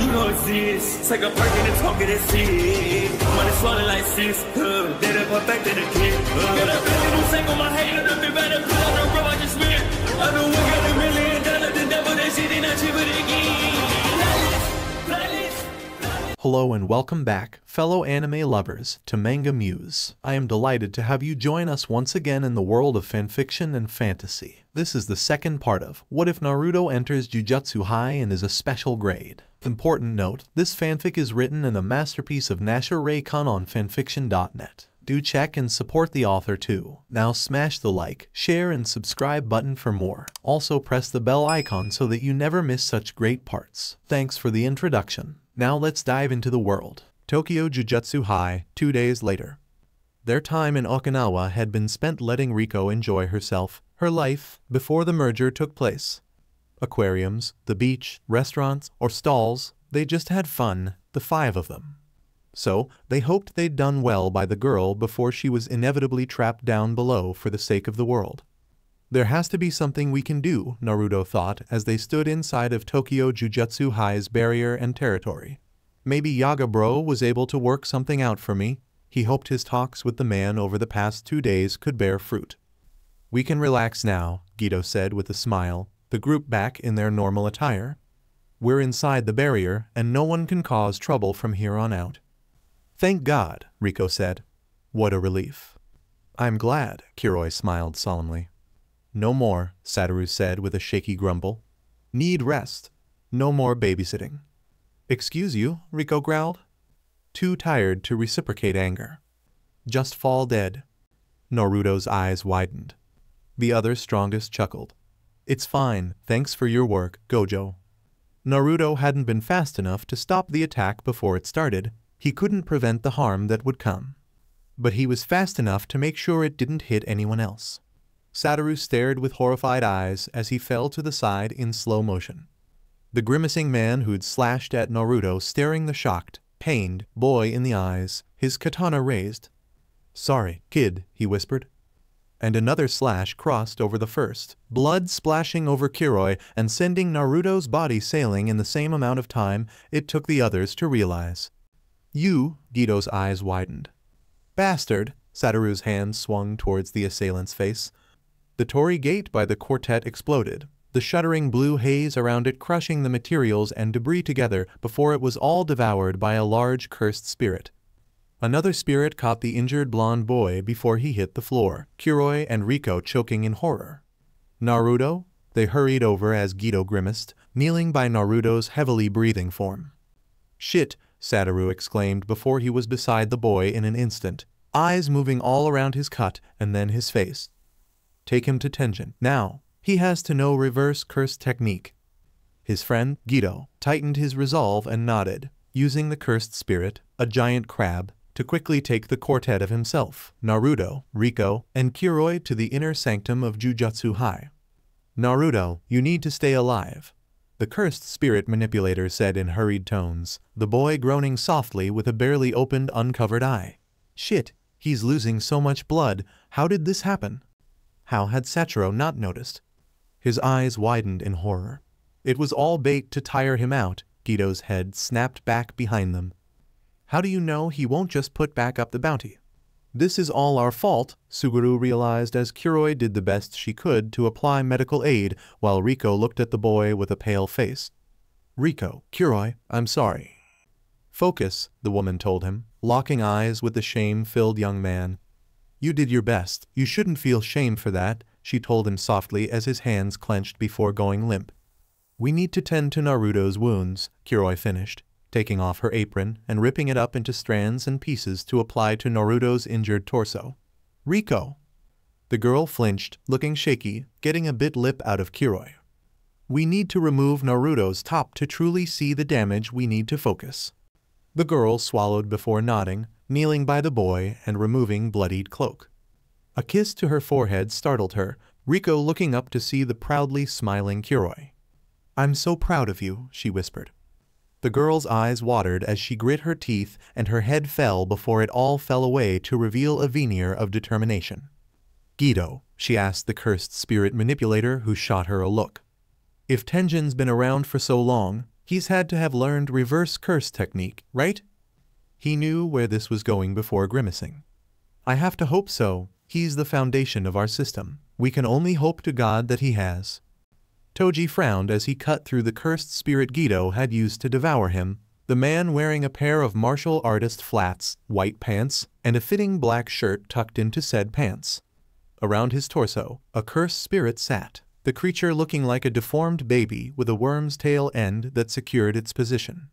You know it's this. Take a break and talk it and see. Money swallowed like sis. They done perfected the kid. Got a billion take on my head. I've been better put on the road I just went. I know we got $1 million. The devil that shit ain't not cheaper again. Hello and welcome back, fellow anime lovers, to MangaMuse. I am delighted to have you join us once again in the world of fanfiction and fantasy. This is the second part of What If Naruto Enters Jujutsu High and is a Special Grade. Important note, this fanfic is written in a masterpiece of Nasha Rei-Kun on FANFICTIONnet. Do check and support the author too. Now smash the like, share and subscribe button for more. Also press the bell icon so that you never miss such great parts. Thanks for the introduction. Now let's dive into the world. Tokyo Jujutsu High, 2 days later. Their time in Okinawa had been spent letting Riko enjoy herself, her life, before the merger took place. Aquariums, the beach, restaurants, or stalls, they just had fun, the 5 of them. So, they hoped they'd done well by the girl before she was inevitably trapped down below for the sake of the world. There has to be something we can do, Naruto thought as they stood inside of Tokyo Jujutsu High's barrier and territory. Maybe Yaga bro was able to work something out for me. He hoped his talks with the man over the past 2 days could bear fruit. We can relax now, Geto said with a smile, the group back in their normal attire. We're inside the barrier and no one can cause trouble from here on out. Thank God, Riko said. What a relief. I'm glad, Kiroi smiled solemnly. No more, Satoru said with a shaky grumble. Need rest. No more babysitting. Excuse you, Riko growled. Too tired to reciprocate anger. Just fall dead. Naruto's eyes widened. The other strongest chuckled. It's fine, thanks for your work, GOJO. Naruto hadn't been fast enough to stop the attack before it started. He couldn't prevent the harm that would come. But he was fast enough to make sure it didn't hit anyone else. Satoru stared with horrified eyes as he fell to the side in slow motion. The grimacing man who'd slashed at Naruto staring the shocked, pained boy in the eyes, his katana raised. Sorry, kid, he whispered. And another slash crossed over the first, blood splashing over Kiroi and sending Naruto's body sailing in the same amount of time it took the others to realize. You, Gito's eyes widened. Bastard, Satoru's hand swung towards the assailant's face. The torii gate by the quartet exploded, the shuddering blue haze around it crushing the materials and debris together before it was all devoured by a large cursed spirit. Another spirit caught the injured blonde boy before he hit the floor, Kiroi and Riko choking in horror. Naruto? They hurried over as Gito grimaced, kneeling by Naruto's heavily breathing form. Shit, Satoru exclaimed before he was beside the boy in an instant, eyes moving all around his cut and then his face. Take him to Tenjin. Now, he has to know reverse curse technique. His friend, Gito, tightened his resolve and nodded, using the cursed spirit, a giant crab, to quickly take the quartet of himself, Naruto, Riko, and Kiroi to the inner sanctum of Jujutsu High. Naruto, you need to stay alive, the cursed spirit manipulator said in hurried tones, the boy groaning softly with a barely opened uncovered eye. Shit, he's losing so much blood, how did this happen? How had Satoru not noticed? His eyes widened in horror. It was all bait to tire him out, Gito's head snapped back behind them. How do you know he won't just put back up the bounty? This is all our fault, Suguru realized as Kiroi did the best she could to apply medical aid while Riko looked at the boy with a pale face. Riko, Kiroi, I'm sorry. Focus, the woman told him, locking eyes with the shame-filled young man. You did your best, you shouldn't feel shame for that, she told him softly as his hands clenched before going limp. We need to tend to Naruto's wounds, Kiroi finished, taking off her apron and ripping it up into strands and pieces to apply to Naruto's injured torso. Riko! The girl flinched, looking shaky, getting a bit lip out of Kiroi. We need to remove Naruto's top to truly see the damage. We need to focus. The girl swallowed before nodding, kneeling by the boy and removing bloodied cloak. A kiss to her forehead startled her, Riko looking up to see the proudly smiling Kiroi. I'm so proud of you, she whispered. The girl's eyes watered as she grit her teeth and her head fell before it all fell away to reveal a veneer of determination. Gito, she asked the cursed spirit manipulator who shot her a look. If Tenjin's been around for so long, He's had to have learned reverse curse technique, right? He knew where this was going before grimacing. I have to hope so. He's the foundation of our system. We can only hope to God that he has. Toji frowned as he cut through the cursed spirit GOJO had used to devour him. The man wearing a pair of martial artist flats, white pants, and a fitting black shirt tucked into said pants. Around his torso, a cursed spirit sat, the creature looking like a deformed baby with a worm's tail end that secured its position.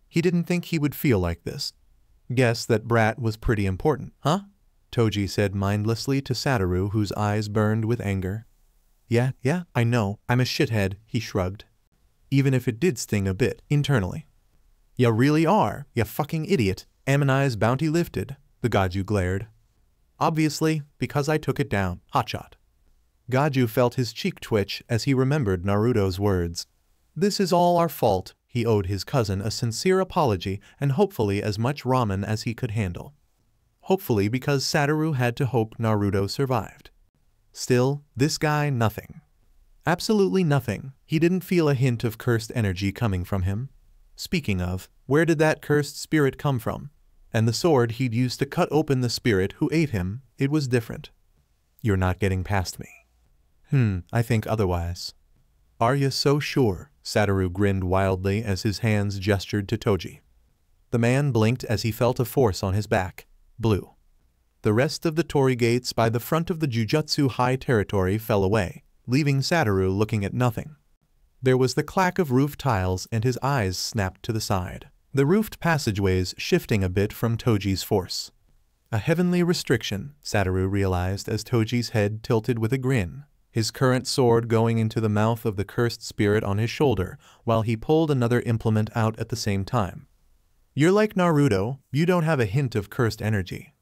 He didn't think he would feel like this. Guess that brat was pretty important, huh? Toji said mindlessly to Satoru, whose eyes burned with anger. Yeah, I know, I'm a shithead, he shrugged. Even if it did sting a bit, internally. Ya really are, ya fucking idiot. Amani's bounty lifted, the GOJO glared. Obviously, because I took it down, hotshot. GOJO felt his cheek twitch as he remembered Naruto's words. This is all our fault. He owed his cousin a sincere apology and hopefully as much ramen as he could handle. Hopefully because Satoru had to hope Naruto survived. Still, this guy nothing. Absolutely nothing. He didn't feel a hint of cursed energy coming from him. Speaking of, where did that cursed spirit come from? And the sword he'd used to cut open the spirit who ate him, it was different. You're not getting past me. I think otherwise. Are you so sure? Satoru grinned wildly as his hands gestured to Toji. The man blinked as he felt a force on his back. Blue. The rest of the torii gates by the front of the Jujutsu high territory fell away, leaving Satoru looking at nothing. There was the clack of roof tiles and his eyes snapped to the side, the roofed passageways shifting a bit from Toji's force. A heavenly restriction, Satoru realized as Toji's head tilted with a grin, his current sword going into the mouth of the cursed spirit on his shoulder while he pulled another implement out at the same time. You're like Naruto, you don't have a hint of cursed energy.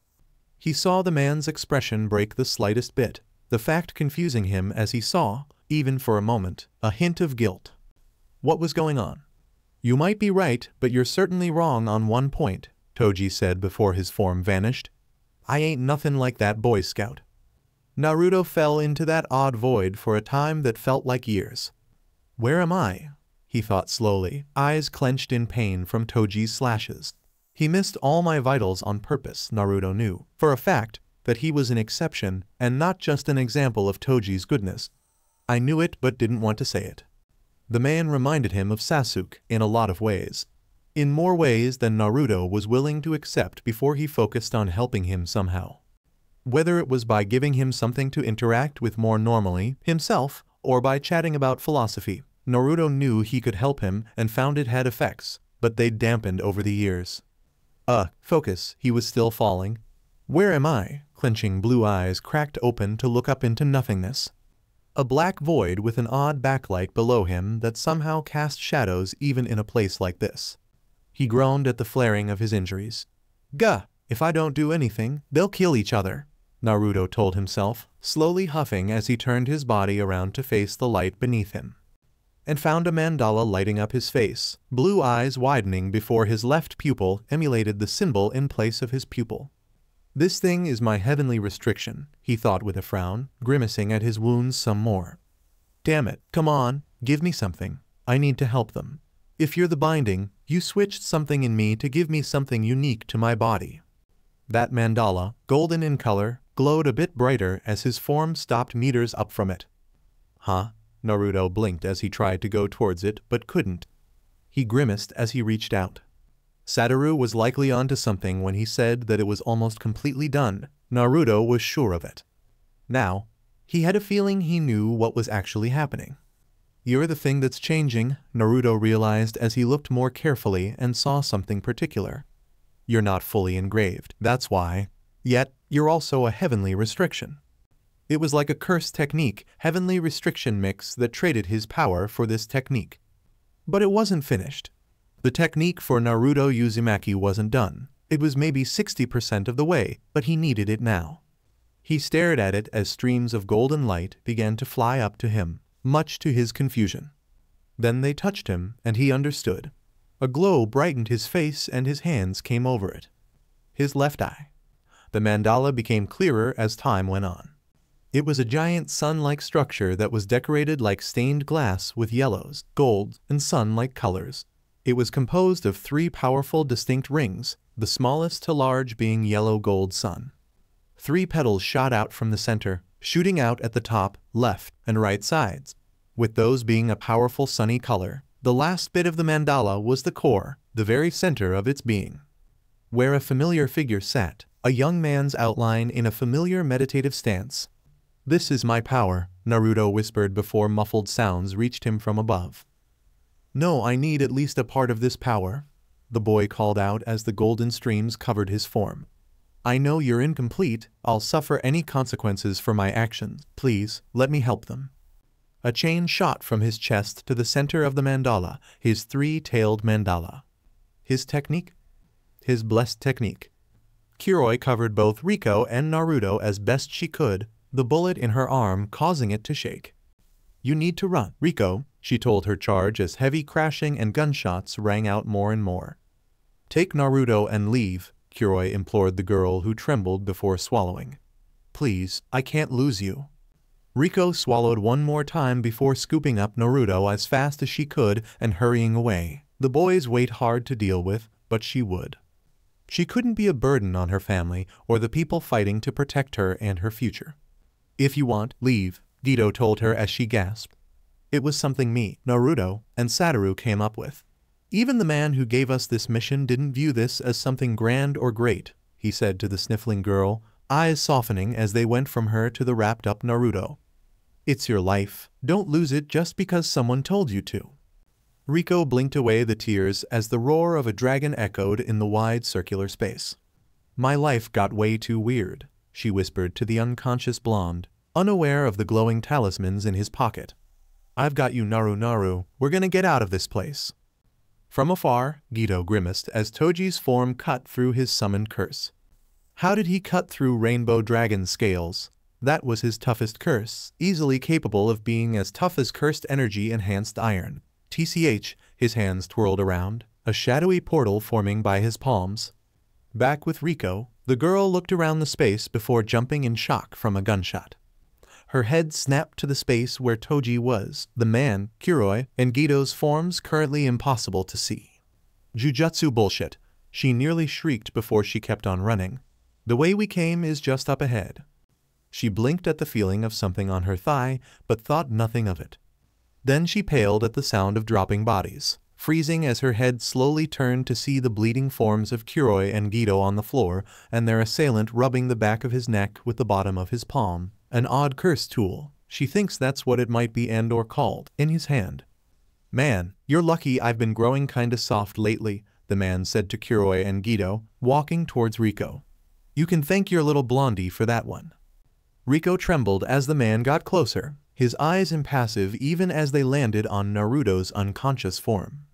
He saw the man's expression break the slightest bit, the fact confusing him as he saw, even for a moment, a hint of guilt. What was going on? You might be right, but you're certainly wrong on one point, Toji said before his form vanished. I ain't nothing like that Boy Scout. Naruto fell into that odd void for a time that felt like years. Where am I? He thought slowly, eyes clenched in pain from Toji's slashes. He missed all my vitals on purpose. Naruto knew, for a fact, that he was an exception and not just an example of Toji's goodness. I knew it but didn't want to say it. The man reminded him of Sasuke in a lot of ways. In more ways than Naruto was willing to accept before he focused on helping him somehow. Whether it was by giving him something to interact with more normally, himself, or by chatting about philosophy, Naruto knew he could help him and found it had effects, but they'd dampened over the years. Focus, he was still falling. Where am I? Clenching blue eyes cracked open to look up into nothingness. A black void with an odd backlight below him that somehow cast shadows even in a place like this. He groaned at the flaring of his injuries. Gah! If I don't do anything, they'll kill each other, Naruto told himself, slowly huffing as he turned his body around to face the light beneath him. And found a mandala lighting up his face, blue eyes widening before his left pupil emulated the symbol in place of his pupil. This thing is my heavenly restriction, he thought with a frown, grimacing at his wounds some more. Damn it, come on, give me something. I need to help them. If you're the binding, you switched something in me to give me something unique to my body. That mandala, golden in color, glowed a bit brighter as his form stopped meters up from it. Huh? Naruto blinked as he tried to go towards it but couldn't. He grimaced as he reached out. Satoru was likely onto something when he said that it was almost completely done. Naruto was sure of it. Now, he had a feeling he knew what was actually happening. You're the thing that's changing, Naruto realized as he looked more carefully and saw something particular. You're not fully engraved, that's why. Yet, you're also a heavenly restriction. It was like a curse technique, heavenly restriction mix that traded his power for this technique. But it wasn't finished. The technique for Naruto Uzumaki wasn't done. It was maybe 60% of the way, but he needed it now. He stared at it as streams of golden light began to fly up to him, much to his confusion. Then they touched him, and he understood. A glow brightened his face and his hands came over it. His left eye. The mandala became clearer as time went on. It was a giant sun-like structure that was decorated like stained glass with yellows, golds, and sun-like colors. It was composed of 3 powerful distinct rings, the smallest to large being yellow gold sun. 3 petals shot out from the center, shooting out at the top, left, and right sides, with those being a powerful sunny color. The last bit of the mandala was the core, the very center of its being, where a familiar figure sat, a young man's outline in a familiar meditative stance. "This is my power," Naruto whispered before muffled sounds reached him from above. "No, I need at least a part of this power," the boy called out as the golden streams covered his form. "I know you're incomplete. I'll suffer any consequences for my actions. Please, let me help them." A chain shot from his chest to the center of the mandala, his 3-tailed mandala. His technique? His blessed technique. Kuroi covered both Riko and Naruto as best she could, the bullet in her arm causing it to shake. "You need to run, Riko," she told her charge as heavy crashing and gunshots rang out more and more. "Take Naruto and leave," Kuroi implored the girl who trembled before swallowing. "Please, I can't lose you." Riko swallowed one more time before scooping up Naruto as fast as she could and hurrying away. The boy's weight hard to deal with, but she would. She couldn't be a burden on her family or the people fighting to protect her and her future. "If you want, leave," Gito told her as she gasped. "It was something me, Naruto, and Satoru came up with. Even the man who gave us this mission didn't view this as something grand or great," he said to the sniffling girl, eyes softening as they went from her to the wrapped-up Naruto. "It's your life. Don't lose it just because someone told you to." Riko blinked away the tears as the roar of a dragon echoed in the wide circular space. "My life got way too weird," she whispered to the unconscious blonde, unaware of the glowing talismans in his pocket. "I've got you, Naru. We're gonna get out of this place." From afar, Gito grimaced as Toji's form cut through his summoned curse. How did he cut through Rainbow Dragon's scales? That was his toughest curse, easily capable of being as tough as cursed energy-enhanced iron. TCH, his hands twirled around, a shadowy portal forming by his palms. Back with Riko, the girl looked around the space before jumping in shock from a gunshot. Her head snapped to the space where Toji was, the man, Kuroi, and Gito's forms currently impossible to see. "Jujutsu bullshit," she nearly shrieked before she kept on running. "The way we came is just up ahead." She blinked at the feeling of something on her thigh, but thought nothing of it. Then she paled at the sound of dropping bodies, freezing as her head slowly turned to see the bleeding forms of Kuroi and Gito on the floor and their assailant rubbing the back of his neck with the bottom of his palm, an odd curse tool, she thinks that's what it might be and/or called, in his hand. "Man, you're lucky I've been growing kinda soft lately," the man said to Kuroi and Gito, walking towards Riko. "You can thank your little blondie for that one." Riko trembled as the man got closer, his eyes impassive even as they landed on Naruto's unconscious form.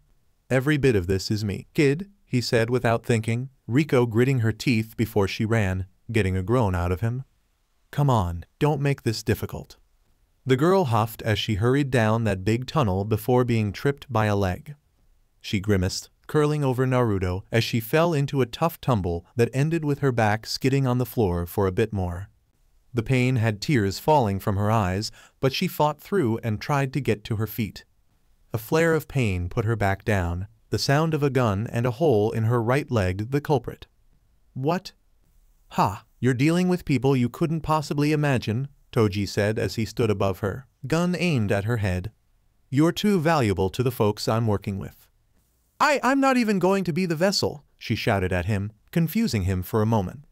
"Every bit of this is me, kid," he said without thinking, Riko gritting her teeth before she ran, getting a groan out of him. "Come on, don't make this difficult." The girl huffed as she hurried down that big tunnel before being tripped by a leg. She grimaced, curling over Naruto as she fell into a tough tumble that ended with her back skidding on the floor for a bit more. The pain had tears falling from her eyes, but she fought through and tried to get to her feet. A flare of pain put her back down, the sound of a gun and a hole in her right leg the culprit. "What? Ha, you're dealing with people you couldn't possibly imagine," Toji said as he stood above her, gun aimed at her head. "You're too valuable to the folks I'm working with." I'm not even going to be the vessel," she shouted at him, confusing him for a moment.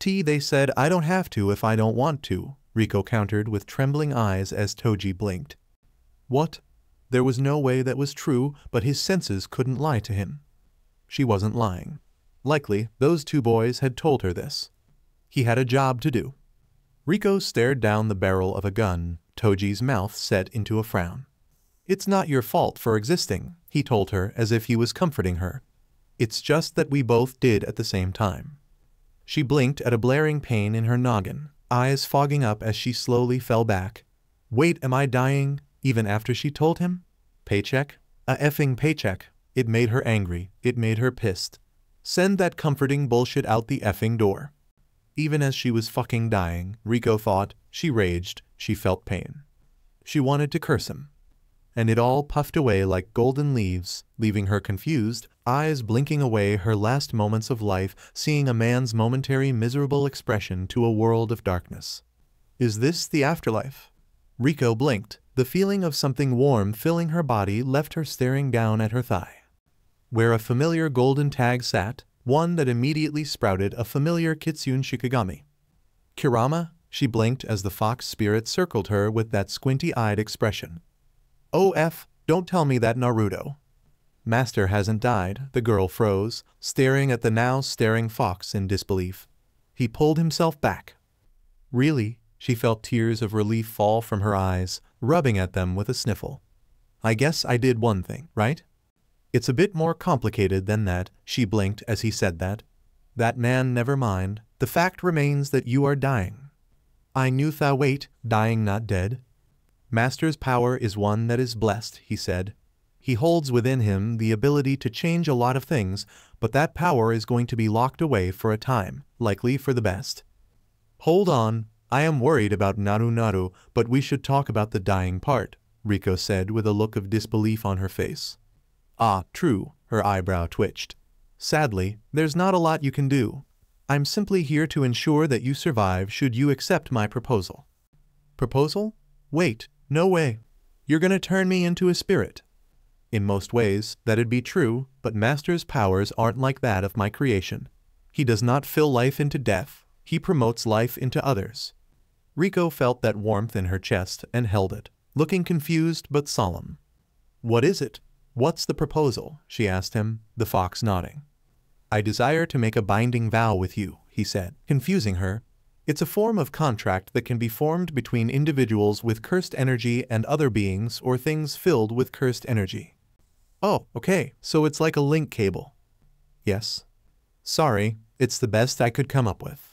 "They said I don't have to if I don't want to," Riko countered with trembling eyes as Toji blinked. What? There was no way that was true, but his senses couldn't lie to him. She wasn't lying. Likely, those two boys had told her this. He had a job to do. Riko stared down the barrel of a gun, Toji's mouth set into a frown. "It's not your fault for existing," he told her as if he was comforting her. "It's just that we both did at the same time." She blinked at a blaring pain in her noggin, eyes fogging up as she slowly fell back. Wait, am I dying? Even after she told him? Paycheck? A effing paycheck. It made her angry. It made her pissed. Send that comforting bullshit out the effing door. Even as she was fucking dying, Riko thought, She raged, she felt pain. She wanted to curse him. And it all puffed away like golden leaves, leaving her confused, eyes blinking away her last moments of life, seeing a man's momentary miserable expression to a world of darkness. Is this the afterlife? Rei-Kun blinked. The feeling of something warm filling her body left her staring down at her thigh, where a familiar golden tag sat, one that immediately sprouted a familiar kitsune shikigami. Kurama? She blinked as the fox spirit circled her with that squinty-eyed expression. "Oh, don't tell me that Naruto. Master hasn't died," the girl froze, staring at the now staring fox in disbelief. He pulled himself back. "Really?" She felt tears of relief fall from her eyes, rubbing at them with a sniffle. "I guess I did one thing, right?" "It's a bit more complicated than that," she blinked as he said that. "That man, never mind. The fact remains that you are dying." "I knew tha wait, dying not dead." "Master's power is one that is blessed," he said. "He holds within him the ability to change a lot of things, but that power is going to be locked away for a time, likely for the best." "Hold on. I am worried about Naru, but we should talk about the dying part," Rei-Kun said with a look of disbelief on her face. "Ah, true," her eyebrow twitched. "Sadly, there's not a lot you can do. I'm simply here to ensure that you survive should you accept my proposal." "Proposal? Wait, no way. You're gonna turn me into a spirit." "In most ways, that'd be true, but Master's powers aren't like that of my creation. He does not fill life into death, he promotes life into others." Rei-Kun felt that warmth in her chest and held it, looking confused but solemn. "What is it? What's the proposal?" she asked him, the fox nodding. "I desire to make a binding vow with you," he said, confusing her. "It's a form of contract that can be formed between individuals with cursed energy and other beings or things filled with cursed energy." "Oh, okay, so it's like a link cable." "Yes." "Sorry, it's the best I could come up with."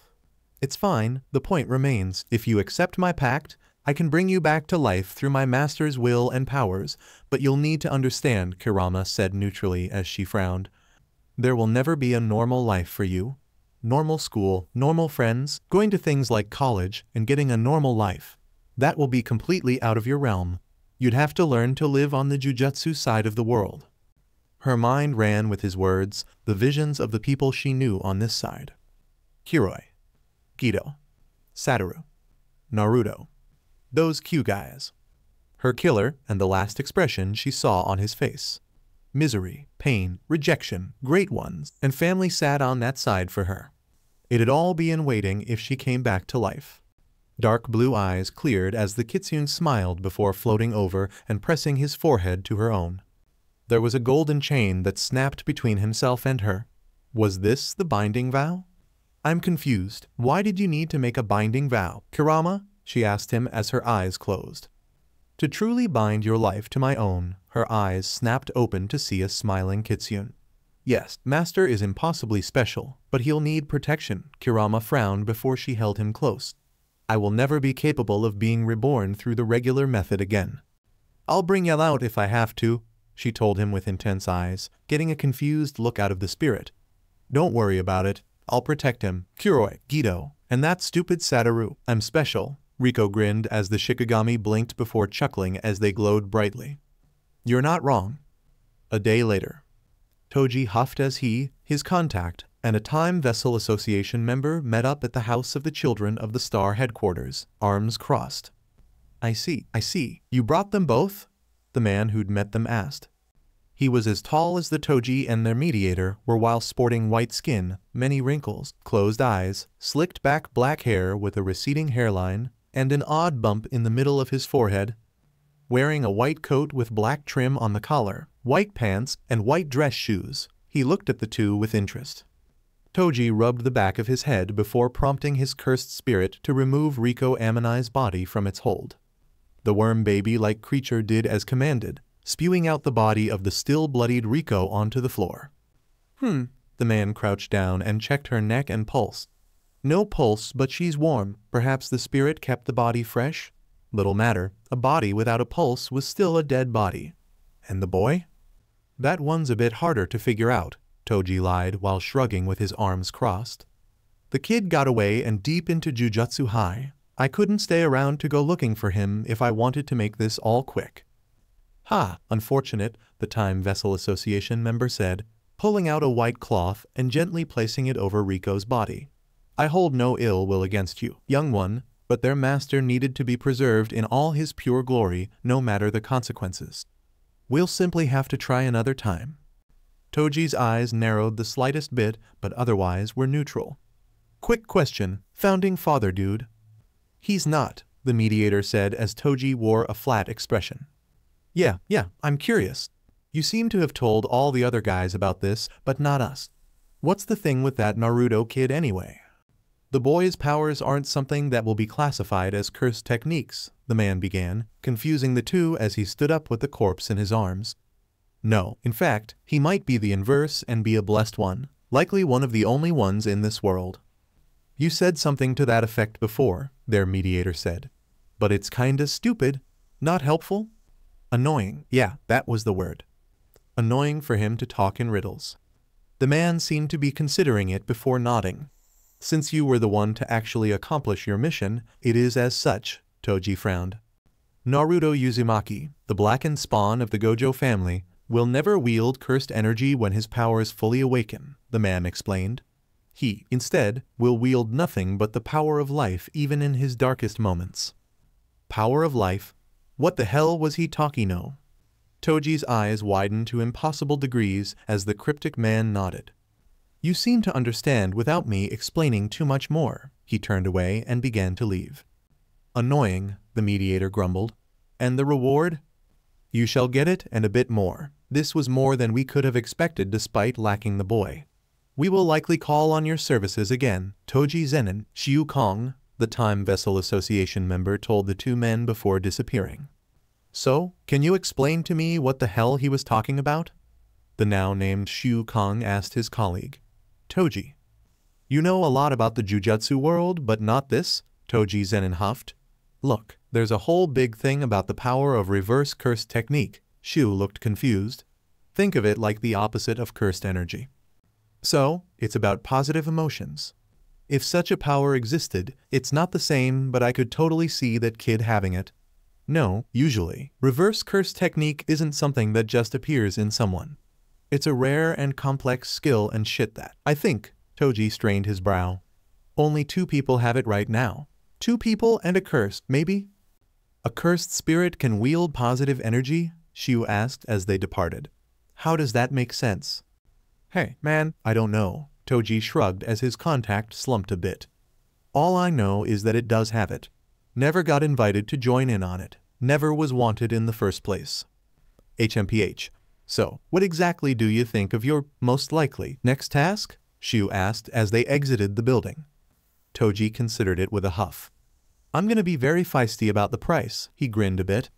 "It's fine, the point remains, if you accept my pact, I can bring you back to life through my master's will and powers, but you'll need to understand," Kurama said neutrally as she frowned. "There will never be a normal life for you. Normal school, normal friends, going to things like college, and getting a normal life. That will be completely out of your realm. You'd have to learn to live on the jujutsu side of the world." Her mind ran with his words, the visions of the people she knew on this side. Hiroi, Geto, Satoru, Naruto. Those Q guys. Her killer, and the last expression she saw on his face. Misery, pain, rejection, great ones, and family sat on that side for her. It'd all be in waiting if she came back to life. Dark blue eyes cleared as the kitsune smiled before floating over and pressing his forehead to her own. There was a golden chain that snapped between himself and her. Was this the binding vow? "I'm confused. Why did you need to make a binding vow, Kurama?" she asked him as her eyes closed. "To truly bind your life to my own." Her eyes snapped open to see a smiling kitsune. "Yes, Master is impossibly special, but he'll need protection." Kurama frowned before she held him close. "I will never be capable of being reborn through the regular method again." "I'll bring you out if I have to," she told him with intense eyes, getting a confused look out of the spirit. "Don't worry about it. I'll protect him, Kuroi, Geto, and that stupid Satoru. I'm special." Rei-Kun grinned as the shikigami blinked before chuckling as they glowed brightly. "You're not wrong." A day later. Toji huffed as he, his contact, and a Time Vessel Association member met up at the house of the Children of the Star headquarters, arms crossed. I see. You brought them both?" the man who'd met them asked. He was as tall as the Toji and their mediator were while sporting white skin, many wrinkles, closed eyes, slicked back black hair with a receding hairline, and an odd bump in the middle of his forehead. Wearing a white coat with black trim on the collar, white pants, and white dress shoes, he looked at the two with interest. Toji rubbed the back of his head before prompting his cursed spirit to remove Rei-Kun Amani's body from its hold. The worm baby-like creature did as commanded, spewing out the body of the still-bloodied Rei-Kun onto the floor. The man crouched down and checked her neck and pulse. "No pulse, but she's warm. Perhaps the spirit kept the body fresh?" Little matter, a body without a pulse was still a dead body. "And the boy?" "That one's a bit harder to figure out," Toji lied while shrugging with his arms crossed. "The kid got away and deep into Jujutsu High. I couldn't stay around to go looking for him if I wanted to make this all quick. Ha, unfortunate, the Time Vessel Association member said, pulling out a white cloth and gently placing it over Rico's body. I hold no ill will against you, young one, but their master needed to be preserved in all his pure glory, no matter the consequences. We'll simply have to try another time. Toji's eyes narrowed the slightest bit, but otherwise were neutral. Quick question, founding father dude? He's not, the mediator said as Toji wore a flat expression. Yeah, I'm curious. You seem to have told all the other guys about this, but not us. What's the thing with that Naruto kid anyway? The boy's powers aren't something that will be classified as cursed techniques, the man began, confusing the two as he stood up with the corpse in his arms. No, in fact, he might be the inverse and be a blessed one, likely one of the only ones in this world. You said something to that effect before, their mediator said. But it's kinda stupid. Not helpful? Annoying, yeah, that was the word. Annoying for him to talk in riddles. The man seemed to be considering it before nodding. Since you were the one to actually accomplish your mission, it is as such, Toji frowned. Naruto Uzumaki, the blackened spawn of the GOJO family, will never wield cursed energy when his powers fully awaken, the man explained. He, instead, will wield nothing but the power of life even in his darkest moments. Power of life? What the hell was he talking no? Toji's eyes widened to impossible degrees as the cryptic man nodded. You seem to understand without me explaining too much more. He turned away and began to leave. Annoying, the mediator grumbled. And the reward? You shall get it and a bit more. This was more than we could have expected despite lacking the boy. We will likely call on your services again, Toji Zenin, Shiu Kong, the Time Vessel Association member told the two men before disappearing. So, can you explain to me what the hell he was talking about? The now named Shiu Kong asked his colleague. Toji. You know a lot about the jujutsu world, but not this, Toji Zenin huffed. Look, there's a whole big thing about the power of reverse curse technique. Shiu looked confused. Think of it like the opposite of cursed energy. So, it's about positive emotions. If such a power existed, it's not the same, but I could totally see that kid having it. No, usually, reverse curse technique isn't something that just appears in someone. It's a rare and complex skill and shit that, I think, Toji strained his brow. Only 2 people have it right now. 2 people and a curse, maybe? A cursed spirit can wield positive energy? Shiu asked as they departed. How does that make sense? Hey, man, I don't know. Toji shrugged as his contact slumped a bit. All I know is that it does have it. Never got invited to join in on it. Never was wanted in the first place. HMPH. So, what exactly do you think of your most likely next task? Shiu asked as they exited the building. Toji considered it with a huff. I'm gonna be very feisty about the price, he grinned a bit.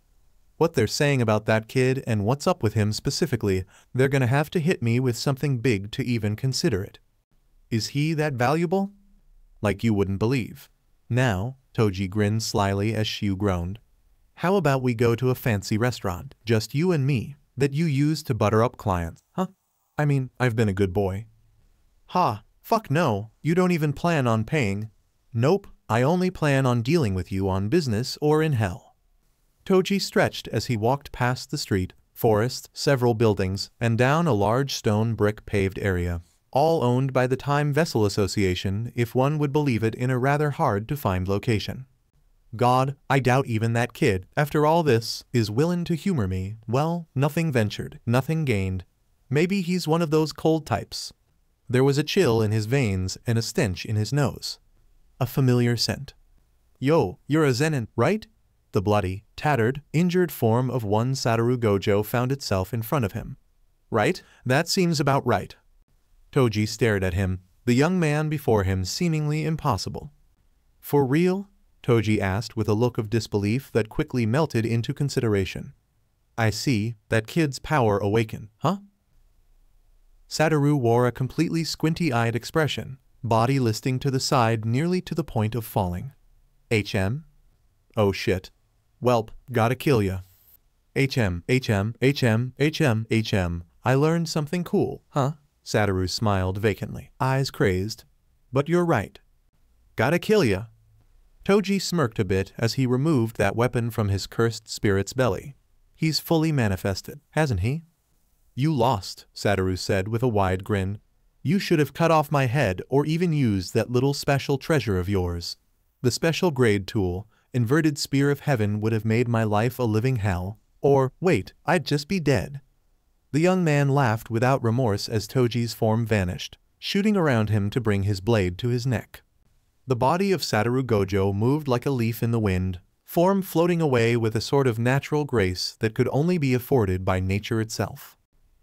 What they're saying about that kid and what's up with him specifically, they're gonna have to hit me with something big to even consider it. Is he that valuable? Like you wouldn't believe. Now, Toji grinned slyly as Shiu groaned. How about we go to a fancy restaurant, just you and me, that you use to butter up clients, huh? I mean, I've been a good boy. Ha, fuck no, you don't even plan on paying. Nope, I only plan on dealing with you on business or in hell. Toji stretched as he walked past the street, forest, several buildings, and down a large stone brick paved area, all owned by the Time Vessel Association if one would believe it in a rather hard to find location. God, I doubt even that kid, after all this, is willin' to humor me. Well, nothing ventured, nothing gained. Maybe he's one of those cold types. There was a chill in his veins and a stench in his nose. A familiar scent. Yo, you're a Zenin, right? The bloody, tattered, injured form of one Satoru Gojo found itself in front of him. Right? That seems about right. Toji stared at him, the young man before him seemingly impossible. For real? Toji asked with a look of disbelief that quickly melted into consideration. I see, that kid's power awakened, huh? Satoru wore a completely squinty-eyed expression, body listing to the side nearly to the point of falling. HM? Oh shit. Welp, gotta kill ya. HM. I learned something cool, huh? Satoru smiled vacantly, eyes crazed. But you're right. Gotta kill ya. Toji smirked a bit as he removed that weapon from his cursed spirit's belly. He's fully manifested, hasn't he? You lost, Satoru said with a wide grin. You should have cut off my head or even used that little special treasure of yours. The special grade tool, Inverted Spear of Heaven, would have made my life a living hell. Or, wait, I'd just be dead. The young man laughed without remorse as Toji's form vanished, shooting around him to bring his blade to his neck. The body of Satoru Gojo moved like a leaf in the wind, form floating away with a sort of natural grace that could only be afforded by nature itself.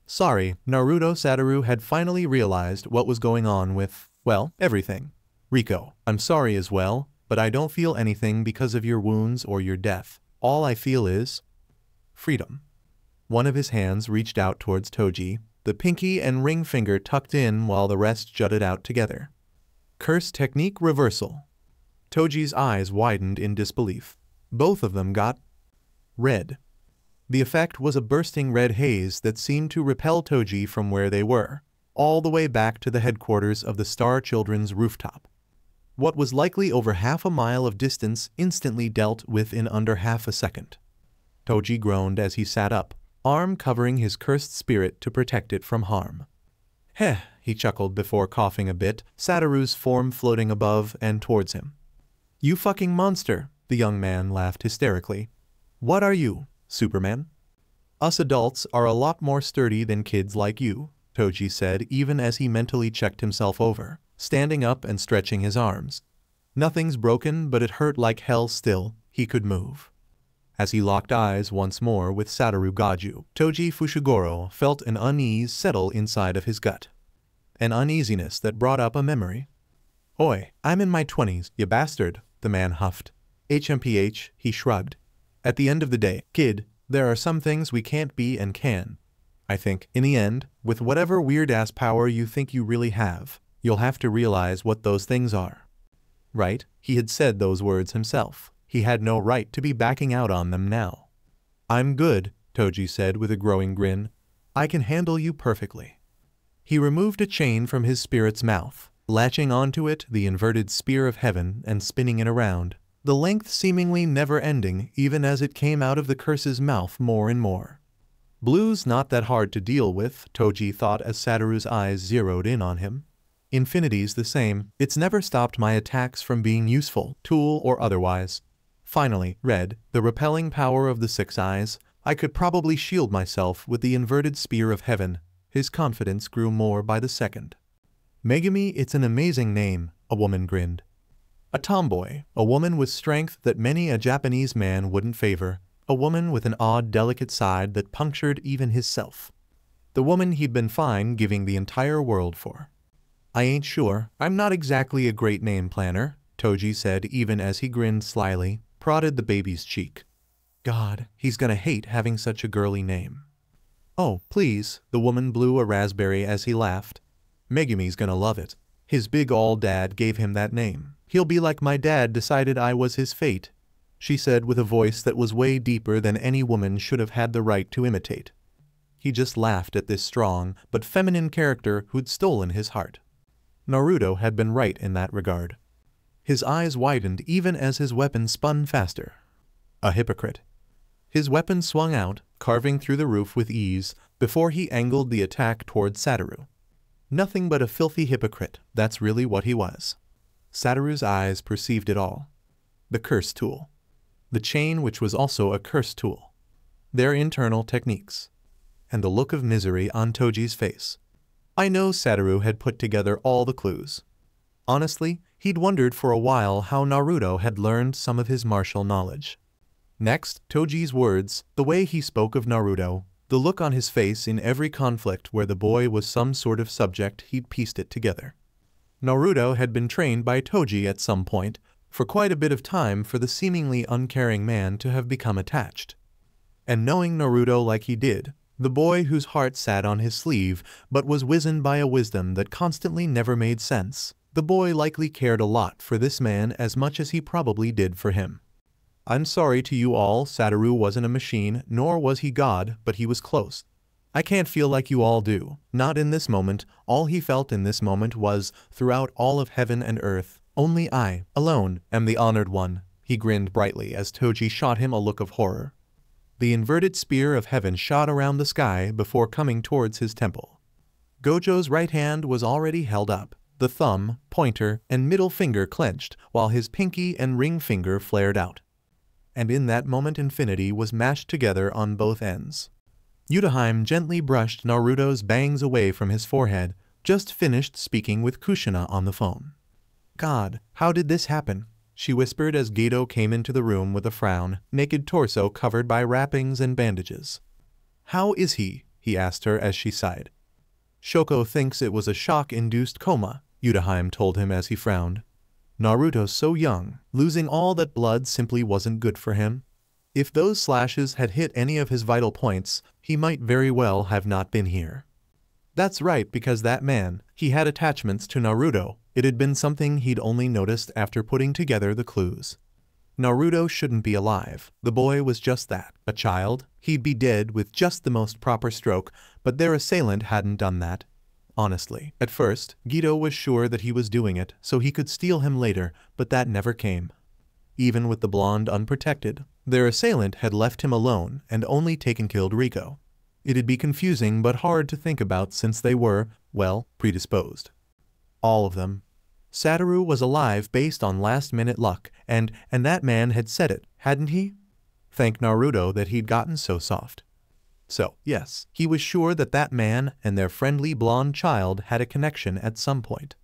Sorry, Naruto. Satoru had finally realized what was going on with, well, everything. Riko, I'm sorry as well, but I don't feel anything because of your wounds or your death. All I feel is freedom. One of his hands reached out towards Toji, the pinky and ring finger tucked in while the rest jutted out together. Curse technique reversal. Toji's eyes widened in disbelief. Both of them got red. The effect was a bursting red haze that seemed to repel Toji from where they were, all the way back to the headquarters of the Star Children's rooftop. What was likely over half a mile of distance instantly dealt with in under half a second. Toji groaned as he sat up, arm covering his cursed spirit to protect it from harm. Heh, he chuckled before coughing a bit, Satoru's form floating above and towards him. You fucking monster, the young man laughed hysterically. What are you, Superman? Us adults are a lot more sturdy than kids like you, Toji said even as he mentally checked himself over, standing up and stretching his arms. Nothing's broken, but it hurt like hell still. He could move. As he locked eyes once more with Satoru Gojo, Toji Fushiguro felt an unease settle inside of his gut. An uneasiness that brought up a memory. Oi, I'm in my 20s, you bastard, the man huffed. HMPH, he shrugged. At the end of the day, kid, there are some things we can't be and can. I think, in the end, with whatever weird-ass power you think you really have, you'll have to realize what those things are. Right? He had said those words himself. He had no right to be backing out on them now. I'm good, Toji said with a growing grin. I can handle you perfectly. He removed a chain from his spirit's mouth, latching onto it the inverted spear of heaven and spinning it around, the length seemingly never ending even as it came out of the curse's mouth more and more. Blue's not that hard to deal with, Toji thought as Satoru's eyes zeroed in on him. Infinity's the same, it's never stopped my attacks from being useful, tool or otherwise. Finally, red, the repelling power of the six eyes, I could probably shield myself with the inverted spear of heaven. His confidence grew more by the second. Megumi, it's an amazing name, a woman grinned. A tomboy, a woman with strength that many a Japanese man wouldn't favor, a woman with an odd delicate side that punctured even his self. The woman he'd been fine giving the entire world for. I ain't sure, I'm not exactly a great name planner, Toji said even as he grinned slyly, prodded the baby's cheek. God, he's gonna hate having such a girly name. Oh, please, the woman blew a raspberry as he laughed. Megumi's gonna love it. His big ol' dad gave him that name. He'll be like my dad decided I was his fate, she said with a voice that was way deeper than any woman should have had the right to imitate. He just laughed at this strong but feminine character who'd stolen his heart. Naruto had been right in that regard. His eyes widened even as his weapon spun faster. A hypocrite. His weapon swung out, carving through the roof with ease, before he angled the attack towards Satoru. Nothing but a filthy hypocrite, that's really what he was. Satoru's eyes perceived it all. The curse tool. The chain which was also a curse tool. Their internal techniques. And the look of misery on Toji's face. I know Satoru had put together all the clues. Honestly, he'd wondered for a while how Naruto had learned some of his martial knowledge. Next, Toji's words, the way he spoke of Naruto, the look on his face in every conflict where the boy was some sort of subject, he'd pieced it together. Naruto had been trained by Toji at some point, for quite a bit of time for the seemingly uncaring man to have become attached. And knowing Naruto like he did, the boy whose heart sat on his sleeve but was wizened by a wisdom that constantly never made sense, the boy likely cared a lot for this man as much as he probably did for him. I'm sorry to you all, Satoru wasn't a machine, nor was he God, but he was close. I can't feel like you all do, not in this moment. All he felt in this moment was, throughout all of heaven and earth, Only I, alone, am the honored one, he grinned brightly as Toji shot him a look of horror. The inverted spear of heaven shot around the sky before coming towards his temple. Gojo's right hand was already held up, the thumb, pointer, and middle finger clenched, while his pinky and ring finger flared out. And in that moment infinity was mashed together on both ends. Yuta gently brushed Naruto's bangs away from his forehead, just finished speaking with Kushina on the phone. God, how did this happen? She whispered as Geto came into the room with a frown, naked torso covered by wrappings and bandages. How is he? He asked her as she sighed. Shoko thinks it was a shock-induced coma, Yuta told him as he frowned. Naruto's so young, losing all that blood simply wasn't good for him. If those slashes had hit any of his vital points, he might very well have not been here. That's right, because that man, he had attachments to Naruto. It had been something he'd only noticed after putting together the clues. Naruto shouldn't be alive. The boy was just that, a child. He'd be dead with just the most proper stroke, but their assailant hadn't done that. Honestly, at first, Geto was sure that he was doing it so he could steal him later, but that never came. Even with the blonde unprotected, their assailant had left him alone and only killed Rico. It'd be confusing but hard to think about since they were, well, predisposed. All of them. Satoru was alive based on last-minute luck, and that man had said it, hadn't he? Thank Naruto that he'd gotten so soft. So, yes, he was sure that that man and their friendly blonde child had a connection at some point.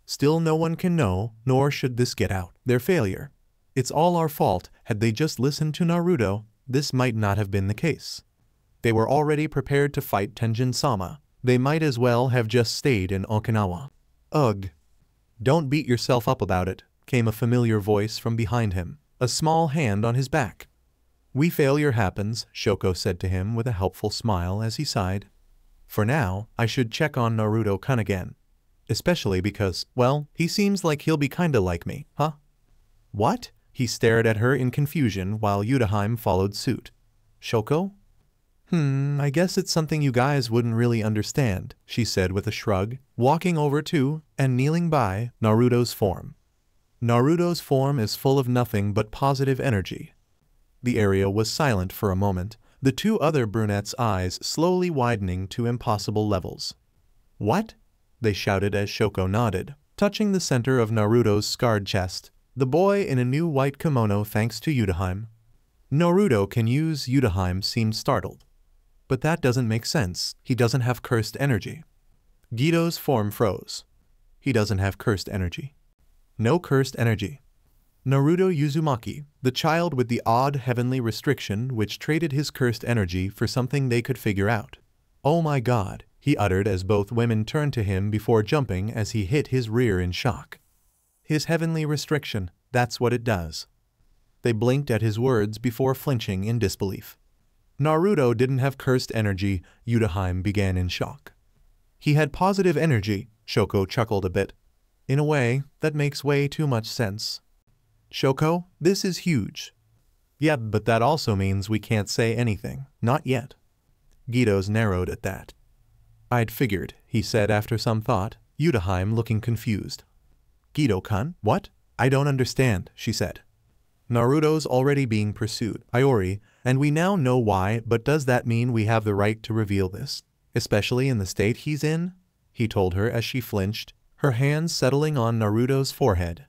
Still no one can know, nor should this get out. Their failure. It's all our fault. Had they just listened to Naruto, this might not have been the case. They were already prepared to fight Tenjin-sama. They might as well have just stayed in Okinawa. Ugh. Don't beat yourself up about it, came a familiar voice from behind him, a small hand on his back. Failure happens, Shoko said to him with a helpful smile as he sighed. For now, I should check on Naruto-kun again. Especially because, well, he seems like he'll be kinda like me, huh? What? He stared at her in confusion while Yuta followed suit. Shoko? I guess it's something you guys wouldn't really understand, she said with a shrug, walking over to, and kneeling by, Naruto's form. Naruto's form is full of nothing but positive energy. The area was silent for a moment, the two other brunettes' eyes slowly widening to impossible levels. What? They shouted as Shoko nodded, touching the center of Naruto's scarred chest, the boy in a new white kimono thanks to Yuta. Naruto can use. Yuta seemed startled. But that doesn't make sense. He doesn't have cursed energy. Geto's form froze. He doesn't have cursed energy. No cursed energy. Naruto Uzumaki, the child with the odd heavenly restriction which traded his cursed energy for something they could figure out. Oh my god, he uttered as both women turned to him before jumping as he hit his rear in shock. His heavenly restriction, that's what it does. They blinked at his words before flinching in disbelief. Naruto didn't have cursed energy, Yuta began in shock. He had positive energy, Shoko chuckled a bit. In a way, that makes way too much sense. Shoko, this is huge. Yeah, but that also means we can't say anything. Not yet. Geto's narrowed at that. I'd figured, he said after some thought, Yuta looking confused. Geto-kun, what? I don't understand, she said. Naruto's already being pursued, Iori, and we now know why, but does that mean we have the right to reveal this? Especially in the state he's in? He told her as she flinched, her hands settling on Naruto's forehead.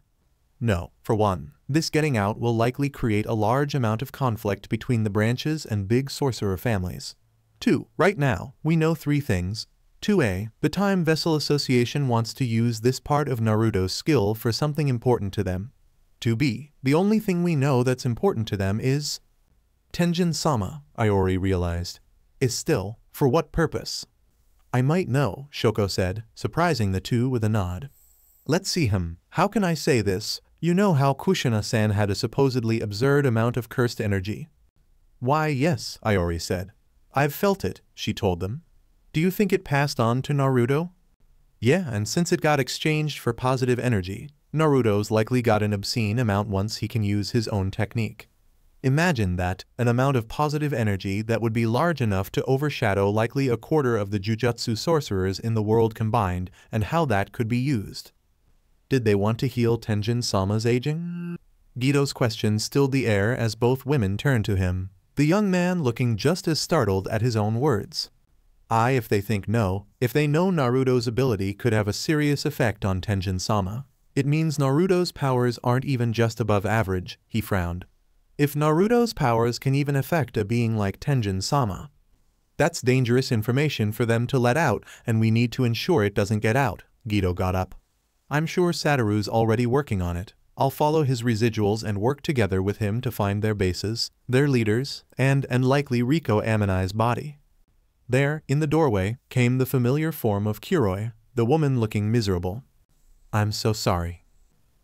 No, for one, this getting out will likely create a large amount of conflict between the branches and big sorcerer families. 2. Right now, we know 3 things. 2a. The Time Vessel Association wants to use this part of Naruto's skill for something important to them. 2b. The only thing we know that's important to them is... Tenjin-sama, Iori realized. Is still, for what purpose? I might know, Shoko said, surprising the two with a nod. Let's see him. How can I say this? You know how Kushina-san had a supposedly absurd amount of cursed energy. Why yes, Iori said. I've felt it, she told them. Do you think it passed on to Naruto? Yeah, and since it got exchanged for positive energy, Naruto's likely got an obscene amount once he can use his own technique. Imagine that, an amount of positive energy that would be large enough to overshadow likely a quarter of the jujutsu sorcerers in the world combined, and how that could be used. Did they want to heal Tenjin-sama's aging? Gito's question stilled the air as both women turned to him, the young man looking just as startled at his own words. If they think no, if they know Naruto's ability could have a serious effect on Tenjin-sama. It means Naruto's powers aren't even just above average, he frowned. If Naruto's powers can even affect a being like Tenjin-sama, that's dangerous information for them to let out, and we need to ensure it doesn't get out. Gito got up. I'm sure Satoru's already working on it. I'll follow his residuals and work together with him to find their bases, their leaders, and likely Riko Amanai's body. There, in the doorway, came the familiar form of Kuroi, the woman looking miserable. I'm so sorry.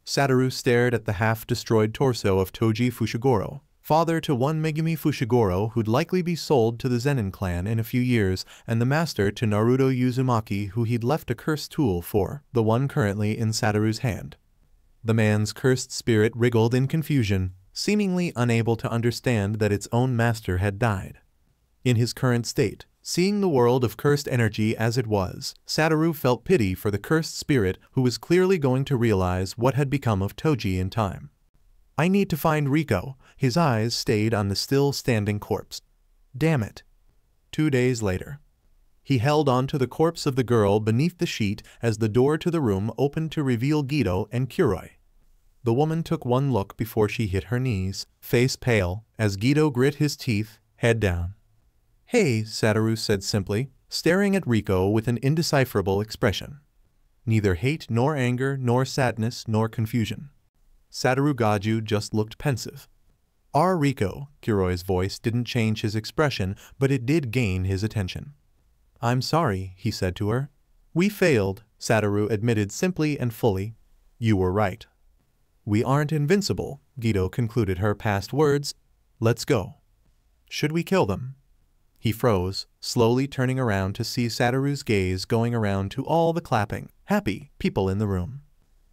Satoru stared at the half-destroyed torso of Toji Fushiguro, father to one Megumi Fushiguro who'd likely be sold to the Zenin clan in a few years, and the master to Naruto Uzumaki who he'd left a cursed tool for, the one currently in Satoru's hand. The man's cursed spirit wriggled in confusion, seemingly unable to understand that its own master had died. In his current state, seeing the world of cursed energy as it was, Satoru felt pity for the cursed spirit who was clearly going to realize what had become of Toji in time. I need to find Riko. His eyes stayed on the still-standing corpse. Damn it. 2 days later. He held on to the corpse of the girl beneath the sheet as the door to the room opened to reveal Gito and Kuroi. The woman took one look before she hit her knees, face pale, as Gito grit his teeth, head down. Hey, Satoru said simply, staring at Riko with an indecipherable expression. Neither hate nor anger nor sadness nor confusion. Satoru Goju just looked pensive. Riko, Kuroi's voice didn't change his expression, but it did gain his attention. I'm sorry, he said to her. We failed, Satoru admitted simply and fully. You were right. We aren't invincible, Gito concluded her past words. Let's go. Should we kill them? He froze, slowly turning around to see Satoru's gaze going around to all the clapping, happy people in the room.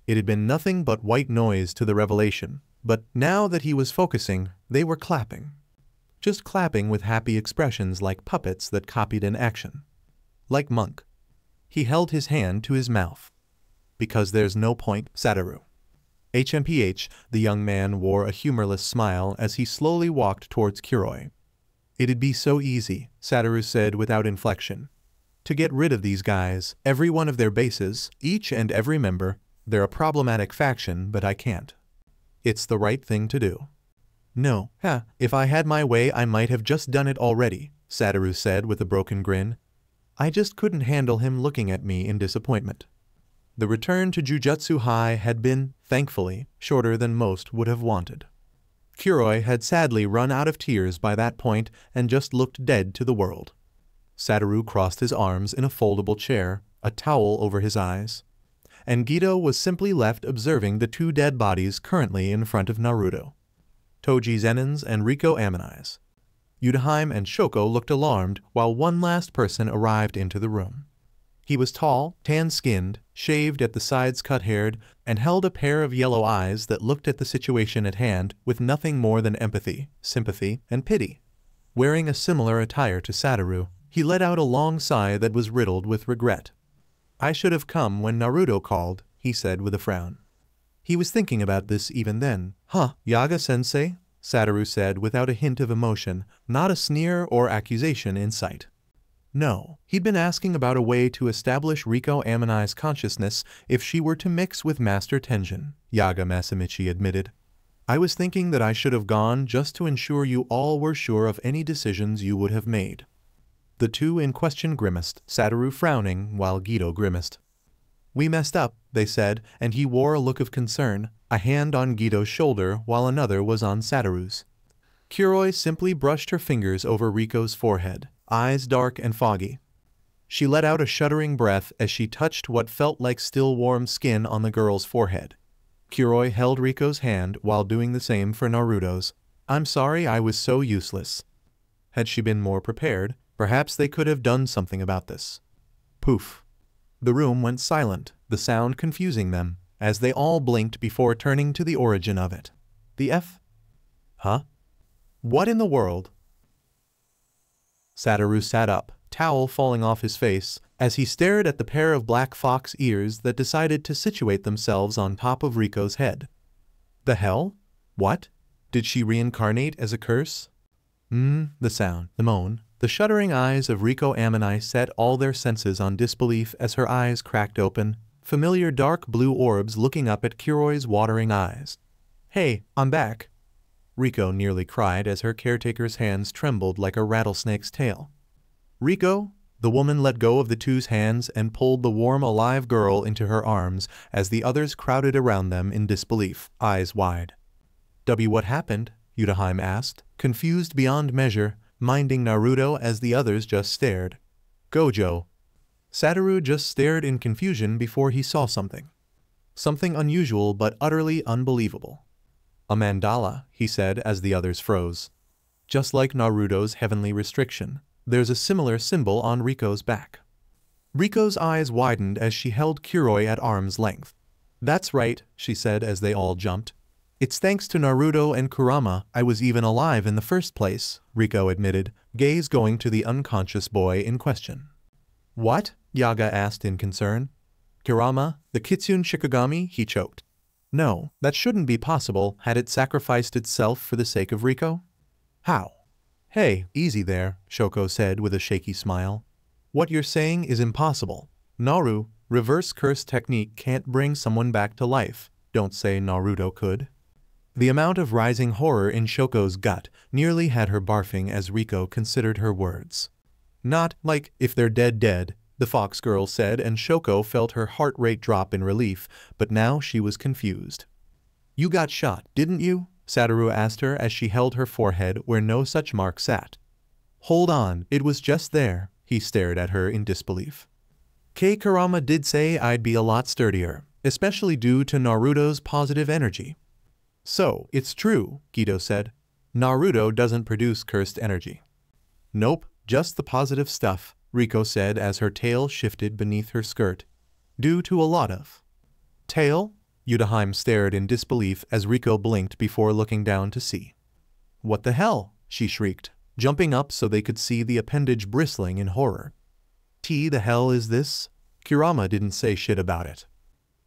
It had been nothing but white noise to the revelation, but now that he was focusing, they were clapping. Just clapping with happy expressions like puppets that copied an action. Like Monk. He held his hand to his mouth. Because there's no point, Satoru. HMPH, the young man wore a humorless smile as he slowly walked towards Kuroi. It'd be so easy, Satoru said without inflection. To get rid of these guys, every one of their bases, each and every member, they're a problematic faction, but I can't. It's the right thing to do. No, if I had my way I might have just done it already, Satoru said with a broken grin. I just couldn't handle him looking at me in disappointment. The return to Jujutsu High had been, thankfully, shorter than most would have wanted. Kuroi had sadly run out of tears by that point and just looked dead to the world. Satoru crossed his arms in a foldable chair, a towel over his eyes. And Gito was simply left observing the two dead bodies currently in front of Naruto. Toji Zenin's and Riko Amanai's. Yudaheim and Shoko looked alarmed while one last person arrived into the room. He was tall, tan-skinned, shaved at the sides, cut-haired, and held a pair of yellow eyes that looked at the situation at hand with nothing more than empathy, sympathy, and pity. Wearing a similar attire to Satoru, he let out a long sigh that was riddled with regret. I should have come when Naruto called, he said with a frown. He was thinking about this even then. Yaga-sensei? Satoru said without a hint of emotion, not a sneer or accusation in sight. No, he'd been asking about a way to establish Riko Amanai's consciousness if she were to mix with Master Tenjin, Yaga Masamichi admitted. I was thinking that I should have gone just to ensure you all were sure of any decisions you would have made. The two in question grimaced, Satoru frowning while Gito grimaced. We messed up, they said, and he wore a look of concern, a hand on Gito's shoulder while another was on Satoru's. Kuroi simply brushed her fingers over Riko's forehead, eyes dark and foggy. She let out a shuddering breath as she touched what felt like still warm skin on the girl's forehead. Kuroi held Riko's hand while doing the same for Naruto's. I'm sorry I was so useless. Had she been more prepared, perhaps they could have done something about this. Poof. The room went silent, the sound confusing them, as they all blinked before turning to the origin of it. The F? Huh? What in the world? Satoru sat up, towel falling off his face, as he stared at the pair of black fox ears that decided to situate themselves on top of Riko's head. The hell? What? Did she reincarnate as a curse? The sound, the moan, the shuddering eyes of Riko Amani set all their senses on disbelief as her eyes cracked open, familiar dark blue orbs looking up at Kuroi's watering eyes. "Hey, I'm back," Riko nearly cried as her caretaker's hands trembled like a rattlesnake's tail. "Riko?" The woman let go of the two's hands and pulled the warm alive girl into her arms as the others crowded around them in disbelief, eyes wide. What happened?" Yutaheim asked, confused beyond measure, minding Naruto as the others just stared. "Gojo." Satoru just stared in confusion before he saw something. Something unusual but utterly unbelievable. "A mandala," he said as the others froze. Just like Naruto's heavenly restriction, there's a similar symbol on Riko's back. Riko's eyes widened as she held Kuroi at arm's length. "That's right," she said as they all jumped. "It's thanks to Naruto and Kurama I was even alive in the first place," Riko admitted, gaze going to the unconscious boy in question. "What?" Yaga asked in concern. "Kurama, the Kitsune Shikigami," he choked. "No, that shouldn't be possible. Had it sacrificed itself for the sake of Riko?" "How?" "Hey, easy there," Shoko said with a shaky smile. "What you're saying is impossible. Naru, reverse curse technique can't bring someone back to life. Don't say Naruto could." The amount of rising horror in Shoko's gut nearly had her barfing as Riko considered her words. "Not like if they're dead," the fox girl said, and Shoko felt her heart rate drop in relief, but now she was confused. "You got shot, didn't you?" Satoru asked her as she held her forehead where no such mark sat. "Hold on, it was just there," he stared at her in disbelief. Kurama did say I'd be a lot sturdier, especially due to Naruto's positive energy." "So, it's true," Gido said. "Naruto doesn't produce cursed energy." "Nope, just the positive stuff," Riko said as her tail shifted beneath her skirt. "Due to a lot of..." "Tail?" Yutaheim stared in disbelief as Riko blinked before looking down to see. "What the hell?" she shrieked, jumping up so they could see the appendage bristling in horror. The hell is this?" Kurama didn't say shit about it.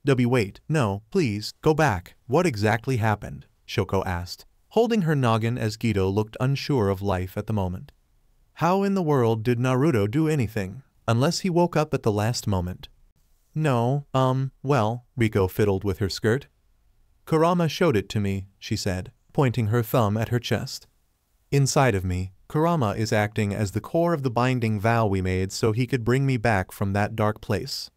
Wait, no, please, go back. What exactly happened?" Shoko asked, holding her noggin as Gido looked unsure of life at the moment. "How in the world did Naruto do anything, unless he woke up at the last moment?" "No, well," Riko fiddled with her skirt. "Kurama showed it to me," she said, pointing her thumb at her chest. "Inside of me, Kurama is acting as the core of the binding vow we made so he could bring me back from that dark place.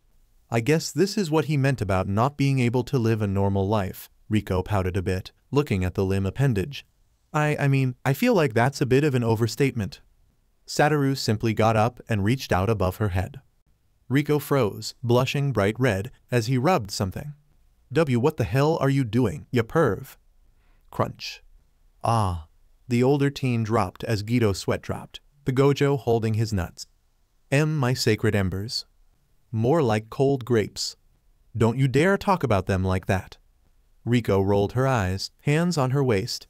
I guess this is what he meant about not being able to live a normal life." Riko pouted a bit, looking at the limb appendage. I mean, I feel like that's a bit of an overstatement." Satoru simply got up and reached out above her head. Riko froze, blushing bright red, as he rubbed something. What the hell are you doing, ya perv?" Crunch. "Ah." The older teen dropped as Gido's sweat dropped, the gojo holding his nuts. My sacred embers. More like cold grapes. Don't you dare talk about them like that." Riko rolled her eyes, hands on her waist.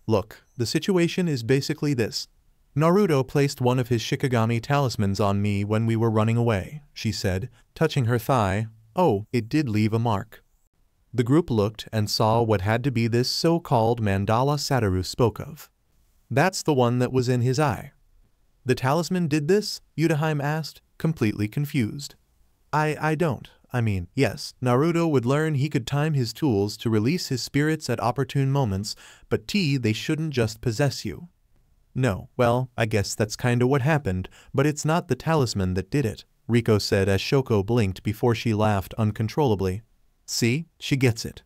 "Look, the situation is basically this. Naruto placed one of his Shikigami talismans on me when we were running away," she said, touching her thigh. "Oh, it did leave a mark." The group looked and saw what had to be this so-called mandala Satoru spoke of. "That's the one that was in his eye." "The talisman did this?" Yutaheim asked, completely confused. I don't. I mean, yes, Naruto would learn he could time his tools to release his spirits at opportune moments, but they shouldn't just possess you." "No, well, I guess that's kinda what happened, but it's not the talisman that did it," Riko said as Shoko blinked before she laughed uncontrollably. "See, she gets it."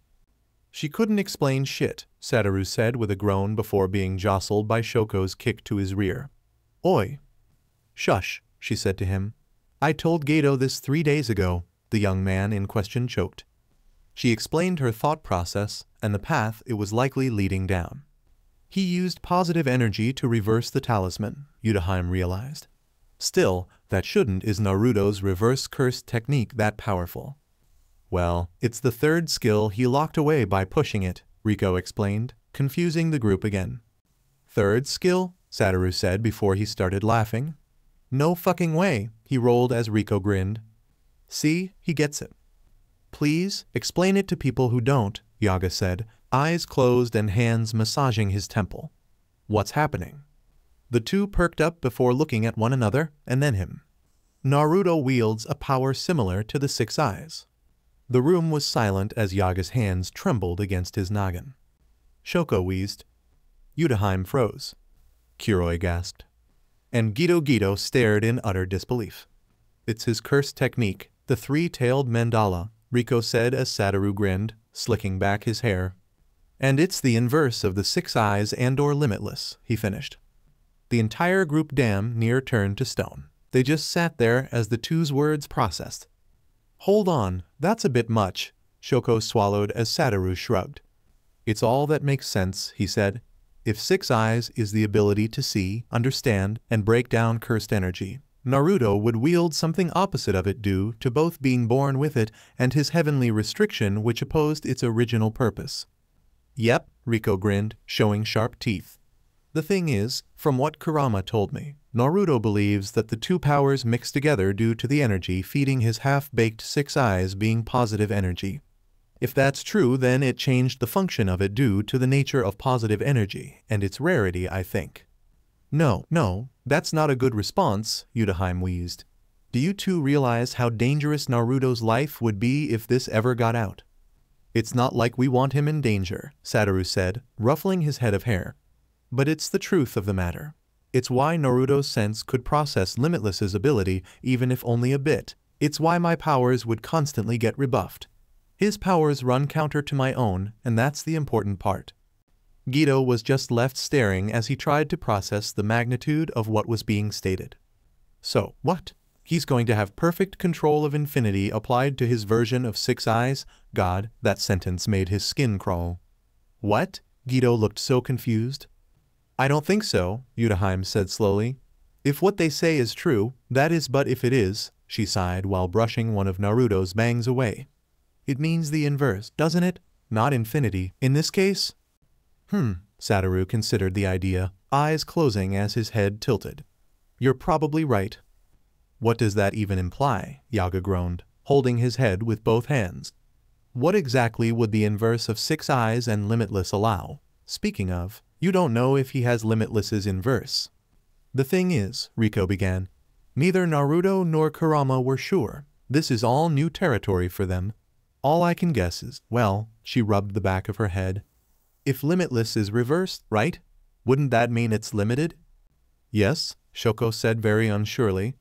"She couldn't explain shit," Satoru said with a groan before being jostled by Shoko's kick to his rear. "Oi." "Shush," she said to him. "I told Gato this 3 days ago," the young man in question choked. She explained her thought process and the path it was likely leading down. He used positive energy to reverse the talisman, Yutaheim realized. Still, that shouldn't is Naruto's reverse curse technique that powerful. "Well, it's the third skill he locked away by pushing it," Riko explained, confusing the group again. "Third skill?" Satoru said before he started laughing. "No fucking way," he rolled as Rei-Kun grinned. See, he gets it. Please, explain it to people who don't, Yaga said, eyes closed and hands massaging his temple. What's happening? The two perked up before looking at one another, and then him. Naruto wields a power similar to the six eyes. The room was silent as Yaga's hands trembled against his noggin. Shoko wheezed. Yutaheim froze. Kuroi gasped. And Gito stared in utter disbelief. It's his cursed technique, the three-tailed mandala, Rei-Kun said as Satoru grinned, slicking back his hair. And it's the inverse of the six eyes and/or limitless, he finished. The entire group damn near turned to stone. They just sat there as the two's words processed. Hold on, that's a bit much, Shoko swallowed as Satoru shrugged. It's all that makes sense, he said. If six eyes is the ability to see, understand, and break down cursed energy, Naruto would wield something opposite of it due to both being born with it and his heavenly restriction which opposed its original purpose. Yep, Rei-Kun grinned, showing sharp teeth. The thing is, from what Kurama told me, Naruto believes that the two powers mix together due to the energy feeding his half-baked six eyes being positive energy. If that's true, then it changed the function of it due to the nature of positive energy and its rarity, I think. No, that's not a good response, Yutaheim wheezed. Do you two realize how dangerous Naruto's life would be if this ever got out? It's not like we want him in danger, Satoru said, ruffling his head of hair. But it's the truth of the matter. It's why Naruto's sense could process Limitless's ability even if only a bit. It's why my powers would constantly get rebuffed. His powers run counter to my own, and that's the important part. Gito was just left staring as he tried to process the magnitude of what was being stated. So, what? He's going to have perfect control of infinity applied to his version of six eyes? God, that sentence made his skin crawl. What? Gito looked so confused. I don't think so, Yutaheim said slowly. If what they say is true, that is, but if it is, she sighed while brushing one of Naruto's bangs away. It means the inverse, doesn't it? Not infinity, in this case? Satoru considered the idea, eyes closing as his head tilted. You're probably right. What does that even imply? Yaga groaned, holding his head with both hands. What exactly would the inverse of six eyes and limitless allow? Speaking of, you don't know if he has limitless's inverse. The thing is, Rei-Kun began, neither Naruto nor Kurama were sure. This is all new territory for them. All I can guess is, well, she rubbed the back of her head. If limitless is reversed, right? Wouldn't that mean it's limited? Yes, Shoko said very unsurely.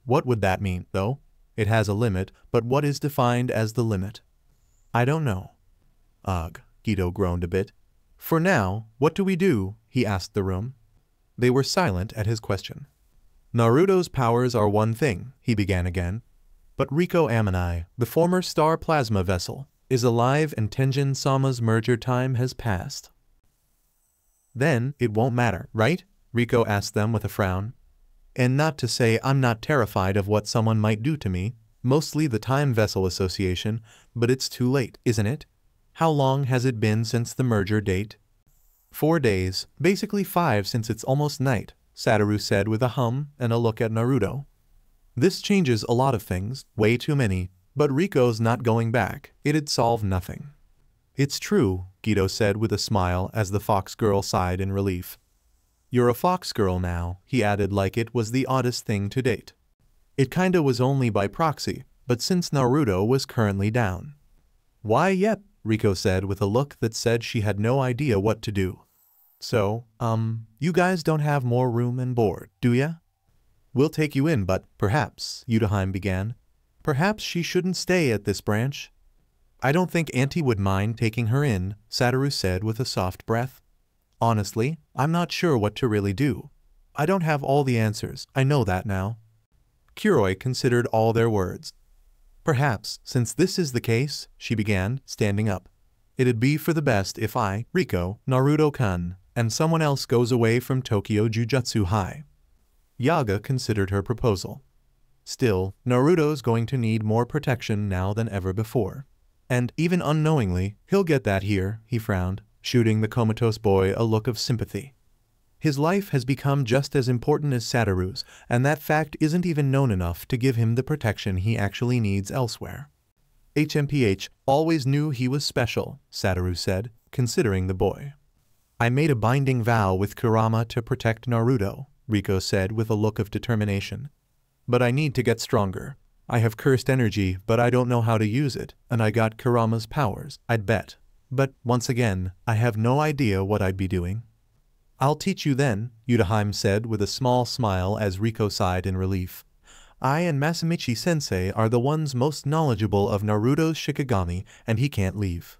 What would that mean, though? It has a limit, but what is defined as the limit? I don't know. Ugh, Gito groaned a bit. For now, what do we do? He asked the room. They were silent at his question. Naruto's powers are one thing, he began again. But Riko Amanai, the former star plasma vessel, is alive and Tenjin Sama's merger time has passed. Then, it won't matter, right? Riko asked them with a frown. And not to say I'm not terrified of what someone might do to me, mostly the Time Vessel Association, but it's too late, isn't it? How long has it been since the merger date? 4 days, basically 5 since it's almost night, Satoru said with a hum and a look at Naruto. This changes a lot of things, way too many, but Riko's not going back, it'd solve nothing. It's true, Gito said with a smile as the fox girl sighed in relief. You're a fox girl now, he added like it was the oddest thing to date. It kinda was only by proxy, but since Naruto was currently down. Why yep, Rei-Kun said with a look that said she had no idea what to do. So, you guys don't have more room and board, do ya? We'll take you in, but perhaps, Yutaheim began. Perhaps she shouldn't stay at this branch. I don't think Auntie would mind taking her in, Satoru said with a soft breath. Honestly, I'm not sure what to really do. I don't have all the answers, I know that now. Kuroi considered all their words. Perhaps, since this is the case, she began, standing up. It'd be for the best if I, Rei-Kun, Naruto-kun, and someone else goes away from Tokyo Jujutsu High. Yaga considered her proposal. Still, Naruto's going to need more protection now than ever before. And, even unknowingly, he'll get that here, he frowned, shooting the comatose boy a look of sympathy. His life has become just as important as Satoru's, and that fact isn't even known enough to give him the protection he actually needs elsewhere. HMPH always knew he was special, Satoru said, considering the boy. I made a binding vow with Kurama to protect Naruto, Riko said with a look of determination. But I need to get stronger. I have cursed energy, but I don't know how to use it, and I got Kurama's powers, I'd bet. But, once again, I have no idea what I'd be doing. I'll teach you then, Yutahime said with a small smile as Riko sighed in relief. I and Masamichi-sensei are the ones most knowledgeable of Naruto's Shikigami, and he can't leave.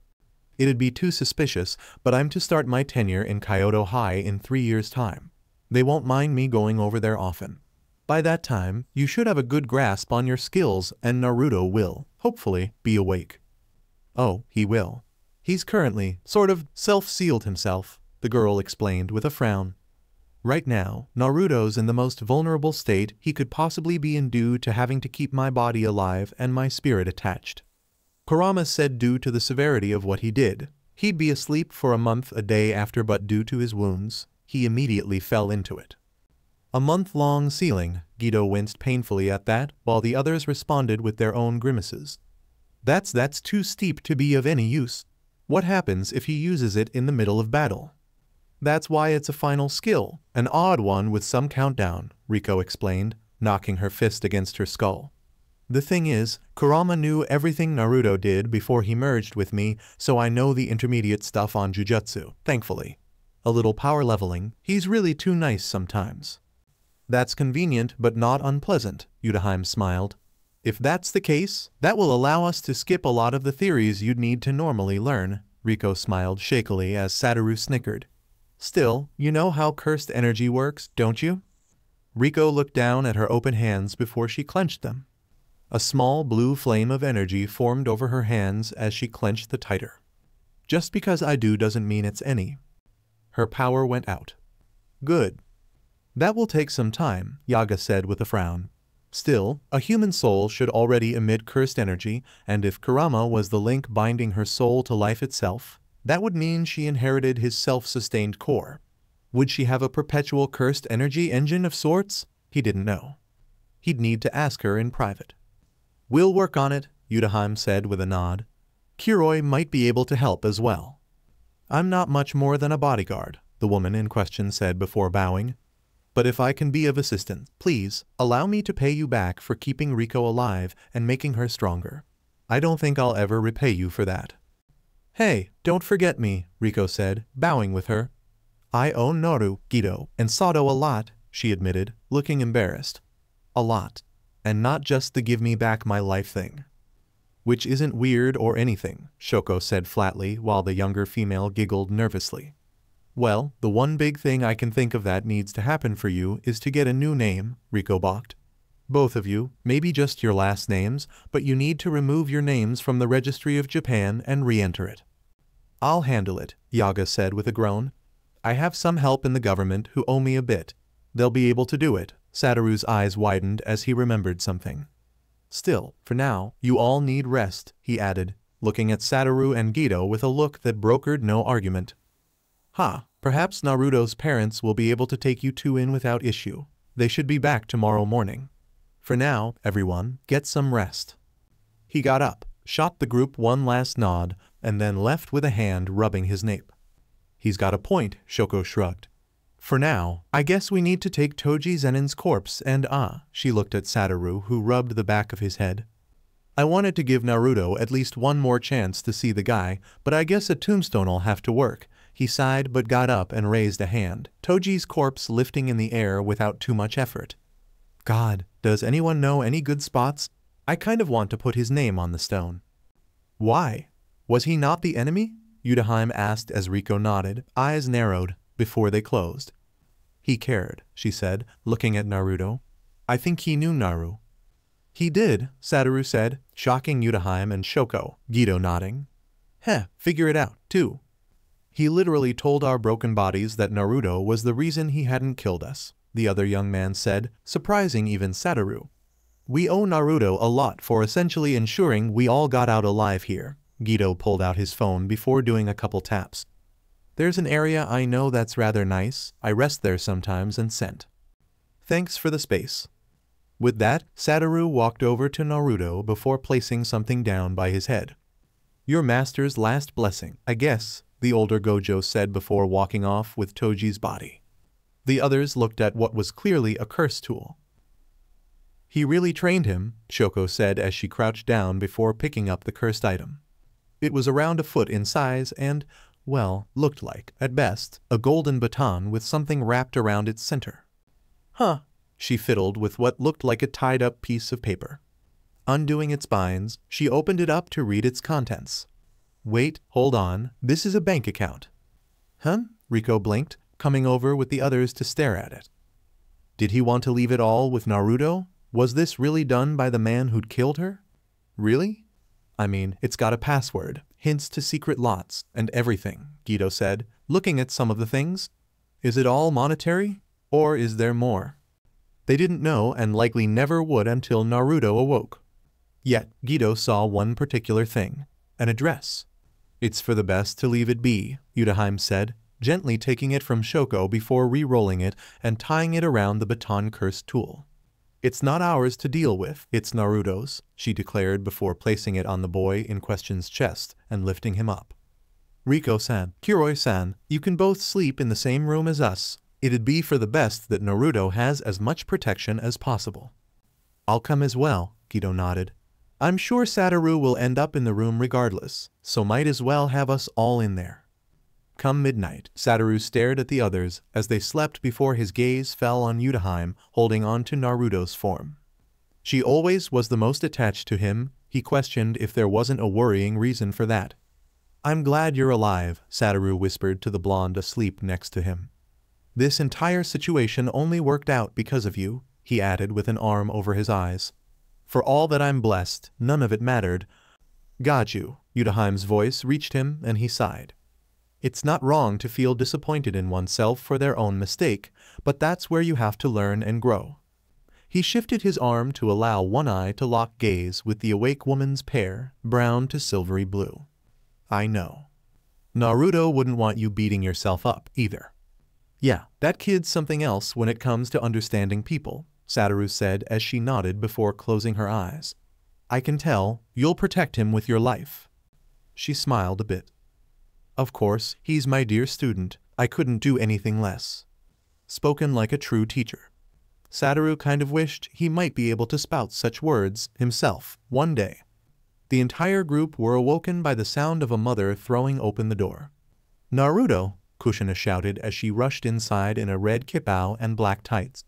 It'd be too suspicious, but I'm to start my tenure in Kyoto High in 3 years' time. They won't mind me going over there often. By that time, you should have a good grasp on your skills and Naruto will, hopefully, be awake. Oh, he will. He's currently, sort of, self-sealed himself, the girl explained with a frown. Right now, Naruto's in the most vulnerable state he could possibly be in due to having to keep my body alive and my spirit attached. Kurama said due to the severity of what he did, he'd be asleep for a month a day after, but due to his wounds, he immediately fell into it. A month-long sealing, Gido winced painfully at that, while the others responded with their own grimaces. That's too steep to be of any use. What happens if he uses it in the middle of battle? That's why it's a final skill, an odd one with some countdown, Riko explained, knocking her fist against her skull. The thing is, Kurama knew everything Naruto did before he merged with me, so I know the intermediate stuff on Jujutsu, thankfully. A little power leveling, he's really too nice sometimes. That's convenient but not unpleasant, Yutahime smiled. If that's the case, that will allow us to skip a lot of the theories you'd need to normally learn, Riko smiled shakily as Satoru snickered. Still, you know how cursed energy works, don't you? Riko looked down at her open hands before she clenched them. A small blue flame of energy formed over her hands as she clenched the tighter. Just because I do doesn't mean it's any. Her power went out. Good. That will take some time, Yaga said with a frown. Still, a human soul should already emit cursed energy, and if Kurama was the link binding her soul to life itself, that would mean she inherited his self-sustained core. Would she have a perpetual cursed energy engine of sorts? He didn't know. He'd need to ask her in private. We'll work on it, Yutahime said with a nod. Kiroi might be able to help as well. I'm not much more than a bodyguard, the woman in question said before bowing. But if I can be of assistance, please, allow me to pay you back for keeping Riko alive and making her stronger. I don't think I'll ever repay you for that. Hey, don't forget me, Riko said, bowing with her. I owe Noru, Gido, and Sato a lot, she admitted, looking embarrassed. A lot. And not just the give me back my life thing. Which isn't weird or anything, Shoko said flatly while the younger female giggled nervously. Well, the one big thing I can think of that needs to happen for you is to get a new name, Riko balked. Both of you, maybe just your last names, but you need to remove your names from the Registry of Japan and re-enter it. I'll handle it, Yaga said with a groan. I have some help in the government who owe me a bit. They'll be able to do it. Satoru's eyes widened as he remembered something. Still, for now, you all need rest, he added, looking at Satoru and Gido with a look that brokered no argument. Perhaps Naruto's parents will be able to take you two in without issue. They should be back tomorrow morning. For now, everyone, get some rest. He got up, shot the group one last nod, and then left with a hand rubbing his nape. He's got a point, Shoko shrugged. For now, I guess we need to take Toji Zenin's corpse and she looked at Satoru who rubbed the back of his head. I wanted to give Naruto at least one more chance to see the guy, but I guess a tombstone'll have to work. He sighed but got up and raised a hand, Toji's corpse lifting in the air without too much effort. God, does anyone know any good spots? I kind of want to put his name on the stone. Why? Was he not the enemy? Yutahime asked as Riko nodded, eyes narrowed, before they closed. He cared, she said, looking at Naruto. I think he knew Naru. He did, Satoru said, shocking Yutahime and Shoko, Gido nodding. Figure it out, too. He literally told our broken bodies that Naruto was the reason he hadn't killed us, the other young man said, surprising even Satoru. We owe Naruto a lot for essentially ensuring we all got out alive here. Gido pulled out his phone before doing a couple taps. There's an area I know that's rather nice. I rest there sometimes and sent. Thanks for the space. With that, Satoru walked over to Naruto before placing something down by his head. Your master's last blessing, I guess, the older Gojo said before walking off with Toji's body. The others looked at what was clearly a curse tool. He really trained him, Shoko said as she crouched down before picking up the cursed item. It was around a foot in size and, well, looked like, at best, a golden baton with something wrapped around its center. Huh, she fiddled with what looked like a tied-up piece of paper. Undoing its binds, she opened it up to read its contents. Wait, hold on, this is a bank account. Huh? Riko blinked, coming over with the others to stare at it. Did he want to leave it all with Naruto? Was this really done by the man who'd killed her? Really? I mean, it's got a password, hints to secret lots, and everything, Guido said, looking at some of the things. Is it all monetary? Or is there more? They didn't know and likely never would until Naruto awoke. Yet, Guido saw one particular thing, an address. It's for the best to leave it be, Yuta said, gently taking it from Shoko before re-rolling it and tying it around the baton curse tool. It's not ours to deal with, it's Naruto's, she declared before placing it on the boy in question's chest and lifting him up. Riko-san, Kuroi-san, you can both sleep in the same room as us. It'd be for the best that Naruto has as much protection as possible. I'll come as well, Guido nodded. I'm sure Satoru will end up in the room regardless, so might as well have us all in there. Come midnight, Satoru stared at the others as they slept before his gaze fell on Yuta holding on to Naruto's form. She always was the most attached to him. He questioned if there wasn't a worrying reason for that. I'm glad you're alive, Satoru whispered to the blonde asleep next to him. This entire situation only worked out because of you, he added with an arm over his eyes. For all that I'm blessed, none of it mattered. Got you, Yuta voice reached him and he sighed. It's not wrong to feel disappointed in oneself for their own mistake, but that's where you have to learn and grow. He shifted his arm to allow one eye to lock gaze with the awake woman's pair, brown to silvery blue. I know. Naruto wouldn't want you beating yourself up, either. Yeah, that kid's something else when it comes to understanding people, Satoru said as she nodded before closing her eyes. I can tell, you'll protect him with your life. She smiled a bit. Of course, he's my dear student, I couldn't do anything less. Spoken like a true teacher. Satoru kind of wished he might be able to spout such words himself one day. The entire group were awoken by the sound of a mother throwing open the door. Naruto, Kushina shouted as she rushed inside in a red kippao and black tights.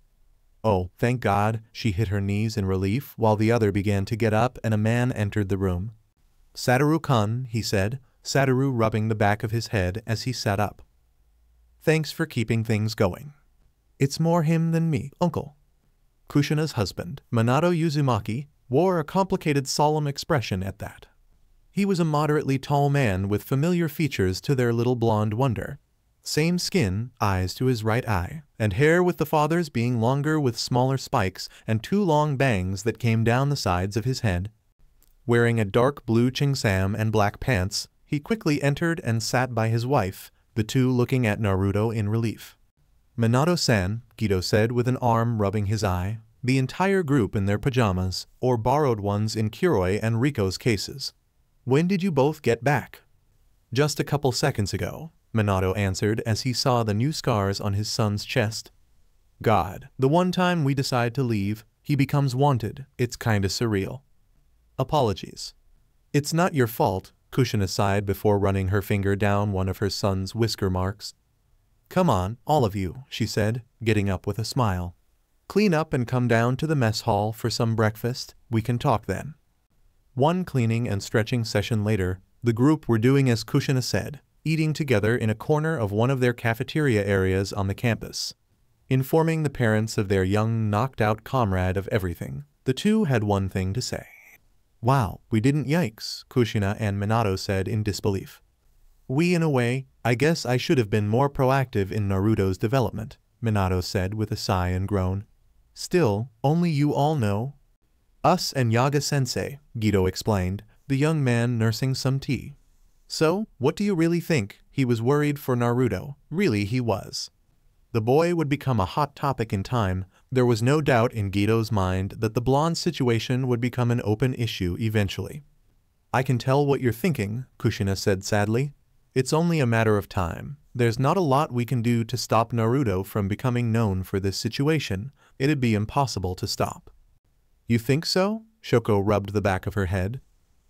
Oh, thank God, she hit her knees in relief while the other began to get up and a man entered the room. Satoru-kun, he said, Satoru rubbing the back of his head as he sat up. Thanks for keeping things going. It's more him than me, uncle. Kushina's husband, Minato Uzumaki, wore a complicated solemn expression at that. He was a moderately tall man with familiar features to their little blonde wonder. Same skin, eyes to his right eye, and hair with the father's being longer with smaller spikes and two long bangs that came down the sides of his head. Wearing a dark blue chingsam and black pants, he quickly entered and sat by his wife, the two looking at Naruto in relief. Minato-san, Guido said with an arm rubbing his eye, the entire group in their pajamas, or borrowed ones in Kuroi and Riko's cases. When did you both get back? Just a couple seconds ago, Minato answered as he saw the new scars on his son's chest. God, the one time we decide to leave, he becomes wanted, it's kinda surreal. Apologies. It's not your fault, Kushina sighed before running her finger down one of her son's whisker marks. Come on, all of you, she said, getting up with a smile. Clean up and come down to the mess hall for some breakfast, we can talk then. One cleaning and stretching session later, the group were doing as Kushina said, eating together in a corner of one of their cafeteria areas on the campus. Informing the parents of their young knocked-out comrade of everything, the two had one thing to say. Wow, we didn't yikes, Kushina and Minato said in disbelief. We in a way, I guess I should have been more proactive in Naruto's development, Minato said with a sigh and groan. Still, only you all know. Us and Yaga-sensei, Guido explained, the young man nursing some tea. So, what do you really think, He was worried for Naruto. Really, he was. The boy would become a hot topic in time. There was no doubt in Guido's mind that the blonde situation would become an open issue eventually. I can tell what you're thinking, Kushina said sadly. It's only a matter of time. There's not a lot we can do to stop Naruto from becoming known for this situation. It'd be impossible to stop. You think so? Shoko rubbed the back of her head.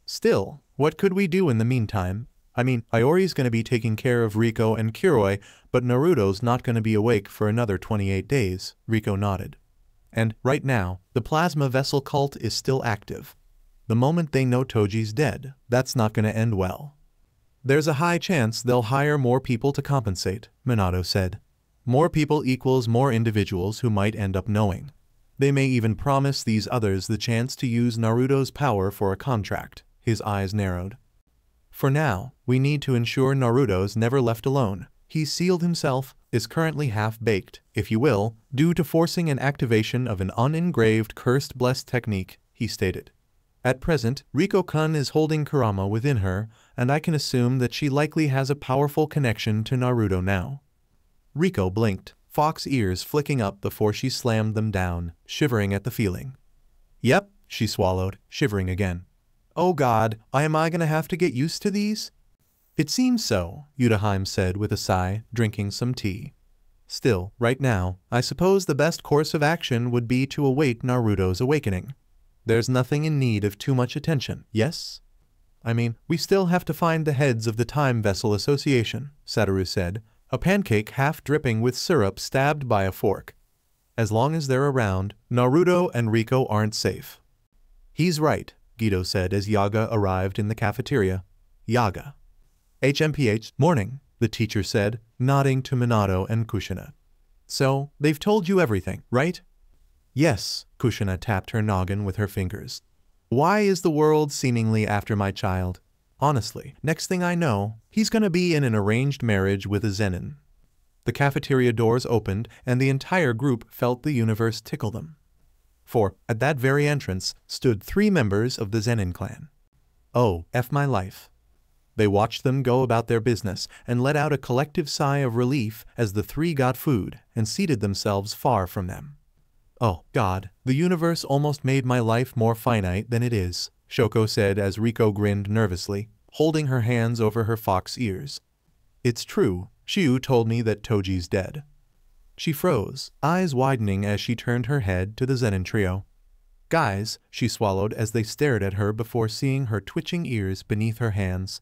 Still, what could we do in the meantime? I mean, Iori's going to be taking care of Riko and Kuroi, but Naruto's not going to be awake for another 28 days, Riko nodded. And, right now, the plasma vessel cult is still active. The moment they know Toji's dead, that's not going to end well. There's a high chance they'll hire more people to compensate, Minato said. More people equals more individuals who might end up knowing. They may even promise these others the chance to use Naruto's power for a contract. His eyes narrowed. For now, we need to ensure Naruto's never left alone. He's sealed himself, is currently half-baked, if you will, due to forcing an activation of an unengraved cursed blessed technique, he stated. At present, Riko-kun is holding Kurama within her, and I can assume that she likely has a powerful connection to Naruto now. Riko blinked, fox ears flicking up before she slammed them down, shivering at the feeling. Yep, she swallowed, shivering again. Oh god, am I gonna have to get used to these? It seems so, Yuta said with a sigh, drinking some tea. Still, right now, I suppose the best course of action would be to await Naruto's awakening. There's nothing in need of too much attention, yes? I mean, we still have to find the heads of the Time Vessel Association, Satoru said, a pancake half dripping with syrup stabbed by a fork. As long as they're around, Naruto and Riko aren't safe. He's right, Guido said as Yaga arrived in the cafeteria. Yaga. HMPH, morning, the teacher said, nodding to Minato and Kushina. So, they've told you everything, right? Yes, Kushina tapped her noggin with her fingers. Why is the world seemingly after my child? Honestly, next thing I know, he's gonna be in an arranged marriage with a Zenin. The cafeteria doors opened and the entire group felt the universe tickle them. For, at that very entrance, stood 3 members of the Zenin clan. Oh, F my life. They watched them go about their business and let out a collective sigh of relief as the 3 got food and seated themselves far from them. Oh, God, the universe almost made my life more finite than it is, Shoko said as Riko grinned nervously, holding her hands over her fox ears. It's true, Shiu told me that Toji's dead. She froze, eyes widening as she turned her head to the Zenin trio. Guys, she swallowed as they stared at her before seeing her twitching ears beneath her hands.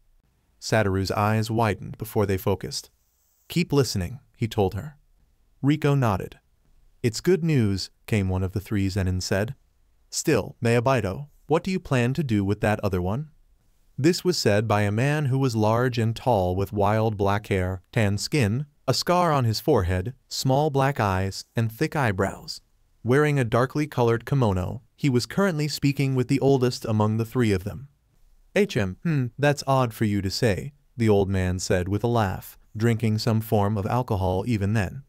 Satoru's eyes widened before they focused. Keep listening, he told her. Riko nodded. It's good news, came one of the 3 Zenin said. Still, Mayabito, what do you plan to do with that other one? This was said by a man who was large and tall with wild black hair, tan skin, a scar on his forehead, small black eyes, and thick eyebrows. Wearing a darkly colored kimono, he was currently speaking with the oldest among the 3 of them. That's odd for you to say, the old man said with a laugh, drinking some form of alcohol even then.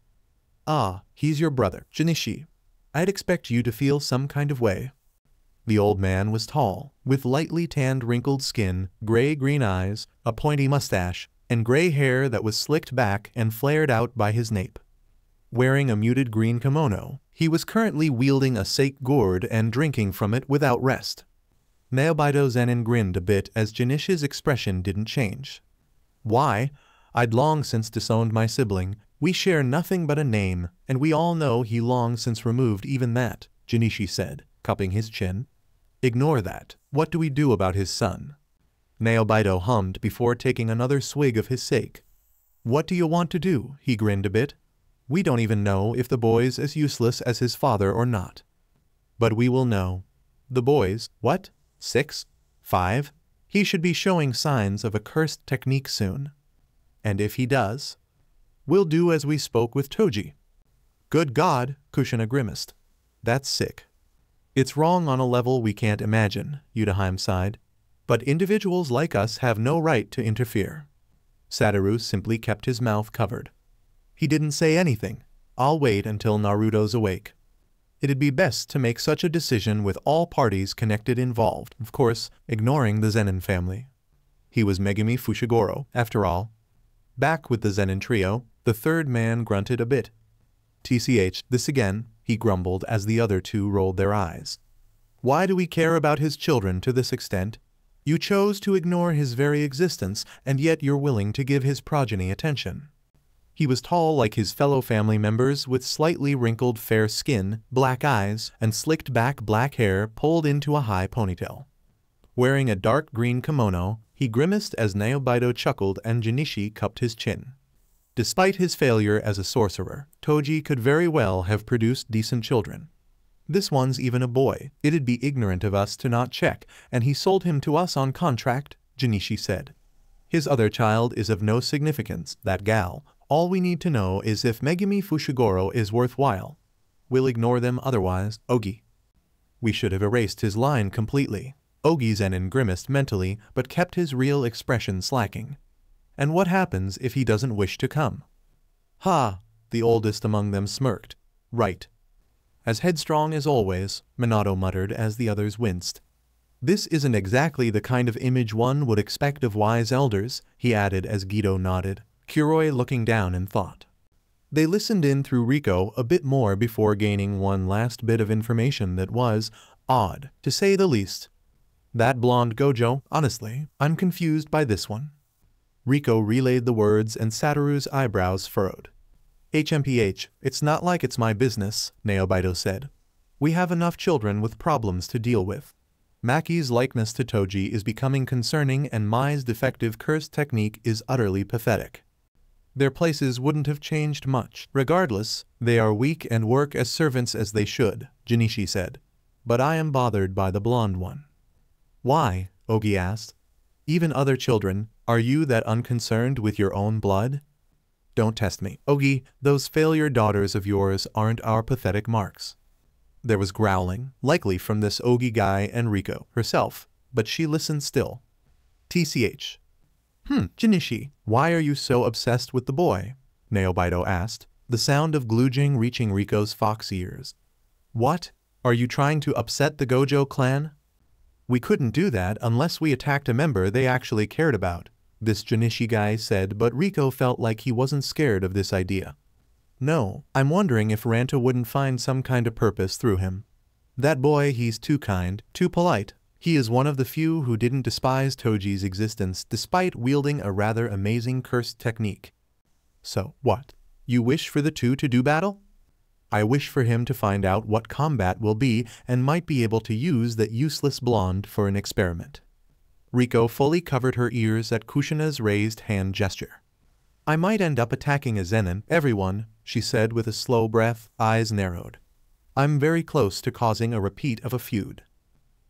Ah, he's your brother, Junichi. I'd expect you to feel some kind of way. The old man was tall, with lightly tanned wrinkled skin, gray-green eyes, a pointy mustache, and gray hair that was slicked back and flared out by his nape. Wearing a muted green kimono, he was currently wielding a sake gourd and drinking from it without rest. Naobito Zenin grinned a bit as Junichi's expression didn't change. Why? I'd long since disowned my sibling. We share nothing but a name, and we all know he long since removed even that, Junichi said, cupping his chin. Ignore that. What do we do about his son? Naobito hummed before taking another swig of his sake. What do you want to do? He grinned a bit. We don't even know if the boy's as useless as his father or not. But we will know. The boy's, what? 6? 5? He should be showing signs of a cursed technique soon. And if he does, we'll do as we spoke with Toji. Good God, Kushina grimaced. That's sick. It's wrong on a level we can't imagine, Yuta sighed. But individuals like us have no right to interfere. Satoru simply kept his mouth covered. He didn't say anything. I'll wait until Naruto's awake. It'd be best to make such a decision with all parties connected involved, of course, ignoring the Zenin family. He was Megumi Fushiguro, after all. Back with the Zenin trio, the third man grunted a bit. "TCH, this again," he grumbled as the other two rolled their eyes. "Why do we care about his children to this extent? You chose to ignore his very existence, and yet you're willing to give his progeny attention." He was tall like his fellow family members with slightly wrinkled fair skin, black eyes, and slicked back black hair pulled into a high ponytail. Wearing a dark green kimono, he grimaced as Naobito chuckled and Junichi cupped his chin. Despite his failure as a sorcerer, Toji could very well have produced decent children. "This one's even a boy. It'd be ignorant of us to not check, and he sold him to us on contract," Junichi said. "His other child is of no significance, that gal. All we need to know is if Megumi Fushiguro is worthwhile. We'll ignore them otherwise, Ogi." We should have erased his line completely. Ogi Zenin grimaced mentally but kept his real expression slacking. "And what happens if he doesn't wish to come?" "Ha!" the oldest among them smirked. "Right." "As headstrong as always," Minato muttered as the others winced. "This isn't exactly the kind of image one would expect of wise elders," he added as Guido nodded, Kuroi looking down in thought. They listened in through Riko a bit more before gaining one last bit of information that was odd, to say the least. "That blonde Gojo, honestly, I'm confused by this one." Riko relayed the words and Satoru's eyebrows furrowed. "HMPH, it's not like it's my business," Naobito said. "We have enough children with problems to deal with. Maki's likeness to Toji is becoming concerning and Mai's defective curse technique is utterly pathetic. Their places wouldn't have changed much. Regardless, they are weak and work as servants as they should," Junichi said. "But I am bothered by the blonde one." "Why?" Ogi asked. "Even other children, are you that unconcerned with your own blood?" "Don't test me, Ogi, those failure daughters of yours aren't our pathetic marks." There was growling, likely from this Ogi guy and Riko herself, but she listened still. "TCH. Junichi, why are you so obsessed with the boy?" Naobito asked, the sound of glujing reaching Riko's fox ears. "What? Are you trying to upset the Gojo clan?" "We couldn't do that unless we attacked a member they actually cared about," this Junichi guy said, but Riko felt like he wasn't scared of this idea. "No, I'm wondering if Ranta wouldn't find some kind of purpose through him. That boy, he's too kind, too polite. He is one of the few who didn't despise Toji's existence despite wielding a rather amazing cursed technique." "So, what? You wish for the two to do battle?" "I wish for him to find out what combat will be and might be able to use that useless blonde for an experiment." Riko fully covered her ears at Kushina's raised hand gesture. "I might end up attacking a Zenin, everyone," she said with a slow breath, eyes narrowed. "I'm very close to causing a repeat of a feud."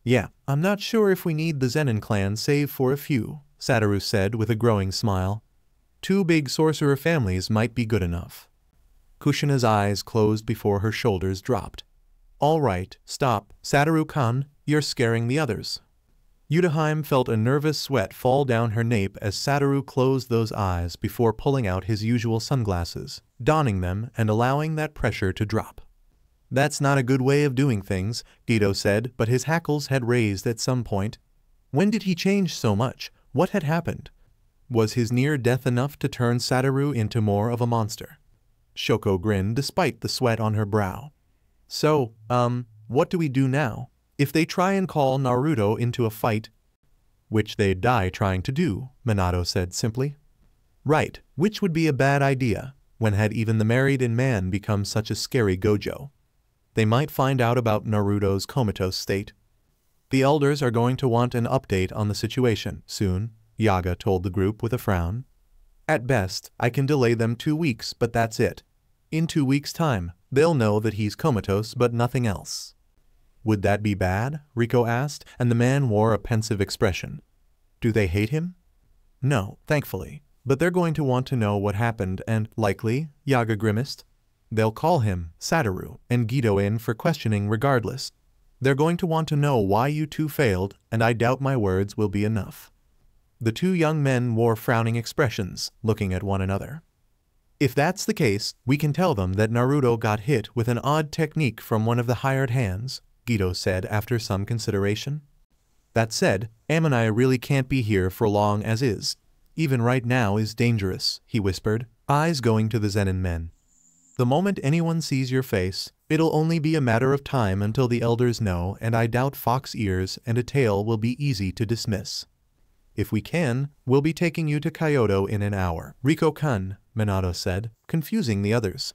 "Yeah, I'm not sure if we need the Zenin clan save for a few," Satoru said with a growing smile. "Two big sorcerer families might be good enough." Kushina's eyes closed before her shoulders dropped. "All right, stop, Satoru-kun, you're scaring the others." Yutaheim felt a nervous sweat fall down her nape as Satoru closed those eyes before pulling out his usual sunglasses, donning them and allowing that pressure to drop. "That's not a good way of doing things," Guido said, but his hackles had raised at some point. When did he change so much? What had happened? Was his near death enough to turn Satoru into more of a monster? Shoko grinned despite the sweat on her brow. "So, what do we do now? If they try and call Naruto into a fight?" "Which they'd die trying to do," Minato said simply. "Right, which would be a bad idea. When had even the married-in man become such a scary Gojo? They might find out about Naruto's comatose state. The elders are going to want an update on the situation soon," Yaga told the group with a frown. "At best, I can delay them 2 weeks, but that's it. In 2 weeks' time, they'll know that he's comatose but nothing else." "Would that be bad?" Riko asked, and the man wore a pensive expression. "Do they hate him?" "No, thankfully. But they're going to want to know what happened and, likely," Yaga grimaced, "they'll call him, Satoru, and Guido in for questioning regardless. They're going to want to know why you two failed, and I doubt my words will be enough." The two young men wore frowning expressions, looking at one another. "If that's the case, we can tell them that Naruto got hit with an odd technique from one of the hired hands," Guido said after some consideration. "That said, Am and I really can't be here for long as is. even right now, is dangerous, he whispered, eyes going to the Zenin men. The moment anyone sees your face, it'll only be a matter of time until the elders know, and I doubt fox ears and a tail will be easy to dismiss. If we can, we'll be taking you to Kyoto in an hour. Rei-Kun, Minato said, confusing the others.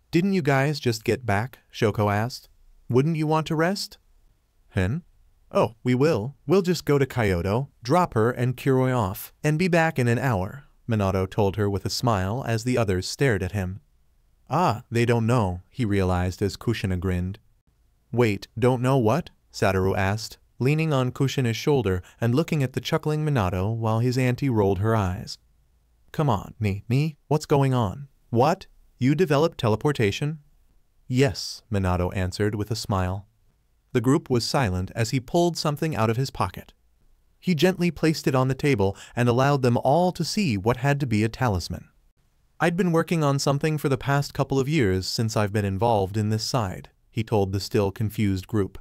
Didn't you guys just get back? Shoko asked. Wouldn't you want to rest? Hen? Oh, we will. We'll just go to Kyoto, drop her and Kiroi off, and be back in an hour, Minato told her with a smile as the others stared at him. Ah, they don't know, he realized as Kushina grinned. Wait, don't know what? Satoru asked, leaning on Kushina's shoulder and looking at the chuckling Minato while his auntie rolled her eyes. Come on, me, what's going on? What? You developed teleportation? Yes, Minato answered with a smile. The group was silent as he pulled something out of his pocket. He gently placed it on the table and allowed them all to see what had to be a talisman. I'd been working on something for the past couple of years since I've been involved in this side, he told the still confused group.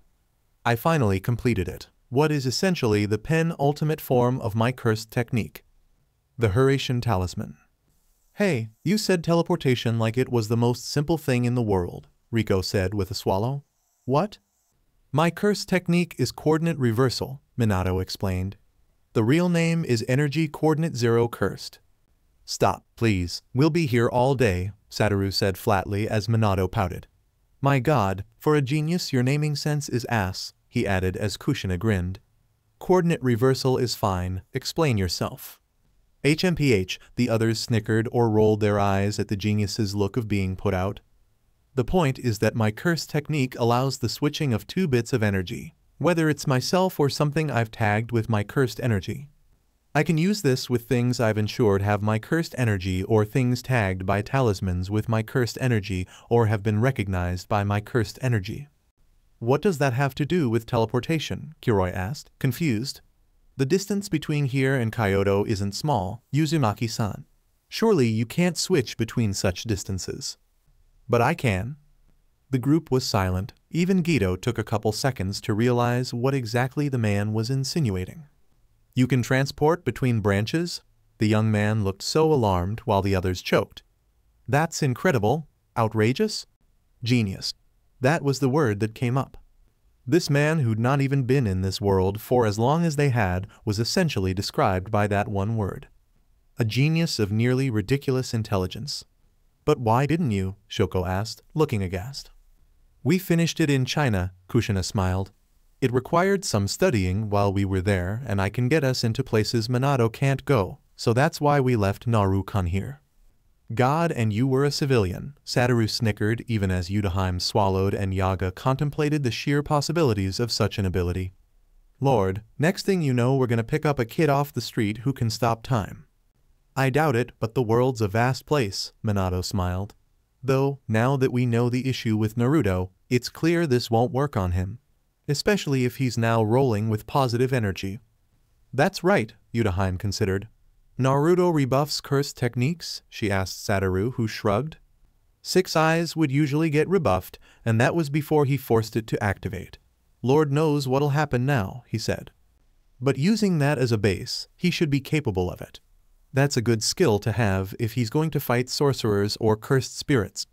I finally completed it, what is essentially the penultimate form of my cursed technique. The Hurricane Talisman. Hey, you said teleportation like it was the most simple thing in the world, Rico said with a swallow. What? My cursed technique is coordinate reversal, Minato explained. The real name is Energy Coordinate Zero Cursed. Stop, please, we'll be here all day, Satoru said flatly as Minato pouted. My god, for a genius your naming sense is ass, he added as Kushina grinned. Coordinate reversal is fine, explain yourself. HMPH, the others snickered or rolled their eyes at the genius's look of being put out. The point is that my cursed technique allows the switching of 2 bits of energy, whether it's myself or something I've tagged with my cursed energy. I can use this with things I've ensured have my cursed energy or things tagged by talismans with my cursed energy or have been recognized by my cursed energy. What does that have to do with teleportation? Kiroi asked, confused. The distance between here and Kyoto isn't small, Uzumaki-san. Surely you can't switch between such distances. But I can. The group was silent. Even Gito took a couple seconds to realize what exactly the man was insinuating. You can transport between branches? The young man looked so alarmed while the others choked. That's incredible. Outrageous? Genius. That was the word that came up. This man who'd not even been in this world for as long as they had was essentially described by that one word. A genius of nearly ridiculous intelligence. But why didn't you? Shoko asked, looking aghast. We finished it in China, Kushina smiled. It required some studying while we were there, and I can get us into places Minato can't go, so that's why we left Naruto here. God, and you were a civilian, Satoru snickered even as Yuta swallowed and Yaga contemplated the sheer possibilities of such an ability. Lord, next thing you know we're gonna pick up a kid off the street who can stop time. I doubt it, but the world's a vast place, Minato smiled. Though, now that we know the issue with Naruto, it's clear this won't work on him. Especially if he's now rolling with positive energy. That's right, Yuta considered. Naruto rebuffs cursed techniques? She asked Satoru, who shrugged. 6 eyes would usually get rebuffed, and that was before he forced it to activate. Lord knows what'll happen now, he said. But using that as a base, he should be capable of it. That's a good skill to have if he's going to fight sorcerers or cursed spirits.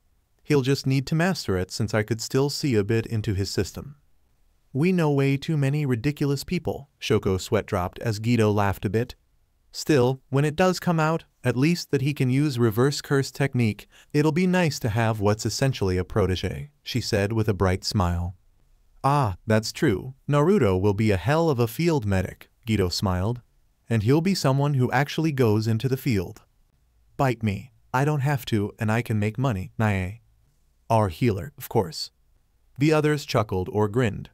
He'll just need to master it since I could still see a bit into his system. We know way too many ridiculous people, Shoko's sweat dropped as Gito laughed a bit. Still, when it does come out, at least that he can use reverse curse technique, it'll be nice to have what's essentially a protege, she said with a bright smile. Ah, that's true. Naruto will be a hell of a field medic, Gito smiled. And he'll be someone who actually goes into the field. Bite me. I don't have to, and I can make money, Nae. Our healer, of course. The others chuckled or grinned.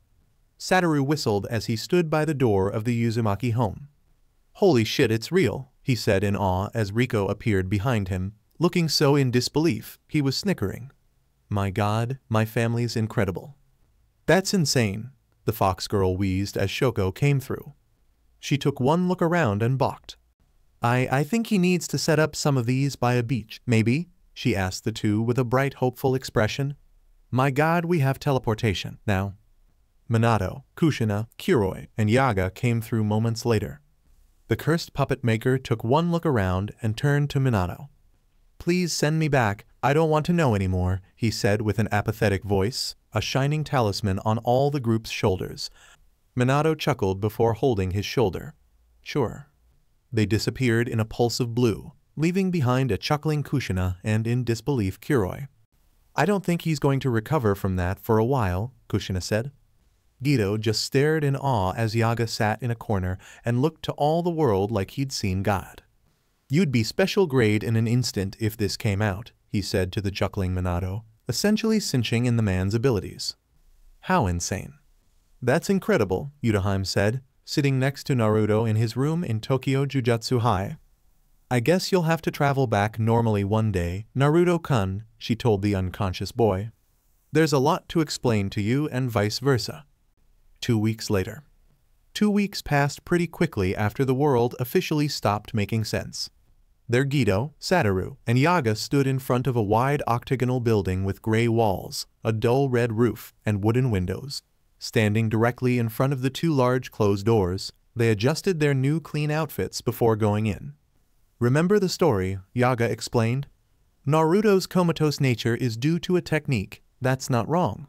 Satoru whistled as he stood by the door of the Uzumaki home. Holy shit, it's real, he said in awe as Rico appeared behind him, looking so in disbelief, he was snickering. My god, my family's incredible. That's insane, the fox girl wheezed as Shoko came through. She took one look around and balked. I think he needs to set up some of these by a beach, maybe? She asked the two with a bright, hopeful expression. My god, we have teleportation now. Minato, Kushina, Kiroi, and Yaga came through moments later. The cursed puppet maker took one look around and turned to Minato. "Please send me back, I don't want to know anymore," he said with an apathetic voice, a shining talisman on all the group's shoulders. Minato chuckled before holding his shoulder. "Sure." They disappeared in a pulse of blue, leaving behind a chuckling Kushina and in disbelief Kuroi. "I don't think he's going to recover from that for a while," Kushina said. Guido just stared in awe as Yaga sat in a corner and looked to all the world like he'd seen God. "You'd be special grade in an instant if this came out," he said to the chuckling Minato, essentially cinching in the man's abilities. "How insane." "That's incredible," Yutaheim said, sitting next to Naruto in his room in Tokyo Jujutsu High. "I guess you'll have to travel back normally one day, Naruto-kun," she told the unconscious boy. "There's a lot to explain to you and vice versa." 2 weeks later. 2 weeks passed pretty quickly after the world officially stopped making sense. There Guido, Satoru, and Yaga stood in front of a wide octagonal building with gray walls, a dull red roof, and wooden windows. Standing directly in front of the 2 large closed doors, they adjusted their new clean outfits before going in. "Remember the story," Yaga explained. "Naruto's comatose nature is due to a technique, that's not wrong.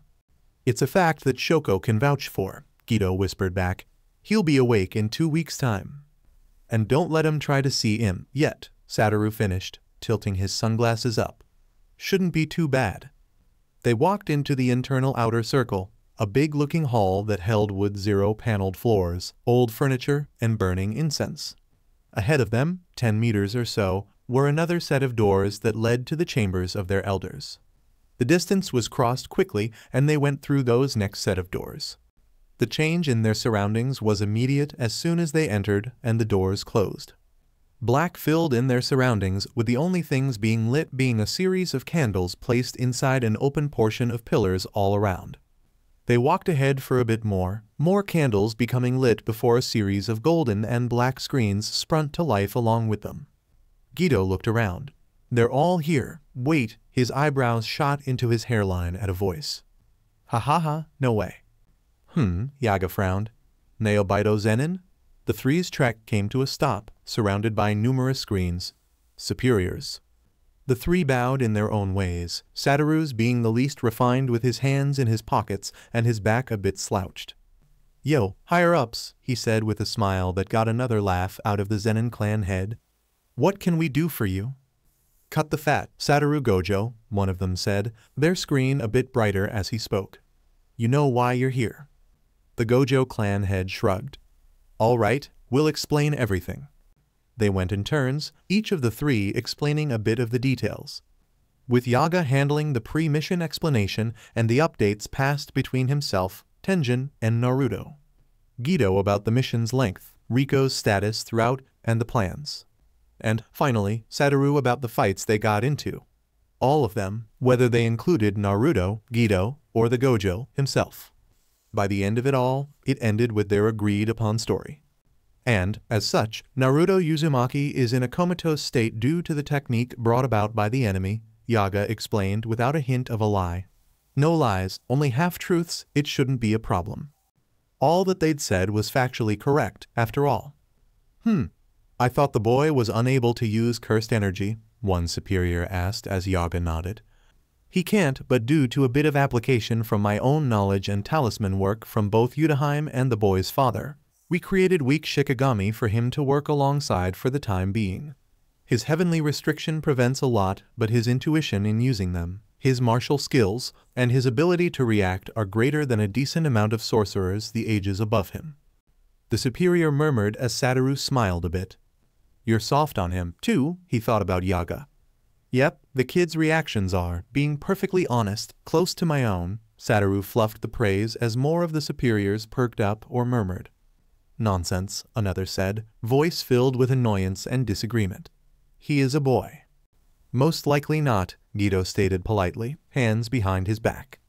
It's a fact that Shoko can vouch for," Guido whispered back. "He'll be awake in 2 weeks' time." "And don't let him try to see him yet," Satoru finished, tilting his sunglasses up. "Shouldn't be too bad." They walked into the internal outer circle, a big-looking hall that held wood zero-paneled floors, old furniture, and burning incense. Ahead of them, 10 meters or so, were another set of doors that led to the chambers of their elders. The distance was crossed quickly, and they went through those next set of doors. The change in their surroundings was immediate as soon as they entered and the doors closed. Black filled in their surroundings, with the only things being lit being a series of candles placed inside an open portion of pillars all around. They walked ahead for a bit more candles becoming lit before a series of golden and black screens sprung to life along with them. Guido looked around. "They're all here. Wait," his eyebrows shot into his hairline at a voice. "Ha ha ha, no way." Yaga frowned. "Naobito Zenin?" The three's trek came to a stop, surrounded by numerous screens. "Superiors." The three bowed in their own ways, Satoru's being the least refined with his hands in his pockets and his back a bit slouched. "Yo, higher-ups," he said with a smile that got another laugh out of the Zenin clan head. "What can we do for you?" "Cut the fat, Satoru Gojo," one of them said, their screen a bit brighter as he spoke. "You know why you're here." The Gojo clan head shrugged. "All right, we'll explain everything." They went in turns, each of the three explaining a bit of the details, with Yaga handling the pre-mission explanation and the updates passed between himself, Tenjin, and Naruto. Guido about the mission's length, Riko's status throughout, and the plans. And, finally, Satoru about the fights they got into. All of them, whether they included Naruto, Guido, or the Gojo himself. By the end of it all, it ended with their agreed-upon story. And, as such, Naruto Uzumaki is in a comatose state due to the technique brought about by the enemy, Yaga explained without a hint of a lie. No lies, only half-truths, it shouldn't be a problem. All that they'd said was factually correct, after all. I thought the boy was unable to use cursed energy, one superior asked as Yaga nodded. "He can't, but due to a bit of application from my own knowledge and talisman work from both Yutaheim and the boy's father, we created weak Shikigami for him to work alongside for the time being. His heavenly restriction prevents a lot, but his intuition in using them, his martial skills, and his ability to react are greater than a decent amount of sorcerers the ages above him." The superior murmured as Satoru smiled a bit. "You're soft on him, too," he thought about Yaga. "Yep, the kid's reactions are, being perfectly honest, close to my own." Satoru fluffed the praise as more of the superiors perked up or murmured. "Nonsense," another said, voice filled with annoyance and disagreement. "He is a boy." "Most likely not," Guido stated politely, hands behind his back.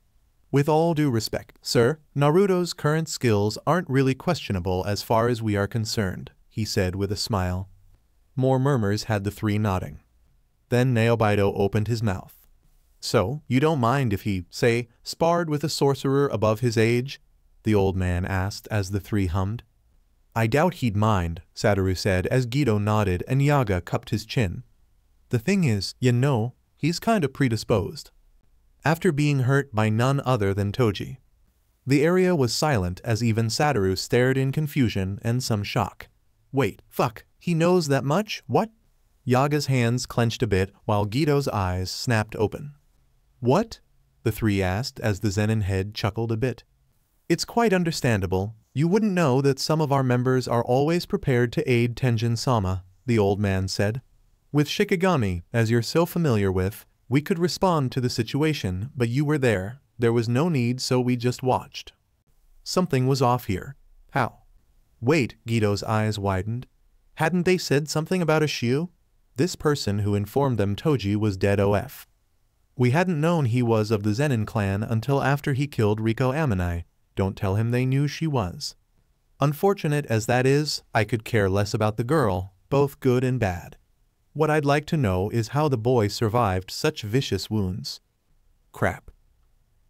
"With all due respect, sir, Naruto's current skills aren't really questionable as far as we are concerned," he said with a smile. More murmurs had the three nodding. Then Naobito opened his mouth. "So, you don't mind if he, say, sparred with a sorcerer above his age?" the old man asked as the three hummed. I doubt he'd mind, Satoru said as Geto nodded and Yaga cupped his chin. The thing is, you know, he's kinda predisposed. After being hurt by none other than Toji. The area was silent as even Satoru stared in confusion and some shock. Wait, fuck, he knows that much? What? Yaga's hands clenched a bit while Geto's eyes snapped open. What? The three asked as the Zenin head chuckled a bit. It's quite understandable. You wouldn't know that some of our members are always prepared to aid Tenjin-sama, the old man said. With Shikigami, as you're so familiar with, we could respond to the situation, but you were there. There was no need, so we just watched. Something was off here. How? Wait, Geto's eyes widened. Hadn't they said something about a Shiu? This person who informed them Toji was dead OF. We hadn't known he was of the Zenin clan until after he killed Riko Amanai. Don't tell him they knew she was. Unfortunate as that is, I could care less about the girl, both good and bad. What I'd like to know is how the boy survived such vicious wounds. Crap.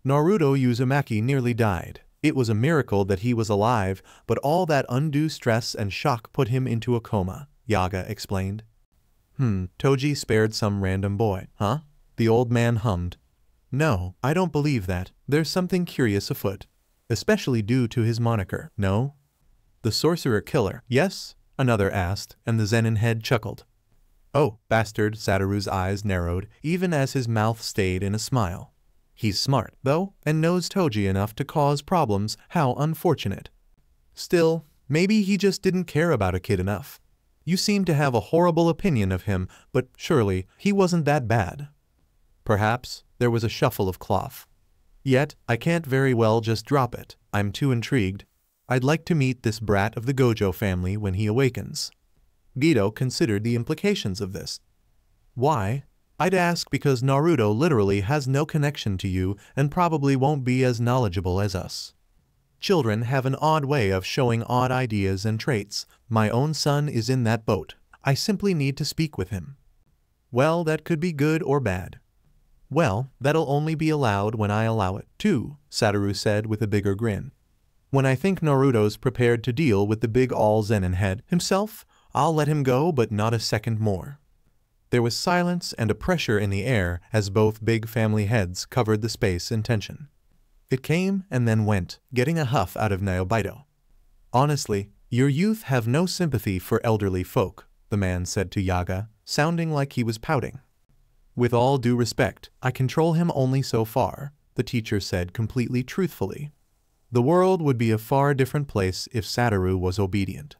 Naruto Uzumaki nearly died. It was a miracle that he was alive, but all that undue stress and shock put him into a coma, Yaga explained. Toji spared some random boy, huh? The old man hummed. No, I don't believe that. There's something curious afoot. Especially due to his moniker, no? The sorcerer killer, yes? Another asked, and the Zenin head chuckled. Oh, bastard, Satoru's eyes narrowed, even as his mouth stayed in a smile. He's smart, though, and knows Toji enough to cause problems. How unfortunate. Still, maybe he just didn't care about a kid enough. You seem to have a horrible opinion of him, but surely he wasn't that bad. Perhaps. There was a shuffle of cloth. Yet, I can't very well just drop it. I'm too intrigued. I'd like to meet this brat of the GOJO family when he awakens. Geto considered the implications of this. Why? I'd ask because Naruto literally has no connection to you and probably won't be as knowledgeable as us. Children have an odd way of showing odd ideas and traits. My own son is in that boat. I simply need to speak with him. Well, that could be good or bad. Well, that'll only be allowed when I allow it, too, Satoru said with a bigger grin. When I think Naruto's prepared to deal with the big all-Zenin head himself, I'll let him go, but not a second more. There was silence and a pressure in the air as both big family heads covered the space in tension. It came and then went, getting a huff out of Naobito. Honestly, your youth have no sympathy for elderly folk, the man said to Yaga, sounding like he was pouting. With all due respect, I control him only so far, the teacher said completely truthfully. The world would be a far different place if Satoru was obedient.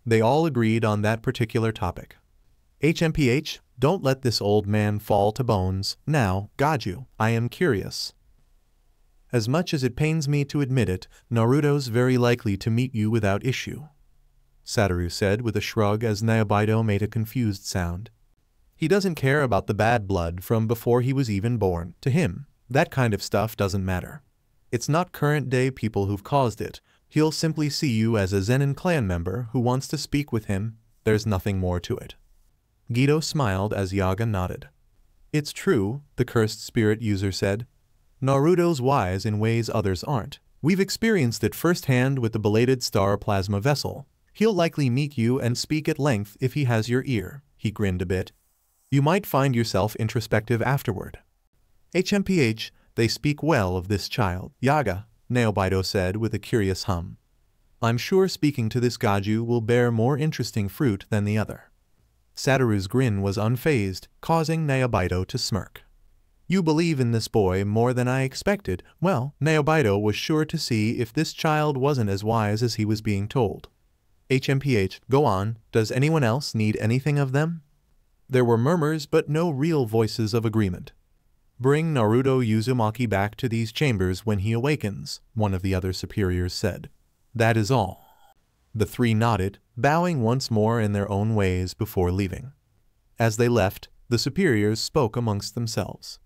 They all agreed on that particular topic. HMPH, don't let this old man fall to bones. Now, GOJO, I am curious. As much as it pains me to admit it, Naruto's very likely to meet you without issue, Satoru said with a shrug as Naobito made a confused sound. He doesn't care about the bad blood from before he was even born. To him, that kind of stuff doesn't matter. It's not current-day people who've caused it. He'll simply see you as a Zenin clan member who wants to speak with him. There's nothing more to it. Geto smiled as Yaga nodded. It's true, the cursed spirit user said. Naruto's wise in ways others aren't. We've experienced it firsthand with the belated star plasma vessel. He'll likely meet you and speak at length if he has your ear. He grinned a bit. You might find yourself introspective afterward. HMPH, they speak well of this child. Yaga, Naobito said with a curious hum. I'm sure speaking to this GOJO will bear more interesting fruit than the other. Satoru's grin was unfazed, causing Naobito to smirk. You believe in this boy more than I expected. Well, Naobito was sure to see if this child wasn't as wise as he was being told. HMPH, go on, does anyone else need anything of them? There were murmurs but no real voices of agreement. Bring Naruto Uzumaki back to these chambers when he awakens, one of the other superiors said. That is all. The three nodded, bowing once more in their own ways before leaving. As they left, the superiors spoke amongst themselves.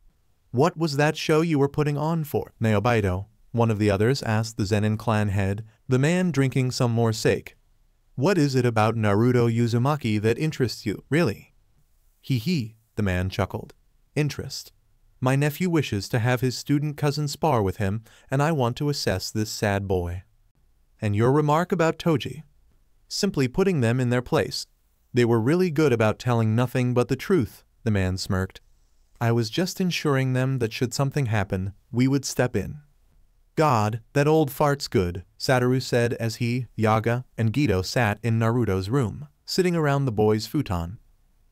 What was that show you were putting on for, Naobito? One of the others asked the Zenin clan head, the man drinking some more sake. What is it about Naruto Uzumaki that interests you, really? Hee, the man chuckled. Interest. My nephew wishes to have his student cousin spar with him, and I want to assess this sad boy. And your remark about Toji? simply putting them in their place. They were really good about telling nothing but the truth, the man smirked. I was just ensuring them that should something happen, we would step in. God, that old fart's good, Satoru said as he, Yaga, and Geto sat in Naruto's room, sitting around the boy's futon.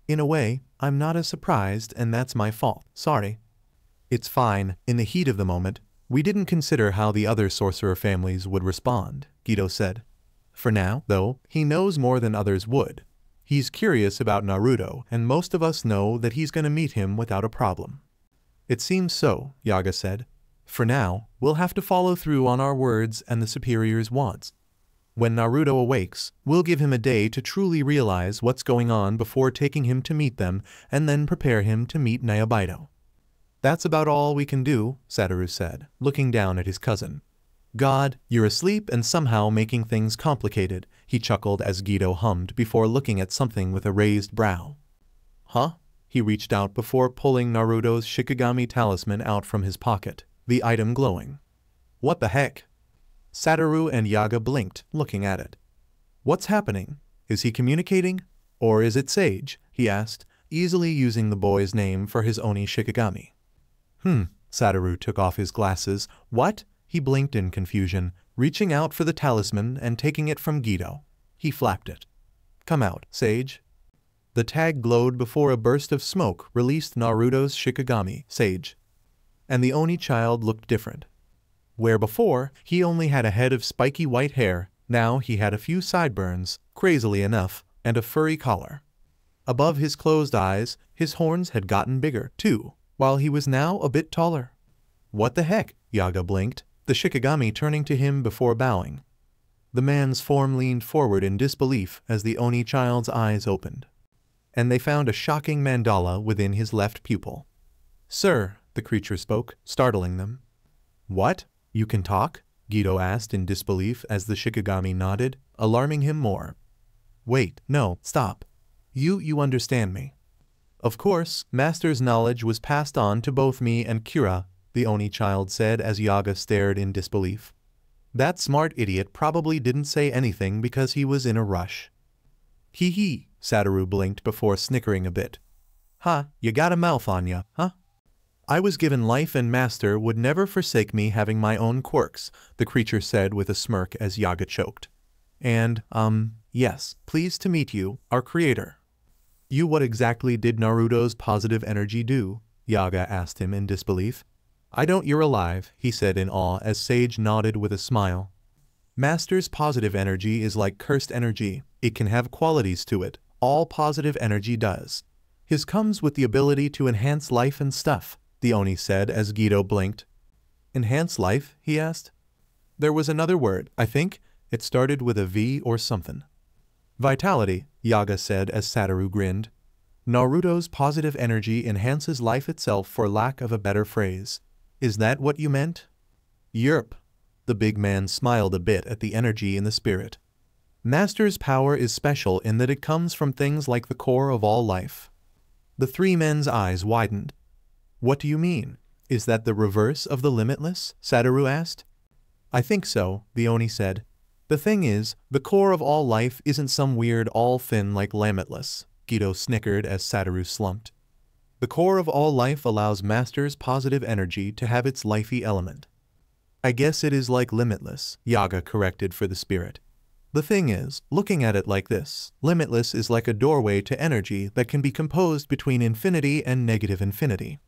In a way, I'm not as surprised and that's my fault, sorry. It's fine, in the heat of the moment, we didn't consider how the other sorcerer families would respond, Geto said. For now, though, he knows more than others would. He's curious about Naruto and most of us know that he's gonna meet him without a problem. It seems so, Yaga said. For now, we'll have to follow through on our words and the superior's wants. When Naruto awakes, we'll give him a day to truly realize what's going on before taking him to meet them and then prepare him to meet Naobito. That's about all we can do, Satoru said, looking down at his cousin. God, you're asleep and somehow making things complicated, he chuckled as Geto hummed before looking at something with a raised brow. Huh? He reached out before pulling Naruto's Shikigami talisman out from his pocket, the item glowing. What the heck? Satoru and Yaga blinked, looking at it. What's happening? Is he communicating? Or is it Sage? He asked, easily using the boy's name for his Oni Shikigami. Satoru took off his glasses. What? He blinked in confusion, reaching out for the talisman and taking it from Geto. He flapped it. Come out, Sage. The tag glowed before a burst of smoke released Naruto's Shikigami, Sage. And the Oni child looked different. Where before, he only had a head of spiky white hair, now he had a few sideburns, crazily enough, and a furry collar. Above his closed eyes, his horns had gotten bigger, too, while he was now a bit taller. What the heck? Yaga blinked, the Shikigami turning to him before bowing. The man's form leaned forward in disbelief as the Oni child's eyes opened. And they found a shocking mandala within his left pupil. Sir, the creature spoke, startling them. What? You can talk? Geto asked in disbelief as the Shikigami nodded, alarming him more. Wait, no, stop. You understand me. Of course, Master's knowledge was passed on to both me and Kira, the Oni child said as Yaga stared in disbelief. That smart idiot probably didn't say anything because he was in a rush. Hee, Satoru blinked before snickering a bit. Huh, you got a mouth on ya, huh? I was given life and Master would never forsake me having my own quirks, the creature said with a smirk as Yaga choked. And, yes, pleased to meet you, our creator. What exactly did Naruto's positive energy do? Yaga asked him in disbelief. You're alive, he said in awe as Sage nodded with a smile. Master's positive energy is like cursed energy, it can have qualities to it, all positive energy does. His comes with the ability to enhance life and stuff, the Oni said as Geto blinked. Enhance life? He asked. There was another word, I think, it started with a V or something. Vitality, Yaga said as Satoru grinned. Naruto's positive energy enhances life itself for lack of a better phrase. Is that what you meant? Yerp. The big man smiled a bit at the energy in the spirit. Master's power is special in that it comes from things like the core of all life. The three men's eyes widened. What do you mean? Is that the reverse of the limitless? Satoru asked. I think so, the Oni said. The thing is, the core of all life isn't some weird all thin like limitless, Geto snickered as Satoru slumped. The core of all life allows Master's positive energy to have its lifey element. I guess it is like limitless, Yaga corrected for the spirit. The thing is, looking at it like this, limitless is like a doorway to energy that can be composed between infinity and negative infinity.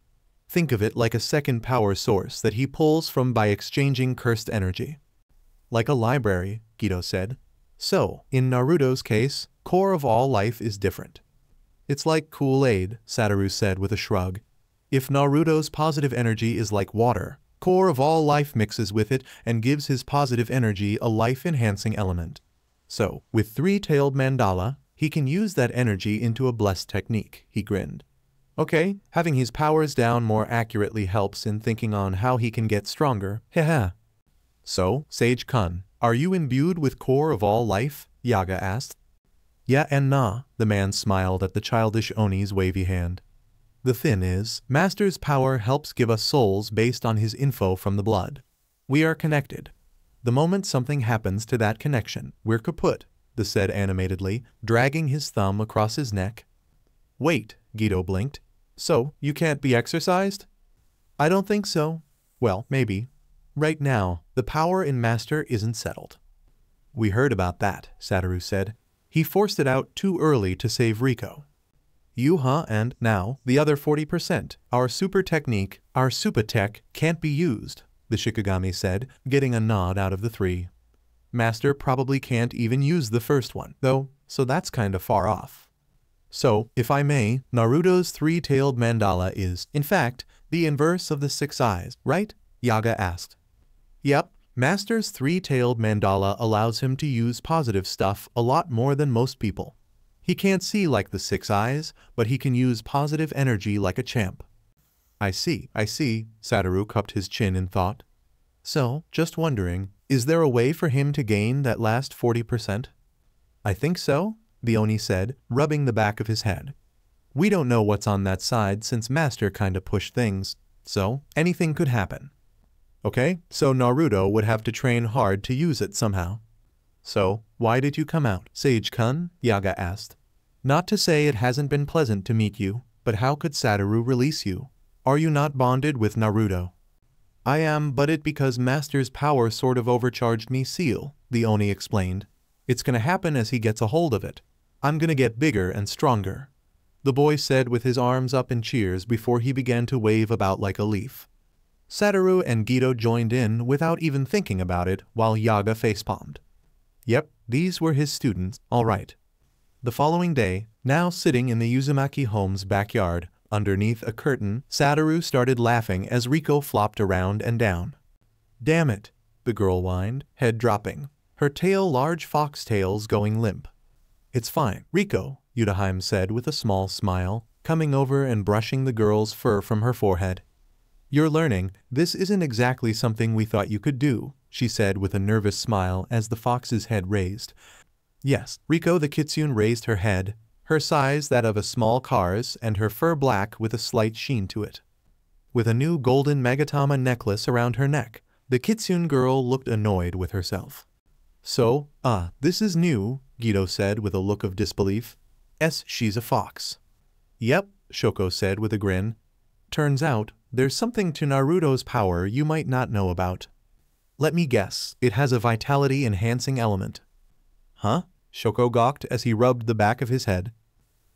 Think of it like a second power source that he pulls from by exchanging cursed energy. Like a library, Geto said. So, in Naruto's case, core of all life is different. It's like Kool-Aid, Satoru said with a shrug. If Naruto's positive energy is like water, core of all life mixes with it and gives his positive energy a life-enhancing element. So, with three-tailed mandala, he can use that energy into a blessed technique, he grinned. Okay, having his powers down more accurately helps in thinking on how he can get stronger, haha. So, Sage-kun, are you imbued with core of all life? Yaga asked. Yeah and nah, the man smiled at the childish Oni's wavy hand. The thing is, Master's power helps give us souls based on his info from the blood. We are connected. The moment something happens to that connection, we're kaput. the said animatedly, dragging his thumb across his neck. Wait, Guido blinked. So, you can't be exercised? I don't think so. Well, maybe. Right now, the power in Master isn't settled. We heard about that, Satoru said. He forced it out too early to save Riko. And now, the other 40%, our super technique, our super tech, can't be used, the Shikigami said, getting a nod out of the three. Master probably can't even use the first one, though, so that's kinda far off. So, if I may, Naruto's three-tailed mandala is, in fact, the inverse of the 6 eyes, right? Yaga asked. Yep, Master's three-tailed mandala allows him to use positive stuff a lot more than most people. He can't see like the 6 eyes, but he can use positive energy like a champ. I see, Satoru cupped his chin in thought. So, just wondering, is there a way for him to gain that last 40%? I think so, the Oni said, rubbing the back of his head. We don't know what's on that side since Master kinda pushed things, so anything could happen. Okay, so Naruto would have to train hard to use it somehow. So, why did you come out, Sage-kun? Yaga asked. Not to say it hasn't been pleasant to meet you, but how could Satoru release you? Are you not bonded with Naruto? I am, but it because Master's power sort of overcharged me seal, the Oni explained. It's gonna happen as he gets a hold of it. I'm gonna get bigger and stronger, the boy said with his arms up in cheers before he began to wave about like a leaf. Satoru and Guido joined in without even thinking about it while Yaga facepalmed. Yep, these were his students, all right. The following day, now sitting in the Uzumaki home's backyard, underneath a curtain, Satoru started laughing as Riko flopped around and down. Damn it, the girl whined, head dropping, her tail large foxtails going limp. It's fine, Riko, Yuta said with a small smile, coming over and brushing the girl's fur from her forehead. You're learning, this isn't exactly something we thought you could do, she said with a nervous smile as the fox's head raised. Yes, Riko the kitsune raised her head, her size that of a small car's and her fur black with a slight sheen to it. With a new golden Magatama necklace around her neck, the kitsune girl looked annoyed with herself. So, this is new, Guido said with a look of disbelief. She's a fox. Yep, Shoko said with a grin. Turns out, there's something to Naruto's power you might not know about. Let me guess, it has a vitality-enhancing element. Huh? Shoko gawked as he rubbed the back of his head.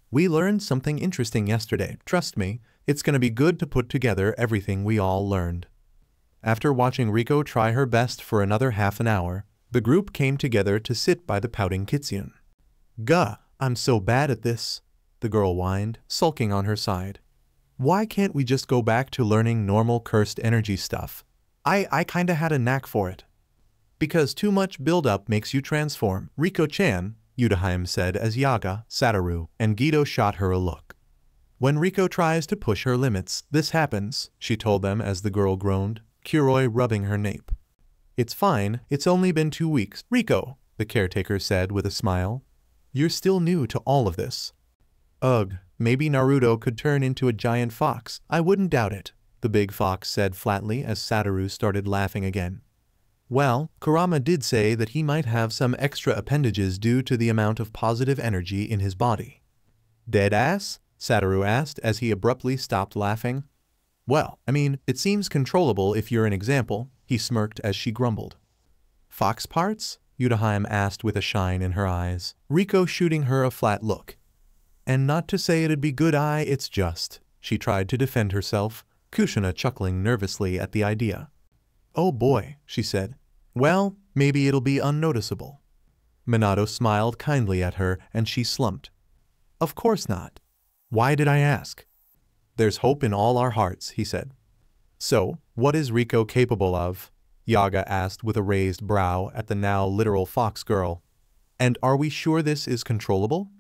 We learned something interesting yesterday, trust me, it's gonna be good to put together everything we all learned. After watching Riko try her best for another half an hour, the group came together to sit by the pouting kitsune. Gah, I'm so bad at this, the girl whined, sulking on her side. Why can't we just go back to learning normal cursed energy stuff? I kinda had a knack for it. Because too much build-up makes you transform, Riko-chan, Yuta said as Yaga, Satoru, and Guido shot her a look. When Riko tries to push her limits, this happens, she told them as the girl groaned, Kuroi rubbing her nape. It's fine, it's only been 2 weeks, Riko, the caretaker said with a smile. You're still new to all of this. Ugh, maybe Naruto could turn into a giant fox, I wouldn't doubt it, the big fox said flatly as Satoru started laughing again. Well, Kurama did say that he might have some extra appendages due to the amount of positive energy in his body. Dead ass? Satoru asked as he abruptly stopped laughing. Well, I mean, it seems controllable if you're an example, he smirked as she grumbled. Fox parts? Yuta asked with a shine in her eyes, Riko shooting her a flat look. And not to say it'd be good it's just, she tried to defend herself, Kushina chuckling nervously at the idea. Oh boy, she said. Well, maybe it'll be unnoticeable. Minato smiled kindly at her and she slumped. Of course not. Why did I ask? There's hope in all our hearts, he said. So, what is Riko capable of? Yaga asked with a raised brow at the now literal fox girl. And are we sure this is controllable?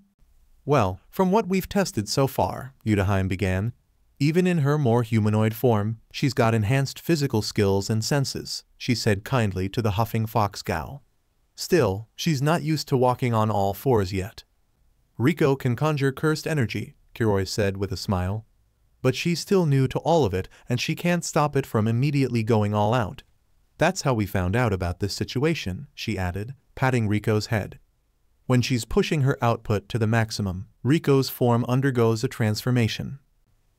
Well, from what we've tested so far, Yuta began, even in her more humanoid form, she's got enhanced physical skills and senses, she said kindly to the huffing fox gal. Still, she's not used to walking on all fours yet. Riko can conjure cursed energy, Kuroi said with a smile. But she's still new to all of it and she can't stop it from immediately going all out. That's how we found out about this situation, she added, patting Riko's head. When she's pushing her output to the maximum, Riko's form undergoes a transformation.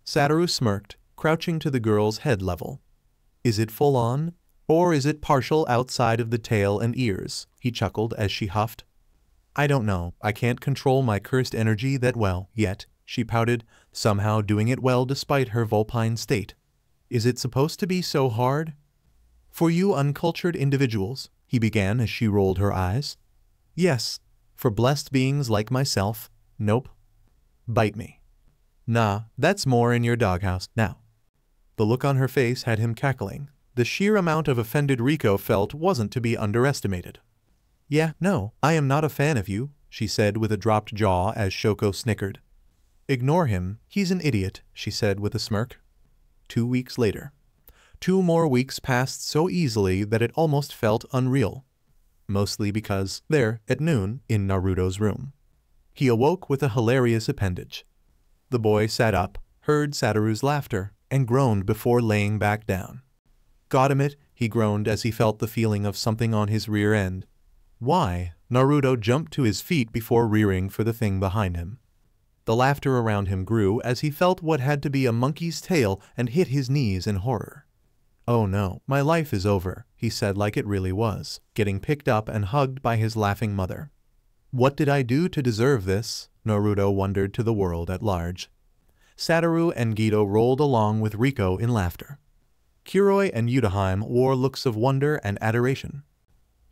Satoru smirked, crouching to the girl's head level. Is it full on? Or is it partial outside of the tail and ears? He chuckled as she huffed. I don't know, I can't control my cursed energy that well yet, she pouted, somehow doing it well despite her vulpine state. Is it supposed to be so hard? For you uncultured individuals, he began as she rolled her eyes. Yes. For blessed beings like myself, nope. Bite me. Nah, that's more in your doghouse now. The look on her face had him cackling. The sheer amount of offended Riko felt wasn't to be underestimated. Yeah, no, I am not a fan of you, she said with a dropped jaw as Shoko snickered. Ignore him, he's an idiot, she said with a smirk. 2 weeks later. 2 more weeks passed so easily that it almost felt unreal. Mostly because, there, at noon, in Naruto's room. He awoke with a hilarious appendage. The boy sat up, heard Satoru's laughter, and groaned before laying back down. Goddammit, he groaned as he felt the feeling of something on his rear end. Why? Naruto jumped to his feet before rearing for the thing behind him. The laughter around him grew as he felt what had to be a monkey's tail and hit his knees in horror. Oh no, my life is over, he said like it really was, getting picked up and hugged by his laughing mother. What did I do to deserve this? Naruto wondered to the world at large. Satoru and Geto rolled along with Riko in laughter. Kuroi and Yutahime wore looks of wonder and adoration.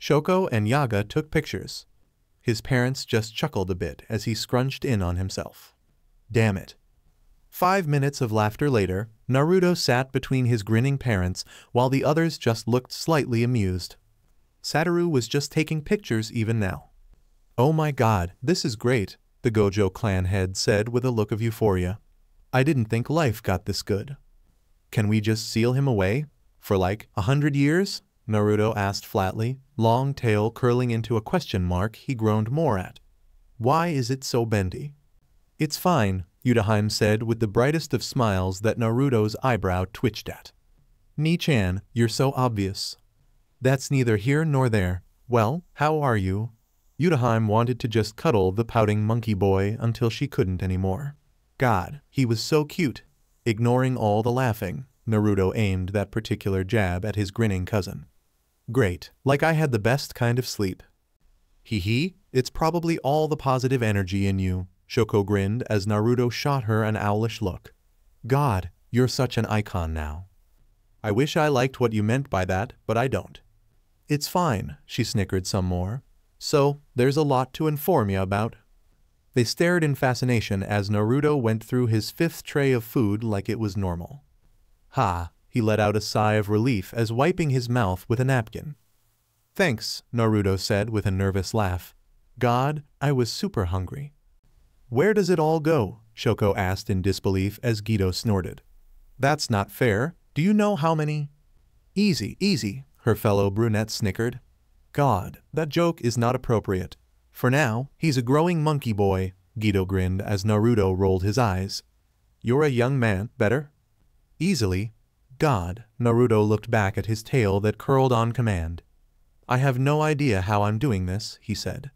Shoko and Yaga took pictures. His parents just chuckled a bit as he scrunched in on himself. Damn it. 5 minutes of laughter later, Naruto sat between his grinning parents while the others just looked slightly amused. Satoru was just taking pictures even now. Oh my god, this is great, the GOJO clan head said with a look of euphoria. I didn't think life got this good. Can we just seal him away? For like 100 years? Naruto asked flatly, long tail curling into a question mark he groaned more at. Why is it so bendy? It's fine, Yutahime said with the brightest of smiles that Naruto's eyebrow twitched at. Ni-chan, you're so obvious. That's neither here nor there. Well, how are you? Yutahime wanted to just cuddle the pouting monkey boy until she couldn't anymore. God, he was so cute. Ignoring all the laughing, Naruto aimed that particular jab at his grinning cousin. Great, like I had the best kind of sleep. Hee hee, it's probably all the positive energy in you. Shoko grinned as Naruto shot her an owlish look. God, you're such an icon now. I wish I liked what you meant by that, but I don't. It's fine, she snickered some more. So, there's a lot to inform you about. They stared in fascination as Naruto went through his 5th tray of food like it was normal. Ha, he let out a sigh of relief as wiping his mouth with a napkin. Thanks, Naruto said with a nervous laugh. God, I was super hungry. Where does it all go? Shoko asked in disbelief as Geto snorted. That's not fair. Do you know how many? Easy, easy, her fellow brunette snickered. God, that joke is not appropriate. For now, he's a growing monkey boy, Geto grinned as Naruto rolled his eyes. You're a young man, better? Easily. God, Naruto looked back at his tail that curled on command. I have no idea how I'm doing this, he said.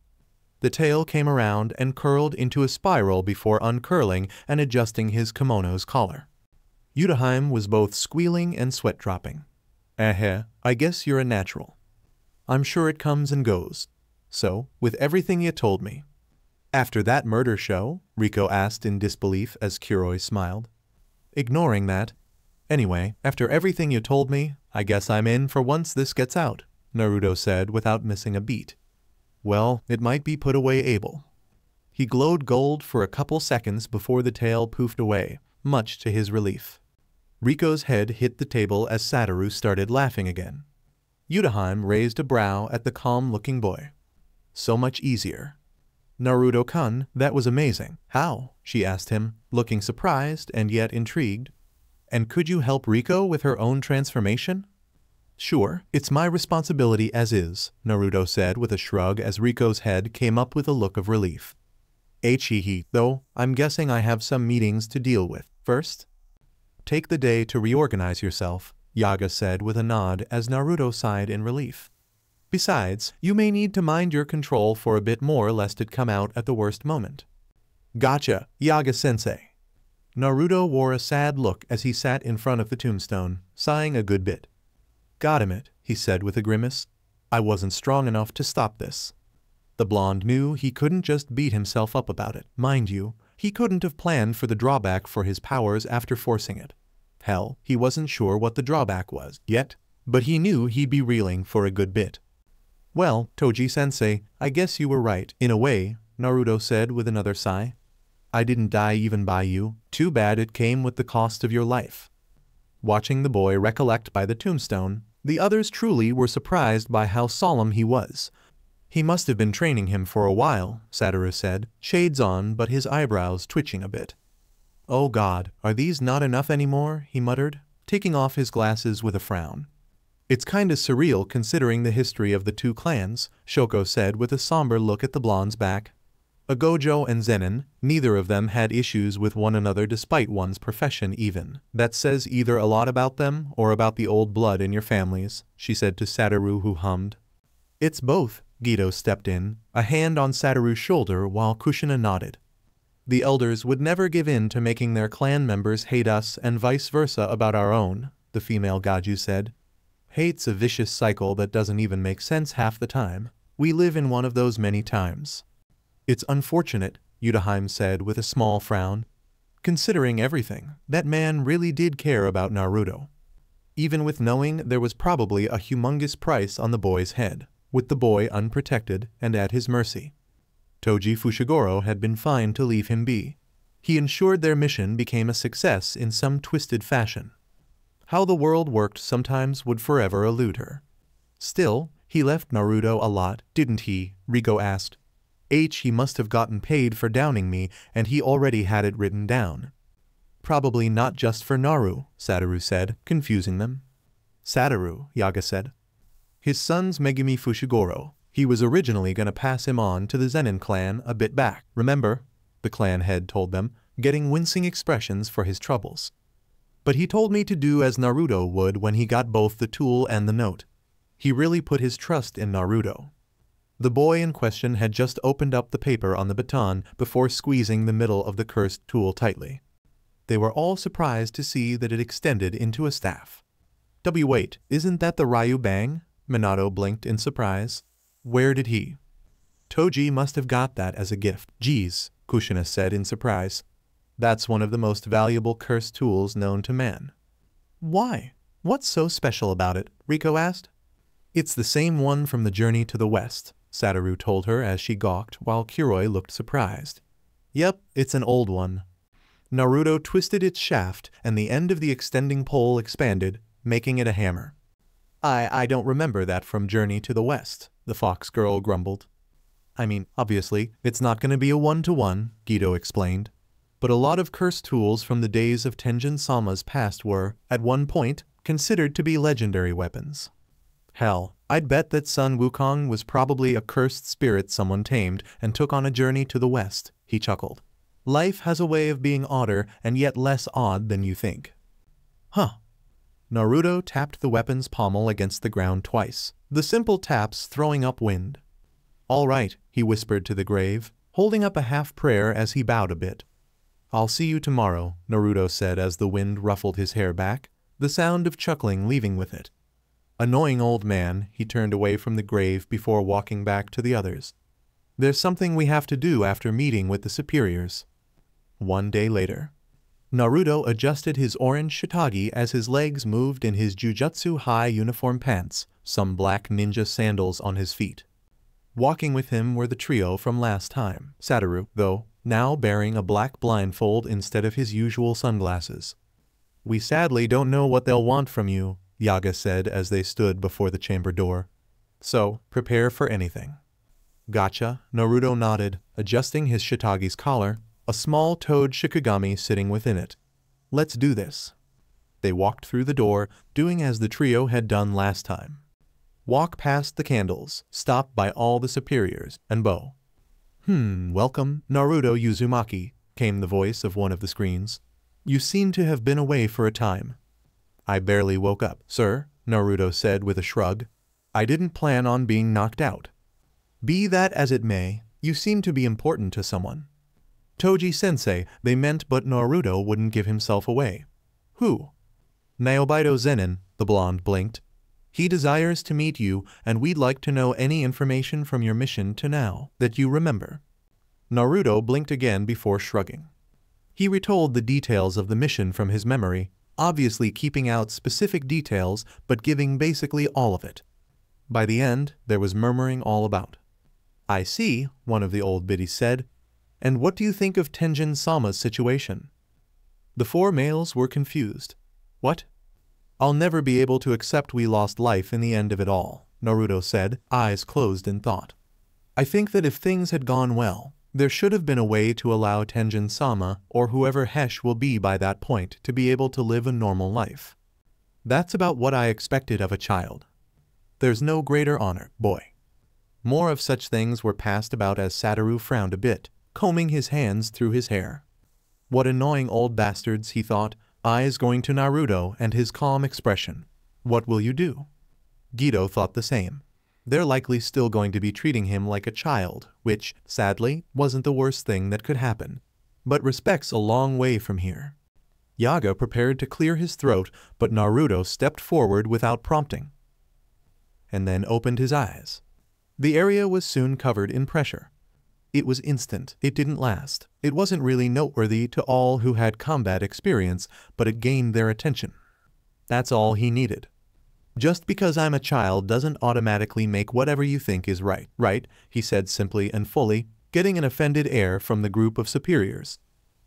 The tail came around and curled into a spiral before uncurling and adjusting his kimono's collar. Yutahime was both squealing and sweat dropping. I guess you're a natural. I'm sure it comes and goes. So, with everything you told me. After that murder show? Riko asked in disbelief as Kuroi smiled. Ignoring that. Anyway, after everything you told me, I guess I'm in for once this gets out, Naruto said without missing a beat. Well, it might be put away able. He glowed gold for a couple seconds before the tail poofed away, much to his relief. Riko's head hit the table as Satoru started laughing again. Yutahime raised a brow at the calm-looking boy. So much easier. Naruto-kun, that was amazing. How? She asked him, looking surprised and yet intrigued. And could you help Riko with her own transformation? Sure, it's my responsibility as is, Naruto said with a shrug as Riko's head came up with a look of relief. Hehe, though, I'm guessing I have some meetings to deal with first. Take the day to reorganize yourself, Yaga said with a nod as Naruto sighed in relief. Besides, you may need to mind your control for a bit more lest it come out at the worst moment. Gotcha, Yaga-sensei. Naruto wore a sad look as he sat in front of the tombstone, sighing a good bit. Got him it, he said with a grimace. I wasn't strong enough to stop this. The blonde knew he couldn't just beat himself up about it. Mind you, he couldn't have planned for the drawback for his powers after forcing it. Hell, he wasn't sure what the drawback was yet, but he knew he'd be reeling for a good bit. Well, Toji-sensei, I guess you were right, in a way, Naruto said with another sigh. I didn't die even by you. Too bad it came with the cost of your life. Watching the boy recollect by the tombstone, the others truly were surprised by how solemn he was. He must have been training him for a while, Satoru said, shades on but his eyebrows twitching a bit. Oh God, are these not enough anymore? He muttered, taking off his glasses with a frown. It's kinda surreal considering the history of the two clans, Shoko said with a somber look at the blonde's back. A GOJO and Zenin, neither of them had issues with one another despite one's profession even. That says either a lot about them or about the old blood in your families, she said to Satoru who hummed. It's both, Gito stepped in, a hand on Satoru's shoulder while Kushina nodded. The elders would never give in to making their clan members hate us and vice versa about our own, the female Gaju said. Hate's a vicious cycle that doesn't even make sense half the time. We live in one of those many times. It's unfortunate, Yutaheim said with a small frown. Considering everything, that man really did care about Naruto. Even with knowing there was probably a humongous price on the boy's head, with the boy unprotected and at his mercy. Toji Fushiguro had been fine to leave him be. He ensured their mission became a success in some twisted fashion. How the world worked sometimes would forever elude her. Still, he left Naruto a lot, didn't he? Riko asked. He must have gotten paid for downing me and he already had it written down. Probably not just for Naru, Satoru said, confusing them. Satoru, Yaga said. His son's Megumi Fushiguro. He was originally gonna pass him on to the Zenin clan a bit back, remember? The clan head told them, getting wincing expressions for his troubles. But he told me to do as Naruto would when he got both the tool and the note. He really put his trust in Naruto. The boy in question had just opened up the paper on the baton before squeezing the middle of the cursed tool tightly. They were all surprised to see that it extended into a staff. Wait, isn't that the Ryu Bang? Minato blinked in surprise. Where did he? Toji must have got that as a gift. Geez, Kushina said in surprise. That's one of the most valuable cursed tools known to man. Why? What's so special about it? Riko asked. It's the same one from the journey to the west, Satoru told her as she gawked while Kuroi looked surprised. Yep, it's an old one. Naruto twisted its shaft and the end of the extending pole expanded, making it a hammer. I don't remember that from Journey to the West, the fox girl grumbled. I mean, obviously, it's not going to be a one-to-one, Gito explained. But a lot of cursed tools from the days of Tenjin Sama's past were, at one point, considered to be legendary weapons. Hell, I'd bet that Sun Wukong was probably a cursed spirit someone tamed and took on a journey to the west, he chuckled. Life has a way of being odder and yet less odd than you think. Huh. Naruto tapped the weapon's pommel against the ground twice, the simple taps throwing up wind. All right, he whispered to the grave, holding up a half prayer as he bowed a bit. I'll see you tomorrow, Naruto said as the wind ruffled his hair back, the sound of chuckling leaving with it. Annoying old man, he turned away from the grave before walking back to the others. There's something we have to do after meeting with the superiors. One day later. Naruto adjusted his orange shiitake as his legs moved in his Jujutsu high uniform pants, some black ninja sandals on his feet. Walking with him were the trio from last time, Satoru, though, now bearing a black blindfold instead of his usual sunglasses. We sadly don't know what they'll want from you, Yaga said as they stood before the chamber door. So, prepare for anything. Gotcha, Naruto nodded, adjusting his shiitage's collar, a small toad shikigami sitting within it. Let's do this. They walked through the door, doing as the trio had done last time. Walk past the candles, stopped by all the superiors, and bow. Welcome, Naruto Uzumaki, came the voice of one of the screens. You seem to have been away for a time. I barely woke up, sir, Naruto said with a shrug. I didn't plan on being knocked out. Be that as it may, you seem to be important to someone. Toji-sensei, they meant, but Naruto wouldn't give himself away. Who? Naobito Zenin, the blonde blinked. He desires to meet you, and we'd like to know any information from your mission to now that you remember. Naruto blinked again before shrugging. He retold the details of the mission from his memory, obviously keeping out specific details but giving basically all of it. By the end, there was murmuring all about. I see, one of the old biddies said. And what do you think of Tenjin-sama's situation? The four males were confused. What? I'll never be able to accept we lost life in the end of it all, Naruto said, eyes closed in thought. I think that if things had gone well, there should have been a way to allow Tenjin-sama, or whoever Hesh will be by that point, to be able to live a normal life. That's about what I expected of a child. There's no greater honor, boy. More of such things were passed about as Satoru frowned a bit, combing his hands through his hair. What annoying old bastards, he thought, eyes going to Naruto and his calm expression. What will you do? Geto thought the same. They're likely still going to be treating him like a child, which, sadly, wasn't the worst thing that could happen. But respect's a long way from here. Yaga prepared to clear his throat, but Naruto stepped forward without prompting. And then opened his eyes. The area was soon covered in pressure. It was instant. It didn't last. It wasn't really noteworthy to all who had combat experience, but it gained their attention. That's all he needed. Just because I'm a child doesn't automatically make whatever you think is right, right? He said simply and fully, getting an offended air from the group of superiors.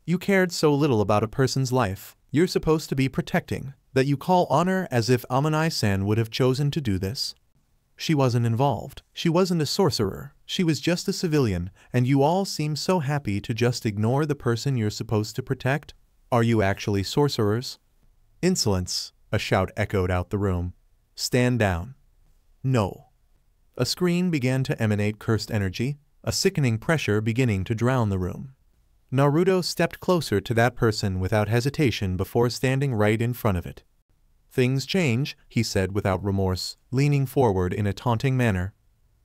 You cared so little about a person's life you're supposed to be protecting that you call honor as if Amanai-san would have chosen to do this. She wasn't involved. She wasn't a sorcerer. She was just a civilian, and you all seem so happy to just ignore the person you're supposed to protect? Are you actually sorcerers? Insolence, a shout echoed out the room. Stand down. No. A screen began to emanate cursed energy, a sickening pressure beginning to drown the room. Naruto stepped closer to that person without hesitation before standing right in front of it. Things change, he said without remorse, leaning forward in a taunting manner.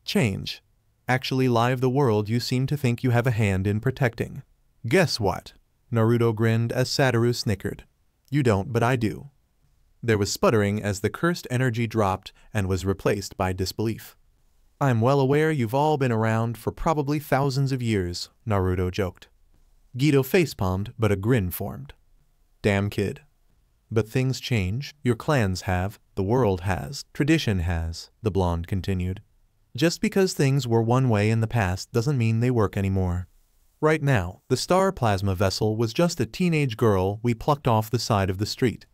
Change. Actually live the world you seem to think you have a hand in protecting. Guess what? Naruto grinned as Satoru snickered. You don't, but I do. There was sputtering as the cursed energy dropped and was replaced by disbelief. I'm well aware you've all been around for probably thousands of years, Naruto joked. Geto facepalmed, but a grin formed. Damn kid. But things change. Your clans have, the world has, tradition has, the blonde continued. Just because things were one way in the past doesn't mean they work anymore. Right now, the star plasma vessel was just a teenage girl we plucked off the side of the street.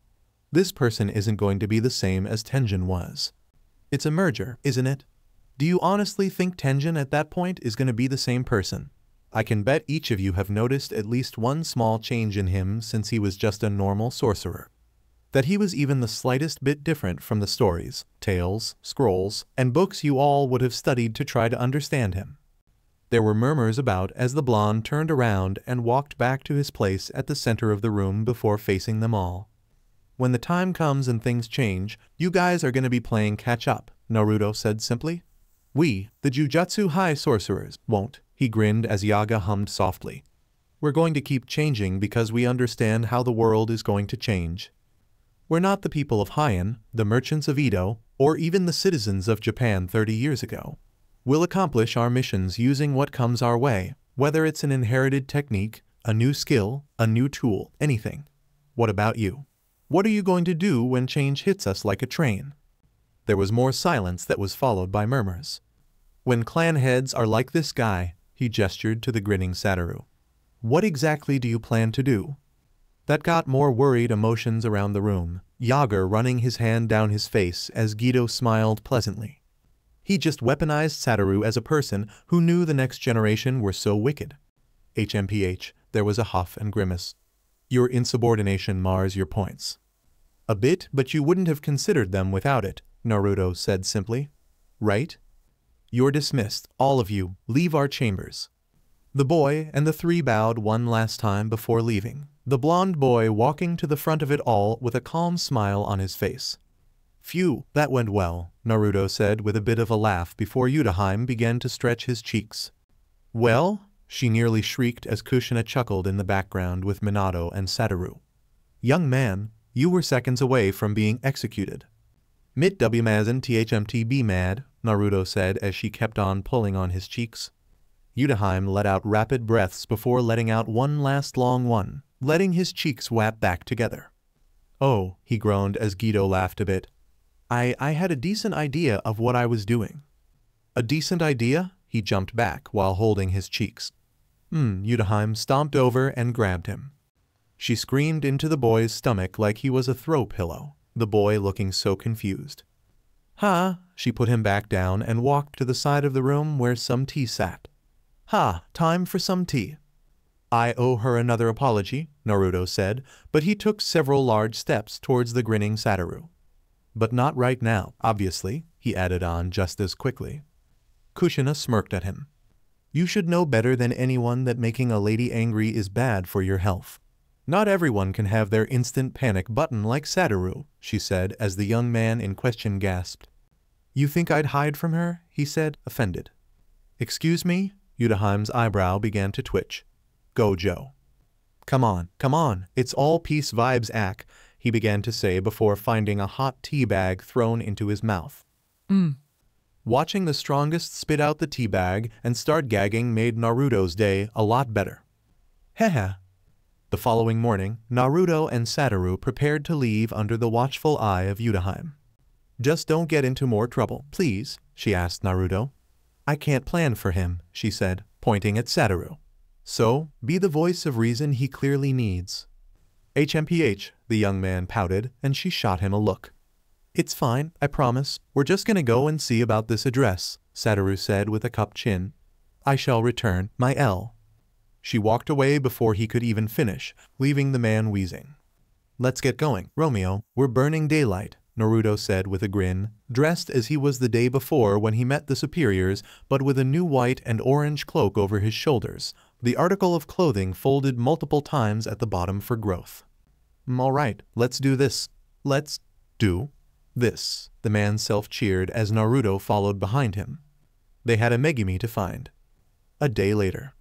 This person isn't going to be the same as Tenjin was. It's a merger, isn't it? Do you honestly think Tenjin at that point is going to be the same person? I can bet each of you have noticed at least one small change in him since he was just a normal sorcerer. That he was even the slightest bit different from the stories, tales, scrolls, and books you all would have studied to try to understand him. There were murmurs about as the blonde turned around and walked back to his place at the center of the room before facing them all. When the time comes and things change, you guys are going to be playing catch-up, Naruto said simply. We, the Jujutsu High sorcerers, won't, he grinned as Yaga hummed softly. We're going to keep changing because we understand how the world is going to change. We're not the people of Heian, the merchants of Edo, or even the citizens of Japan 30 years ago. We'll accomplish our missions using what comes our way, whether it's an inherited technique, a new skill, a new tool, anything. What about you? What are you going to do when change hits us like a train? There was more silence that was followed by murmurs. When clan heads are like this guy, he gestured to the grinning Satoru. What exactly do you plan to do? That got more worried emotions around the room, Yaga running his hand down his face as Geto smiled pleasantly. He just weaponized Satoru as a person who knew the next generation were so wicked. HMPH, there was a huff and grimace. Your insubordination mars your points. A bit, but you wouldn't have considered them without it, Naruto said simply. Right? You're dismissed, all of you, leave our chambers. The boy and the three bowed one last time before leaving, the blonde boy walking to the front of it all with a calm smile on his face. Phew, that went well, Naruto said with a bit of a laugh before Yuta began to stretch his cheeks. Well? She nearly shrieked as Kushina chuckled in the background with Minato and Satoru. Young man, you were seconds away from being executed. Mit wmazen thmt be mad, Naruto said as she kept on pulling on his cheeks. Yuta let out rapid breaths before letting out one last long one, letting his cheeks wap back together. Oh, he groaned as Guido laughed a bit. I had a decent idea of what I was doing. A decent idea? He jumped back while holding his cheeks. Yuta stomped over and grabbed him. She screamed into the boy's stomach like he was a throw pillow, the boy looking so confused. Ha! She put him back down and walked to the side of the room where some tea sat. Ha! Time for some tea. I owe her another apology, Naruto said, but he took several large steps towards the grinning Satoru. But not right now, obviously, he added on just as quickly. Kushina smirked at him. You should know better than anyone that making a lady angry is bad for your health. Not everyone can have their instant panic button like Satoru, she said as the young man in question gasped. You think I'd hide from her? He said, offended. Excuse me? Yuta eyebrow began to twitch. GOJO. Come on, it's all peace vibes ac, he began to say before finding a hot tea bag thrown into his mouth. Watching the strongest spit out the tea bag and start gagging made Naruto's day a lot better. Hehe. The following morning, Naruto and Satoru prepared to leave under the watchful eye of Yuta. Just don't get into more trouble, please, she asked Naruto. I can't plan for him, she said, pointing at Satoru. So, be the voice of reason he clearly needs. HMPH, the young man pouted, and she shot him a look. It's fine, I promise. We're just gonna go and see about this address, Satoru said with a cupped chin. I shall return, my L. She walked away before he could even finish, leaving the man wheezing. Let's get going, Romeo, we're burning daylight, Naruto said with a grin, dressed as he was the day before when he met the superiors, but with a new white and orange cloak over his shoulders, the article of clothing folded multiple times at the bottom for growth. All right, let's do this. Let's do this, the man self-cheered as Naruto followed behind him. They had a Megumi to find. A day later.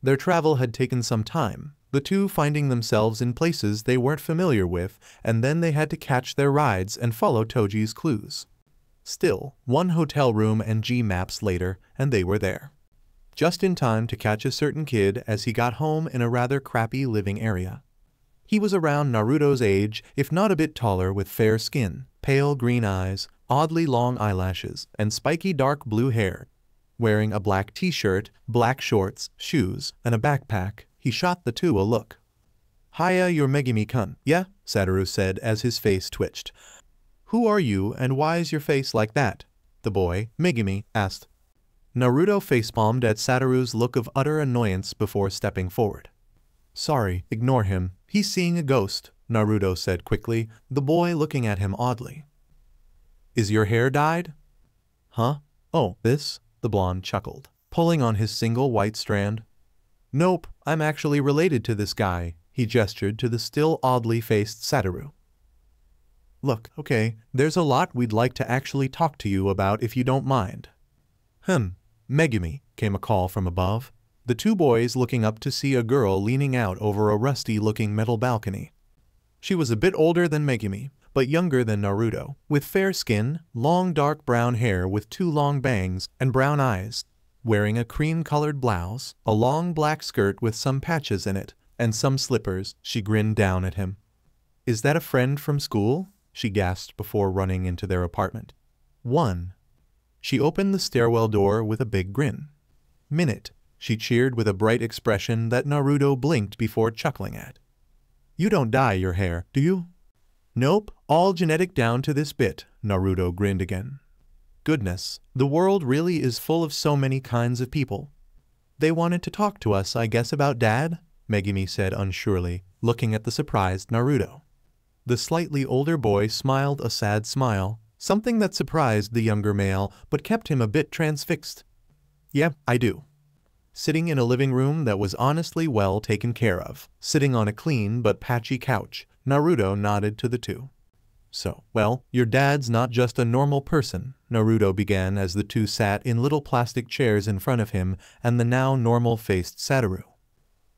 Their travel had taken some time, the two finding themselves in places they weren't familiar with, and then they had to catch their rides and follow Toji's clues. Still, one hotel room and G-maps later, and they were there. Just in time to catch a certain kid as he got home in a rather crappy living area. He was around Naruto's age, if not a bit taller, with fair skin, pale green eyes, oddly long eyelashes, and spiky dark blue hair. Wearing a black t-shirt, black shorts, shoes, and a backpack, he shot the two a look. Hiya, you're Megumi-kun, yeah? Satoru said as his face twitched. Who are you and why is your face like that? The boy, Megumi, asked. Naruto facepalmed at Satoru's look of utter annoyance before stepping forward. Sorry, ignore him. He's seeing a ghost, Naruto said quickly, the boy looking at him oddly. Is your hair dyed? Huh? Oh, this? The blonde chuckled, pulling on his single white strand. Nope, I'm actually related to this guy, he gestured to the still oddly faced Satoru. Look, okay, there's a lot we'd like to actually talk to you about if you don't mind. Megumi, came a call from above. The two boys looking up to see a girl leaning out over a rusty-looking metal balcony. She was a bit older than Megumi, but younger than Naruto, with fair skin, long dark brown hair with two long bangs, and brown eyes, wearing a cream-colored blouse, a long black skirt with some patches in it, and some slippers. She grinned down at him. Is that a friend from school? She gasped before running into their apartment. One. She opened the stairwell door with a big grin. Minute. She cheered with a bright expression that Naruto blinked before chuckling at. You don't dye your hair, do you? Nope, all genetic down to this bit, Naruto grinned again. Goodness, the world really is full of so many kinds of people. They wanted to talk to us, I guess, about Dad? Megumi said unsurely, looking at the surprised Naruto. The slightly older boy smiled a sad smile, something that surprised the younger male but kept him a bit transfixed. Yeah, I do. Sitting in a living room that was honestly well taken care of, sitting on a clean but patchy couch, Naruto nodded to the two. So, well, your dad's not just a normal person, Naruto began as the two sat in little plastic chairs in front of him and the now normal-faced Satoru.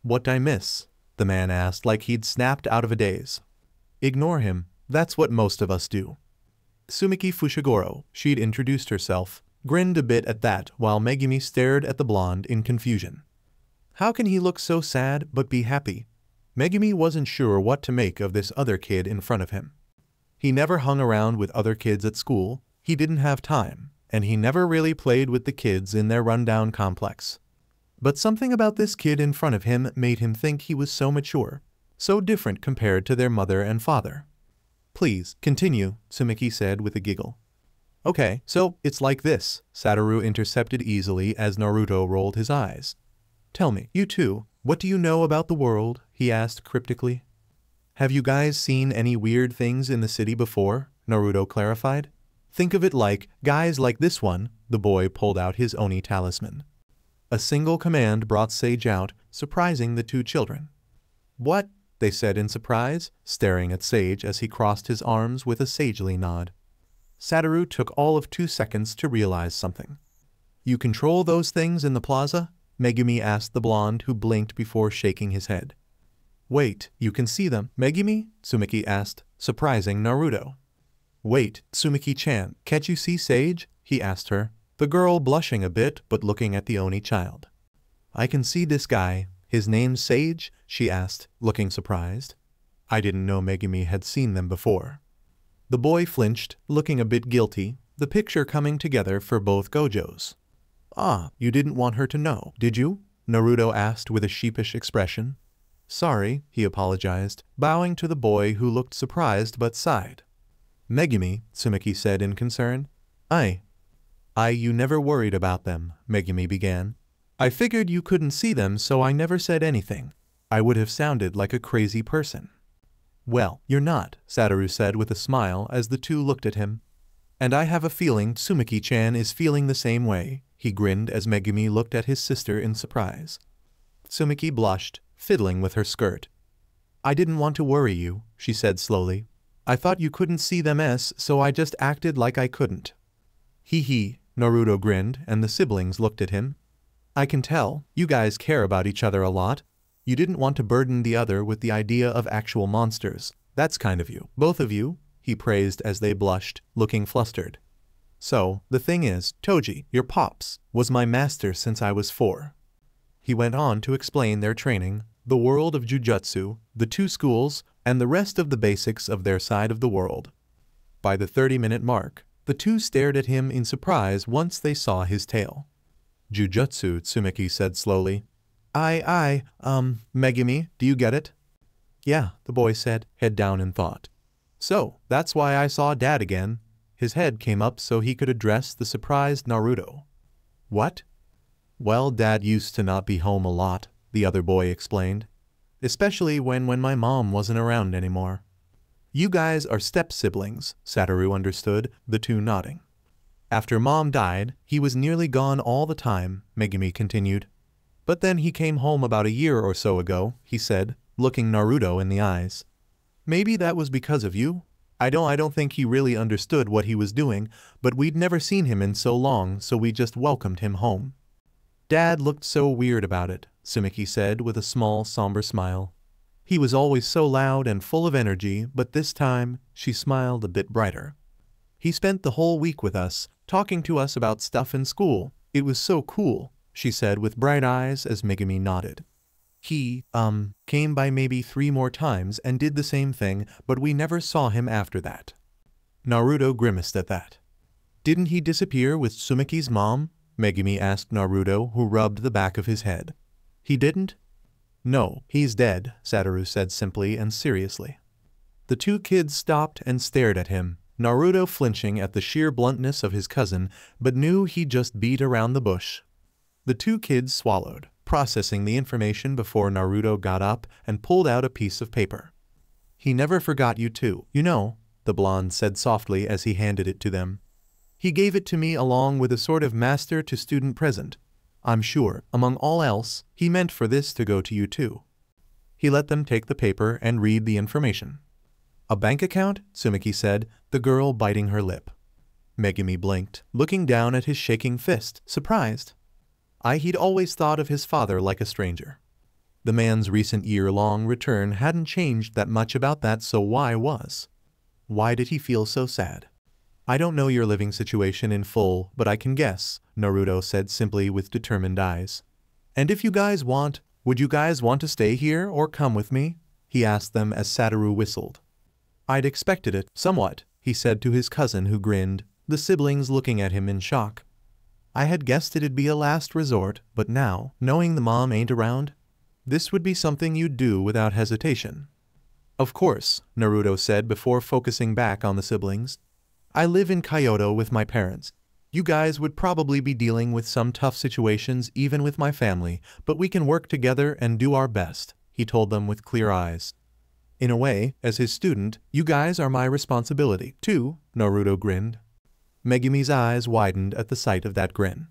What'd I miss? The man asked like he'd snapped out of a daze. Ignore him, that's what most of us do. Tsumiki Fushiguro, she'd introduced herself, grinned a bit at that while Megumi stared at the blonde in confusion. How can he look so sad but be happy? Megumi wasn't sure what to make of this other kid in front of him. He never hung around with other kids at school, he didn't have time, and he never really played with the kids in their rundown complex. But something about this kid in front of him made him think he was so mature, so different compared to their mother and father. Please, continue, Tsumiki said with a giggle. Okay, so it's like this, Satoru intercepted easily as Naruto rolled his eyes. Tell me, you two, what do you know about the world? He asked cryptically. Have you guys seen any weird things in the city before? Naruto clarified. Think of it like, guys like this one, the boy pulled out his Oni talisman. A single command brought Sage out, surprising the two children. What? They said in surprise, staring at Sage as he crossed his arms with a sagely nod. Satoru took all of 2 seconds to realize something. You control those things in the plaza? Megumi asked the blonde who blinked before shaking his head. Wait, you can see them, Megumi? Tsumiki asked, surprising Naruto. Wait, Tsumiki-chan, can't you see Sage? He asked her, the girl blushing a bit but looking at the Oni child. I can see this guy. His name's Sage? She asked, looking surprised. I didn't know Megumi had seen them before. The boy flinched, looking a bit guilty, the picture coming together for both GOJOs. Ah, you didn't want her to know, did you? Naruto asked with a sheepish expression. Sorry, he apologized, bowing to the boy who looked surprised but sighed. Megumi, Tsumiki said in concern. You never worried about them, Megumi began. I figured you couldn't see them so I never said anything. I would have sounded like a crazy person. Well, you're not, Satoru said with a smile as the two looked at him. And I have a feeling Tsumiki-chan is feeling the same way, he grinned as Megumi looked at his sister in surprise. Tsumiki blushed, fiddling with her skirt. I didn't want to worry you, she said slowly. I thought you couldn't see them so I just acted like I couldn't. Hee, Naruto grinned and the siblings looked at him. I can tell, you guys care about each other a lot. You didn't want to burden the other with the idea of actual monsters. That's kind of you. Both of you, he praised as they blushed, looking flustered. So, the thing is, Toji, your pops, was my master since I was 4. He went on to explain their training, the world of jujutsu, the 2 schools, and the rest of the basics of their side of the world. By the 30-minute mark, the two stared at him in surprise once they saw his tail. Jujutsu, Tsumiki said slowly. Megumi, do you get it? Yeah, the boy said, head down in thought. So, that's why I saw Dad again. His head came up so he could address the surprised Naruto. What? Well, Dad used to not be home a lot, the other boy explained. Especially when my mom wasn't around anymore. You guys are step-siblings, Satoru understood, the two nodding. After Mom died, he was nearly gone all the time, Megumi continued. But then he came home about a year or so ago, he said, looking Naruto in the eyes. Maybe that was because of you? I don't think he really understood what he was doing, but we'd never seen him in so long, so we just welcomed him home. Dad looked so weird about it, Tsumiki said with a small, somber smile. He was always so loud and full of energy, but this time, she smiled a bit brighter. He spent the whole week with us, talking to us about stuff in school. It was so cool, she said with bright eyes as Megumi nodded. He, came by maybe 3 more times and did the same thing, but we never saw him after that. Naruto grimaced at that. Didn't he disappear with Tsumiki's mom? Megumi asked Naruto, who rubbed the back of his head. He didn't? No, he's dead, Satoru said simply and seriously. The two kids stopped and stared at him, Naruto flinching at the sheer bluntness of his cousin, but knew he'd just beat around the bush. The two kids swallowed, processing the information before Naruto got up and pulled out a piece of paper. He never forgot you two, you know, the blonde said softly as he handed it to them. He gave it to me along with a sort of master-to-student present. I'm sure, among all else, he meant for this to go to you too. He let them take the paper and read the information. A bank account? Tsumiki said, the girl biting her lip. Megumi blinked, looking down at his shaking fist, surprised. He'd always thought of his father like a stranger. The man's recent year-long return hadn't changed that much about that, so why did he feel so sad? I don't know your living situation in full, but I can guess, Naruto said simply with determined eyes. And if you guys want, would you guys want to stay here or come with me? He asked them as Satoru whistled. I'd expected it, somewhat, he said to his cousin who grinned, the siblings looking at him in shock. I had guessed it'd be a last resort, but now, knowing the mom ain't around, this would be something you'd do without hesitation. Of course, Naruto said before focusing back on the siblings. I live in Kyoto with my parents. You guys would probably be dealing with some tough situations even with my family, but we can work together and do our best, he told them with clear eyes. In a way, as his student, you guys are my responsibility, too, Naruto grinned. Megumi's eyes widened at the sight of that grin.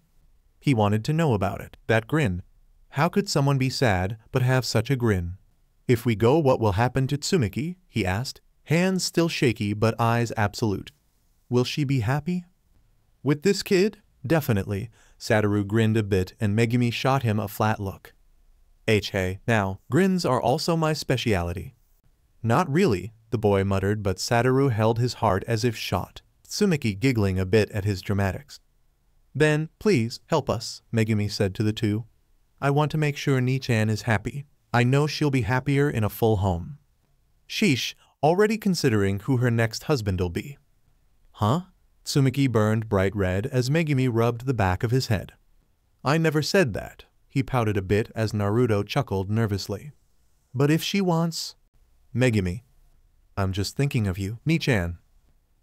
He wanted to know about it, that grin. How could someone be sad but have such a grin? If we go, what will happen to Tsumiki? He asked, hands still shaky but eyes absolute. Will she be happy? With this kid? Definitely. Satoru grinned a bit and Megumi shot him a flat look. Hey, now, grins are also my speciality. Not really, the boy muttered, but Satoru held his heart as if shot, Tsumiki giggling a bit at his dramatics. Then, please, help us, Megumi said to the two. I want to make sure Ni-chan is happy. I know she'll be happier in a full home. Sheesh, already considering who her next husband'll be. Huh? Tsumiki burned bright red as Megumi rubbed the back of his head. I never said that, he pouted a bit as Naruto chuckled nervously. But if she wants... Megumi. I'm just thinking of you, Ni-chan.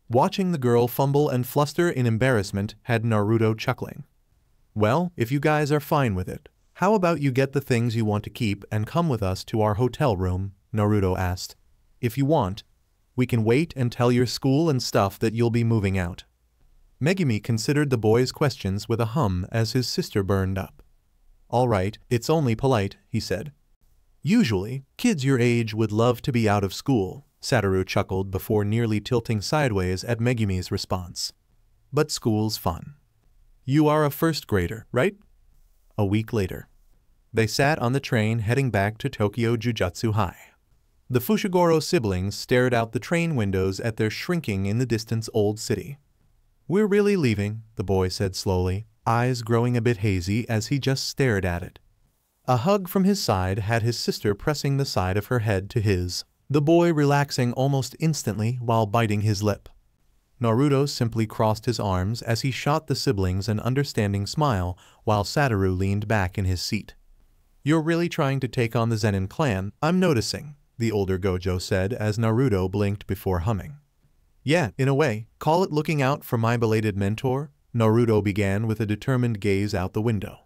Watching the girl fumble and fluster in embarrassment had Naruto chuckling. Well, if you guys are fine with it, how about you get the things you want to keep and come with us to our hotel room, Naruto asked. If you want, we can wait and tell your school and stuff that you'll be moving out. Megumi considered the boy's questions with a hum as his sister burned up. All right, it's only polite, he said. Usually, kids your age would love to be out of school, Satoru chuckled before nearly tilting sideways at Megumi's response. But school's fun. You are a first grader, right? A week later. They sat on the train heading back to Tokyo Jujutsu High. The Fushiguro siblings stared out the train windows at their shrinking in the distance old city. We're really leaving, the boy said slowly, eyes growing a bit hazy as he just stared at it. A hug from his side had his sister pressing the side of her head to his, the boy relaxing almost instantly while biting his lip. Naruto simply crossed his arms as he shot the siblings an understanding smile while Satoru leaned back in his seat. You're really trying to take on the Zenin clan, I'm noticing, the older Gojo said as Naruto blinked before humming. Yeah, in a way, call it looking out for my belated mentor, Naruto began with a determined gaze out the window.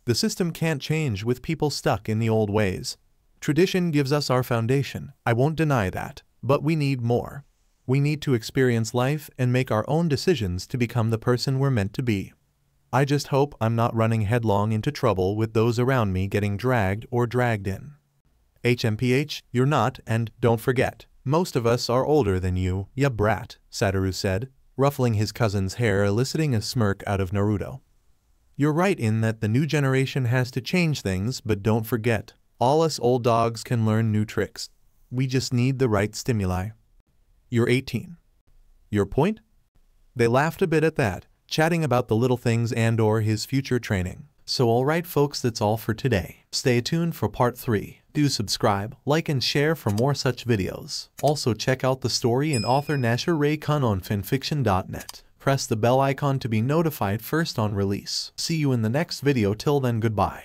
The system can't change with people stuck in the old ways. Tradition gives us our foundation, I won't deny that, but we need more. We need to experience life and make our own decisions to become the person we're meant to be. I just hope I'm not running headlong into trouble with those around me getting dragged or dragged in. HMPH, you're not, and don't forget, most of us are older than you, ya brat, Satoru said, ruffling his cousin's hair, eliciting a smirk out of Naruto. You're right in that the new generation has to change things, but don't forget, all us old dogs can learn new tricks. We just need the right stimuli. You're 18. Your point? They laughed a bit at that, chatting about the little things and/or his future training. So alright folks, that's all for today. Stay tuned for part 3. Do subscribe, like and share for more such videos. Also check out the story and author Nasha Rei-Kun on FANFICTIONnet. Press the bell icon to be notified first on release. See you in the next video. Till then, goodbye.